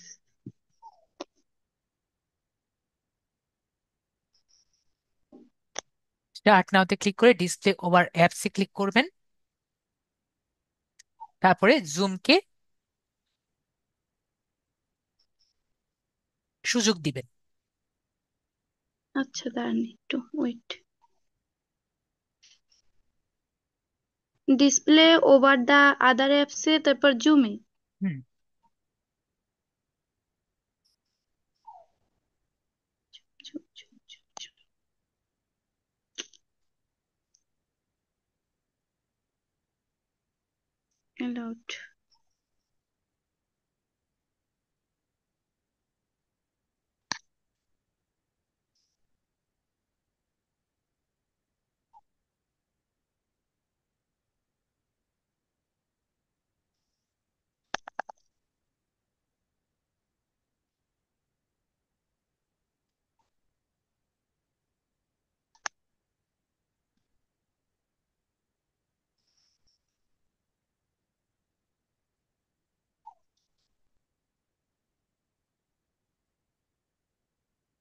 Speaker 1: স্টার্ট নাওতে ক্লিক করে ডিসপ্লে ওভার অ্যাপসে ক্লিক করবেন। তারপরে জুমকে সুযোগ দিবেন।
Speaker 7: আচ্ছা, দাঁড়ান একটু ওয়েট। ডিসপ্লে ওভার দা আদার অ্যাপসে, তারপর জুমে।
Speaker 1: হুম।
Speaker 7: অ্যালাউড।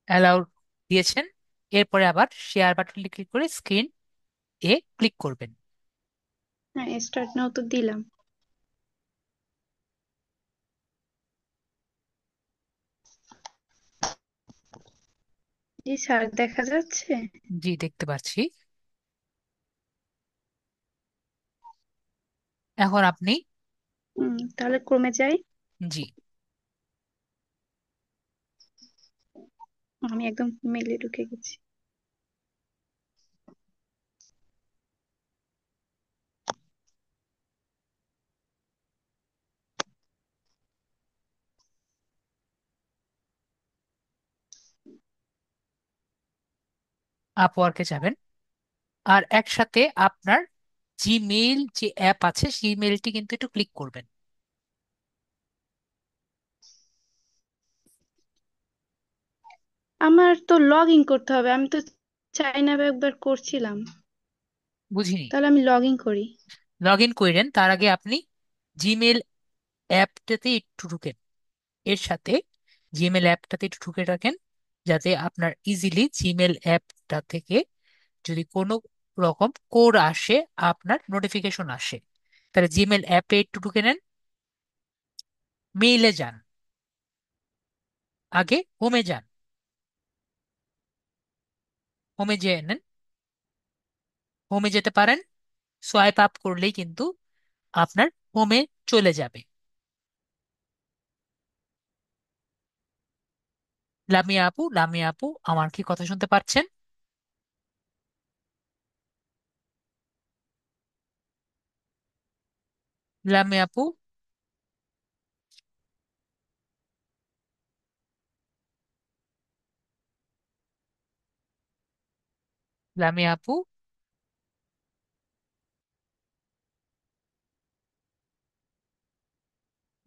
Speaker 1: অ্যালাউ দিয়েছেন। এরপরে আবার শেয়ার বাটনে ক্লিক করে স্ক্রিন এ ক্লিক করবেন।
Speaker 7: হ্যাঁ, স্টার্ট নাও তো দিলাম। জি স্যার, দেখা যাচ্ছে।
Speaker 1: জি, দেখতে পাচ্ছি। এখন আপনি,
Speaker 7: তাহলে ক্রমে যাই।
Speaker 1: জি,
Speaker 7: আমি একদম মেলে ঢুকে গেছি।
Speaker 1: আপওয়ার্কে যাবেন। আর একসাথে আপনার জিমেইল যে অ্যাপ আছে সেই মেইলটি কিন্তু একটু ক্লিক করবেন।
Speaker 7: আমার তো লগ ইন করতে হবে, আমি তো চাইনা একবার করছিলাম।
Speaker 1: বুঝিনি।
Speaker 7: তাহলে আমি লগ ইন করি।
Speaker 1: লগ ইন করেন, তার আগে আপনি জিমেইল অ্যাপটাতে একটু ঢুকেন। এর সাথে জিমেল অ্যাপটাতে একটু ঢুকে রাখেন, যাতে আপনার ইজিলি জিমেল অ্যাপটা থেকে যদি কোনো রকম কোড আসে, আপনার নোটিফিকেশন আসে। তাহলে জিমেল অ্যাপে একটু ঢুকে নেন, মেইলে যান, আগে হোমে যান, হোমে যেয়ে নেন। হোমে যেতে পারেন, সোয়াইপ আপ করলেই কিন্তু আপনার হোমে চলে যাবে। লামিয়া আপু, লামিয়া আপু, আমার কি কথা শুনতে পাচ্ছেন? লামিয়া আপু, লামিয়া আপু,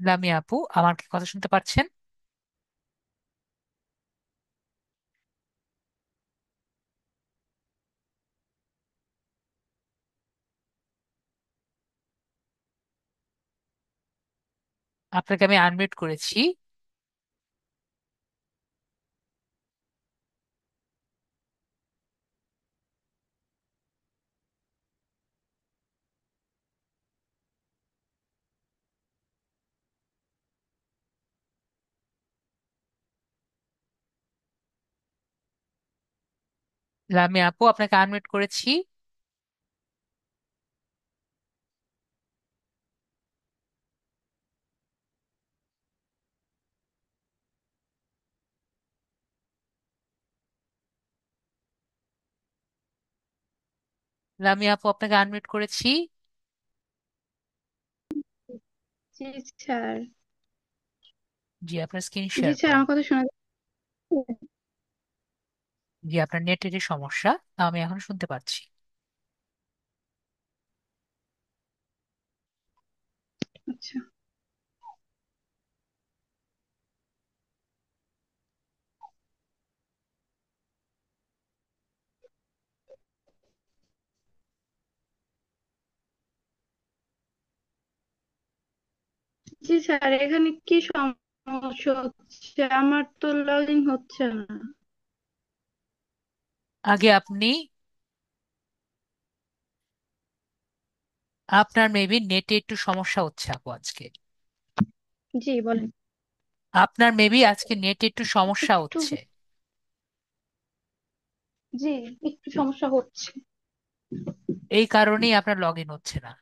Speaker 1: লামিয়া আপু, আমার কি কথা শুনতে পাচ্ছেন? আপনাকে আমি আনমিউট করেছি। লামিয়া আপু, আপনাকে আনমিউট করেছি। লামিয়া আপু, আপনাকে আনমিউট করেছি।
Speaker 7: জি স্যার।
Speaker 1: জি, আপনার স্ক্রিন
Speaker 7: জি
Speaker 1: শেয়ার
Speaker 7: স্যার,
Speaker 1: করেন।
Speaker 7: আমার কথা শোনা যাচ্ছে?
Speaker 1: জি, আপনার নেটেরই সমস্যা, তা আমি এখন শুনতে পাচ্ছি।
Speaker 7: আচ্ছা। জি স্যার, এখানে কি সমস্যা হচ্ছে? আমার তো লগ ইন হচ্ছে না।
Speaker 1: আগে আপনি, আপনার মেবি নেটে একটু সমস্যা হচ্ছে আপু আজকে।
Speaker 7: জি বলেন।
Speaker 1: আপনার মেবি আজকে নেটে একটু সমস্যা
Speaker 7: একটু।
Speaker 1: হচ্ছে।
Speaker 7: জি, একটু সমস্যা হচ্ছে।
Speaker 1: এই কারণেই আপনার লগ ইন হচ্ছে না।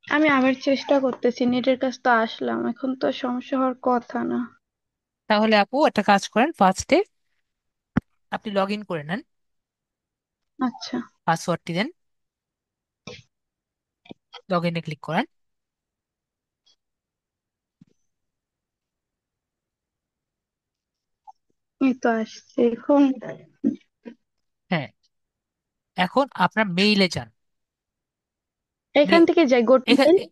Speaker 7: আমি আবার চেষ্টা করতেছি, নেটের কাজ তো আসলাম, এখন তো সমস্যা হওয়ার কথা না।
Speaker 1: তাহলে আপু একটা কাজ করেন, ফার্স্টে আপনি লগ ইন করে নেন,
Speaker 7: আচ্ছা।
Speaker 1: পাসওয়ার্ডটি দেন, লগ ইনে ক্লিক করেন।
Speaker 7: এই তো আসছে এখন।
Speaker 1: হ্যাঁ, এখন আপনার মেইলে যান।
Speaker 7: এখান থেকে যাই গো টু
Speaker 1: এখান
Speaker 7: মেল।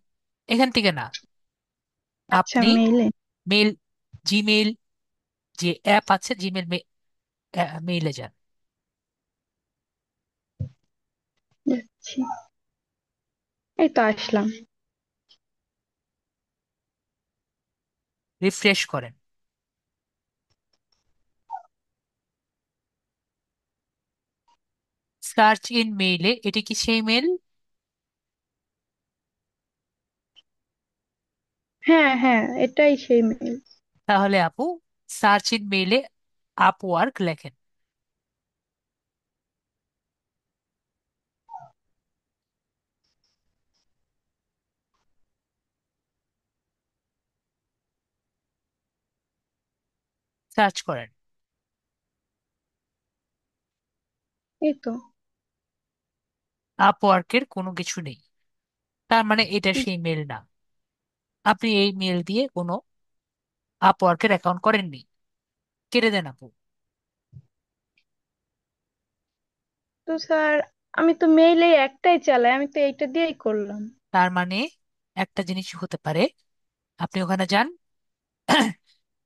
Speaker 1: এখান থেকে না,
Speaker 7: আচ্ছা,
Speaker 1: আপনি
Speaker 7: মেইলে
Speaker 1: মেইল, জিমেইল যে অ্যাপ আছে, জিমেইল মেইলে যান।
Speaker 7: যাচ্ছি। এই তো আসলাম।
Speaker 1: রিফ্রেশ করেন। সার্চ ইন মেইলে, এটি কি সেই মেল?
Speaker 7: হ্যাঁ হ্যাঁ, এটাই সেই মেইল।
Speaker 1: তাহলে আপু সার্চ ইন মেইলে আপওয়ার্ক লেখেন। সার্চ করেন।
Speaker 7: এই তো।
Speaker 1: আপওয়ার্কের কোনো কিছু নেই, তার মানে এটা সেই মেল না। আপনি এই মেল দিয়ে কোনো আপওয়ার্কের অ্যাকাউন্ট করেননি, কেটে দেন আপু।
Speaker 7: তো স্যার, আমি তো মেইলে একটাই চালাই, আমি তো এইটা দিয়েই করলাম।
Speaker 1: তার মানে একটা জিনিস হতে পারে, আপনি ওখানে যান,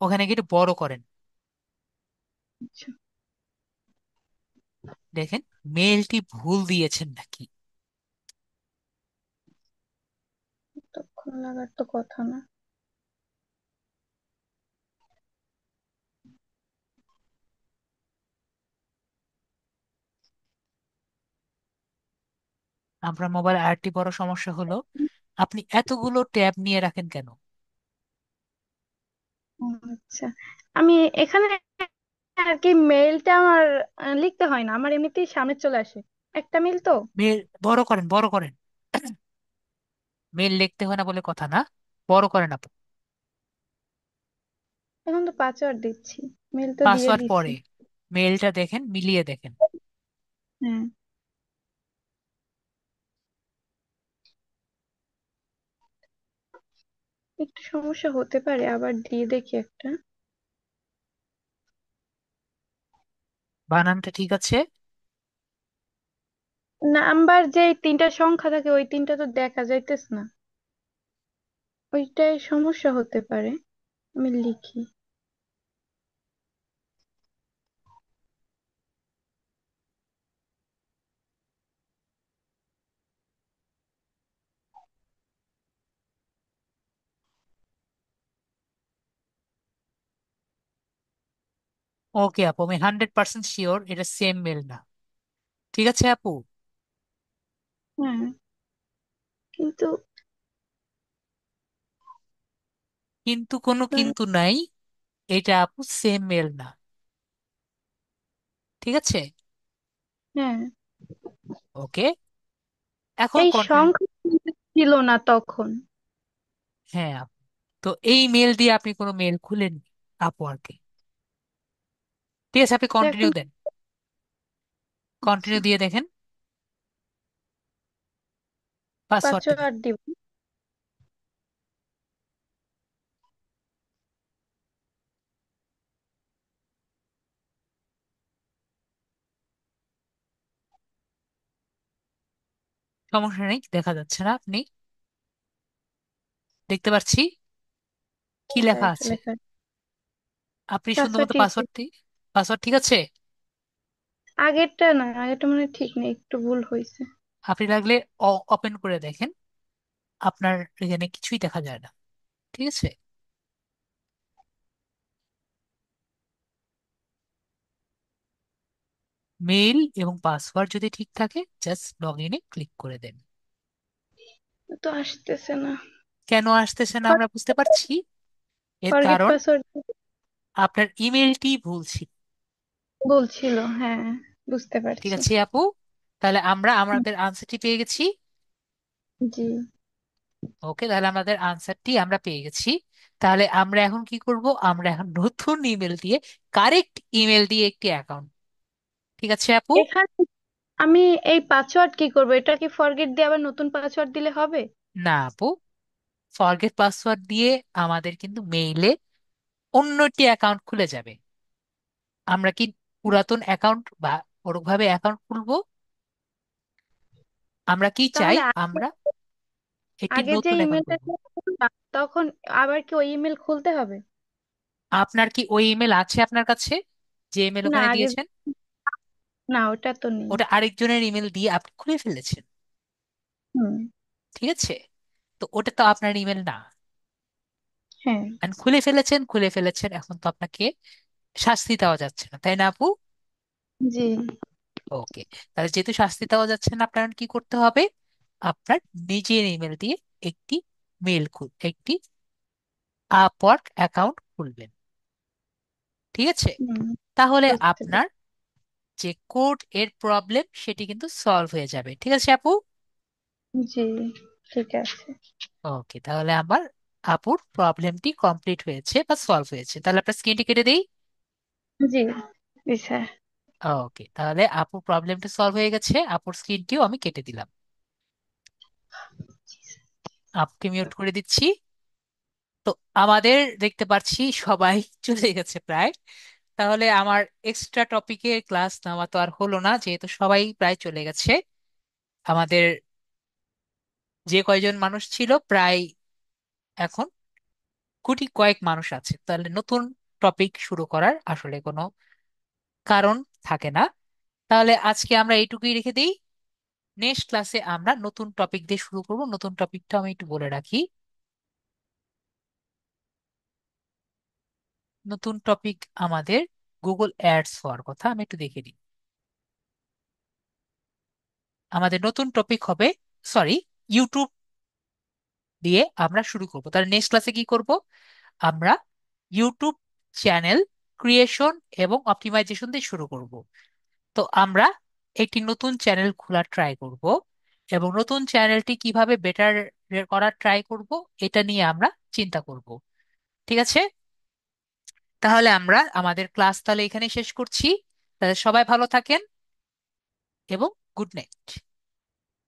Speaker 1: ওখানে গিয়ে একটু বড় করেন,
Speaker 7: আচ্ছা,
Speaker 1: দেখেন মেলটি ভুল দিয়েছেন নাকি।
Speaker 7: তখন লাগার তো কথা না।
Speaker 1: আপনার মোবাইল আরেকটি বড় সমস্যা হলো, আপনি এতগুলো ট্যাব নিয়ে রাখেন কেন?
Speaker 7: ও আচ্ছা, আমি এখানে আর কি মেইলটা আমার লিখতে হয় না, আমার এমনিতেই সামনে চলে আসে। একটা মেইল তো।
Speaker 1: মেল বড় করেন, বড় করেন। মেল লিখতে হয় না বলে কথা না, বড় করেন আপু।
Speaker 7: এখন তো পাসওয়ার্ড দিচ্ছি, মেইল তো দিয়ে
Speaker 1: পাসওয়ার্ড
Speaker 7: দিছি।
Speaker 1: পরে, মেলটা দেখেন, মিলিয়ে দেখেন।
Speaker 7: হ্যাঁ, একটু সমস্যা হতে পারে, আবার দিয়ে দেখি একটা।
Speaker 1: বানানটা ঠিক আছে?
Speaker 7: নাম্বার যে তিনটা সংখ্যা থাকে ওই তিনটা তো দেখা যাইতেছে না, ওইটাই সমস্যা হতে পারে। আমি লিখি।
Speaker 1: ওকে আপু, আমি 100% শিওর এটা সেম মেল না। ঠিক আছে আপু?
Speaker 7: হ্যাঁ, কিন্তু
Speaker 1: কিন্তু কোনো
Speaker 7: মানে,
Speaker 1: কিন্তু নাই, এটা আপু সেম মেল না। ঠিক আছে?
Speaker 7: হ্যাঁ,
Speaker 1: ওকে, এখন
Speaker 7: এই
Speaker 1: কন্টিনিউ।
Speaker 7: সংখ্যা কিন্তু ছিল না তখন।
Speaker 1: হ্যাঁ আপু, তো এই মেল দিয়ে আপনি কোনো মেল খুলেন আপওয়ার্কে। ঠিক আছে, আপনি
Speaker 7: তো
Speaker 1: কন্টিনিউ
Speaker 7: এখন
Speaker 1: দেন,
Speaker 7: আচ্ছা,
Speaker 1: কন্টিনিউ দিয়ে দেখেন, পাসওয়ার্ডটা দিন।
Speaker 7: পাসওয়ার্ড দিব।
Speaker 1: সমস্যা নেই, দেখা যাচ্ছে না, আপনি দেখতে পাচ্ছি কি
Speaker 7: হ্যাঁ,
Speaker 1: লেখা
Speaker 7: এটা
Speaker 1: আছে।
Speaker 7: লেখা।
Speaker 1: আপনি
Speaker 7: পাসওয়ার্ড
Speaker 1: শুধুমাত্র
Speaker 7: ঠিক।
Speaker 1: পাসওয়ার্ডটি, পাসওয়ার্ড ঠিক আছে?
Speaker 7: আগেরটা না, আগেরটা মানে ঠিক নেই, একটু ভুল হয়েছে।
Speaker 1: আপনি লাগলে ওপেন করে দেখেন, আপনার এখানে কিছুই দেখা যায় না। ঠিক আছে? মেইল এবং পাসওয়ার্ড যদি ঠিক থাকে, জাস্ট লগ ইনে ক্লিক করে দেন।
Speaker 7: তো আসতেছে না।
Speaker 1: কেন আসতেছে না আমরা বুঝতে পারছি, এর
Speaker 7: ফরগেট
Speaker 1: কারণ
Speaker 7: পাসওয়ার্ড
Speaker 1: আপনার ইমেলটি ভুল ছিল।
Speaker 7: বলছিল, হ্যাঁ, বুঝতে
Speaker 1: ঠিক
Speaker 7: পারছি।
Speaker 1: আছে আপু, তাহলে আমরা আমাদের আনসারটি পেয়ে গেছি।
Speaker 7: জি।
Speaker 1: ওকে, তাহলে আমাদের আনসারটি আমরা পেয়ে গেছি। তাহলে আমরা এখন কি করব, আমরা এখন নতুন ইমেল দিয়ে, কারেক্ট ইমেল দিয়ে একটি অ্যাকাউন্ট। ঠিক আছে আপু?
Speaker 7: এখানে আমি এই পাসওয়ার্ড কি করবো? এটা কি ফরগেট দিয়ে আবার নতুন পাসওয়ার্ড দিলে হবে?
Speaker 1: না আপু, ফরগেট পাসওয়ার্ড দিয়ে আমাদের কিন্তু মেইলে অন্য একটি অ্যাকাউন্ট খুলে যাবে। আমরা কি পুরাতন অ্যাকাউন্ট বা ওরকমভাবে অ্যাকাউন্ট খুলবো? আমরা কি চাই?
Speaker 7: তাহলে আগে
Speaker 1: আমরা একটি
Speaker 7: আগে যে
Speaker 1: নতুন অ্যাকাউন্ট
Speaker 7: ইমেলটা
Speaker 1: খুলবো।
Speaker 7: খুললাম তখন আবার কি ওই ইমেল খুলতে হবে?
Speaker 1: আপনার কি ওই ইমেল আছে আপনার কাছে, যে ইমেল
Speaker 7: না
Speaker 1: ওখানে
Speaker 7: আগে,
Speaker 1: দিয়েছেন?
Speaker 7: না ওটা তো নেই।
Speaker 1: ওটা আরেকজনের ইমেল দিয়ে আপনি খুলে ফেলেছেন,
Speaker 7: হুম।
Speaker 1: ঠিক আছে? তো ওটা তো আপনার ইমেল না।
Speaker 7: হ্যাঁ।
Speaker 1: And খুলে ফেলেছেন, খুলে ফেলেছেন, এখন তো আপনাকে শাস্তি দেওয়া যাচ্ছে না, তাই না আপু?
Speaker 7: জি।
Speaker 1: ওকে, তাহলে যেহেতু শাস্তি দেওয়া যাচ্ছে না, আপনার কি করতে হবে? আপনার নিজের ইমেল দিয়ে একটি একটি আপওয়ার্ক অ্যাকাউন্ট খুলবেন, ঠিক আছে?
Speaker 7: হুম।
Speaker 1: তাহলে
Speaker 7: বুঝতে
Speaker 1: আপনার
Speaker 7: পেরেছি।
Speaker 1: যে কোড এর প্রবলেম সেটি কিন্তু সলভ হয়ে যাবে, ঠিক আছে আপু?
Speaker 7: জি, ঠিক আছে।
Speaker 1: ওকে, তাহলে আমার আপুর প্রবলেমটি কমপ্লিট হয়েছে বা সলভ হয়েছে, তাহলে আপনার স্ক্রিনটি কেটে দেই।
Speaker 7: জি, জি স্যার।
Speaker 1: ওকে, তাহলে আপুর প্রবলেমটা সলভ হয়ে গেছে, আপুর স্ক্রিনটিও আমি কেটে দিলাম। আপুকে মিউট করে দিচ্ছি। তো আমাদের দেখতে পাচ্ছি সবাই চলে গেছে প্রায়। তাহলে আমার এক্সট্রা টপিকে ক্লাস নেওয়া তো আর হলো না, যেহেতু সবাই প্রায় চলে গেছে। আমাদের যে কয়জন মানুষ ছিল প্রায় এখন কোটি কয়েক মানুষ আছে, তাহলে নতুন টপিক শুরু করার আসলে কোনো কারণ থাকে না। তাহলে আজকে আমরা এইটুকুই রেখে দিই। নেক্সট ক্লাসে আমরা নতুন টপিক দিয়ে শুরু করব। নতুন টপিকটা আমি একটু বলে রাখি। নতুন টপিক আমাদের গুগল অ্যাডস হওয়ার কথা, আমি একটু দেখে দিই। আমাদের নতুন টপিক হবে, সরি, ইউটিউব দিয়ে আমরা শুরু করব। তাহলে নেক্সট ক্লাসে কি করব? আমরা ইউটিউব চ্যানেল ক্রিয়েশন এবং অপটিমাইজেশন দিয়ে শুরু করব। তো আমরা একটি নতুন চ্যানেল খোলার ট্রাই করব, এবং নতুন চ্যানেলটি কিভাবে বেটার করার ট্রাই করব এটা নিয়ে আমরা চিন্তা করব, ঠিক আছে? তাহলে আমরা আমাদের ক্লাস তাহলে এখানে শেষ করছি। তাহলে সবাই ভালো থাকেন এবং গুড নাইট।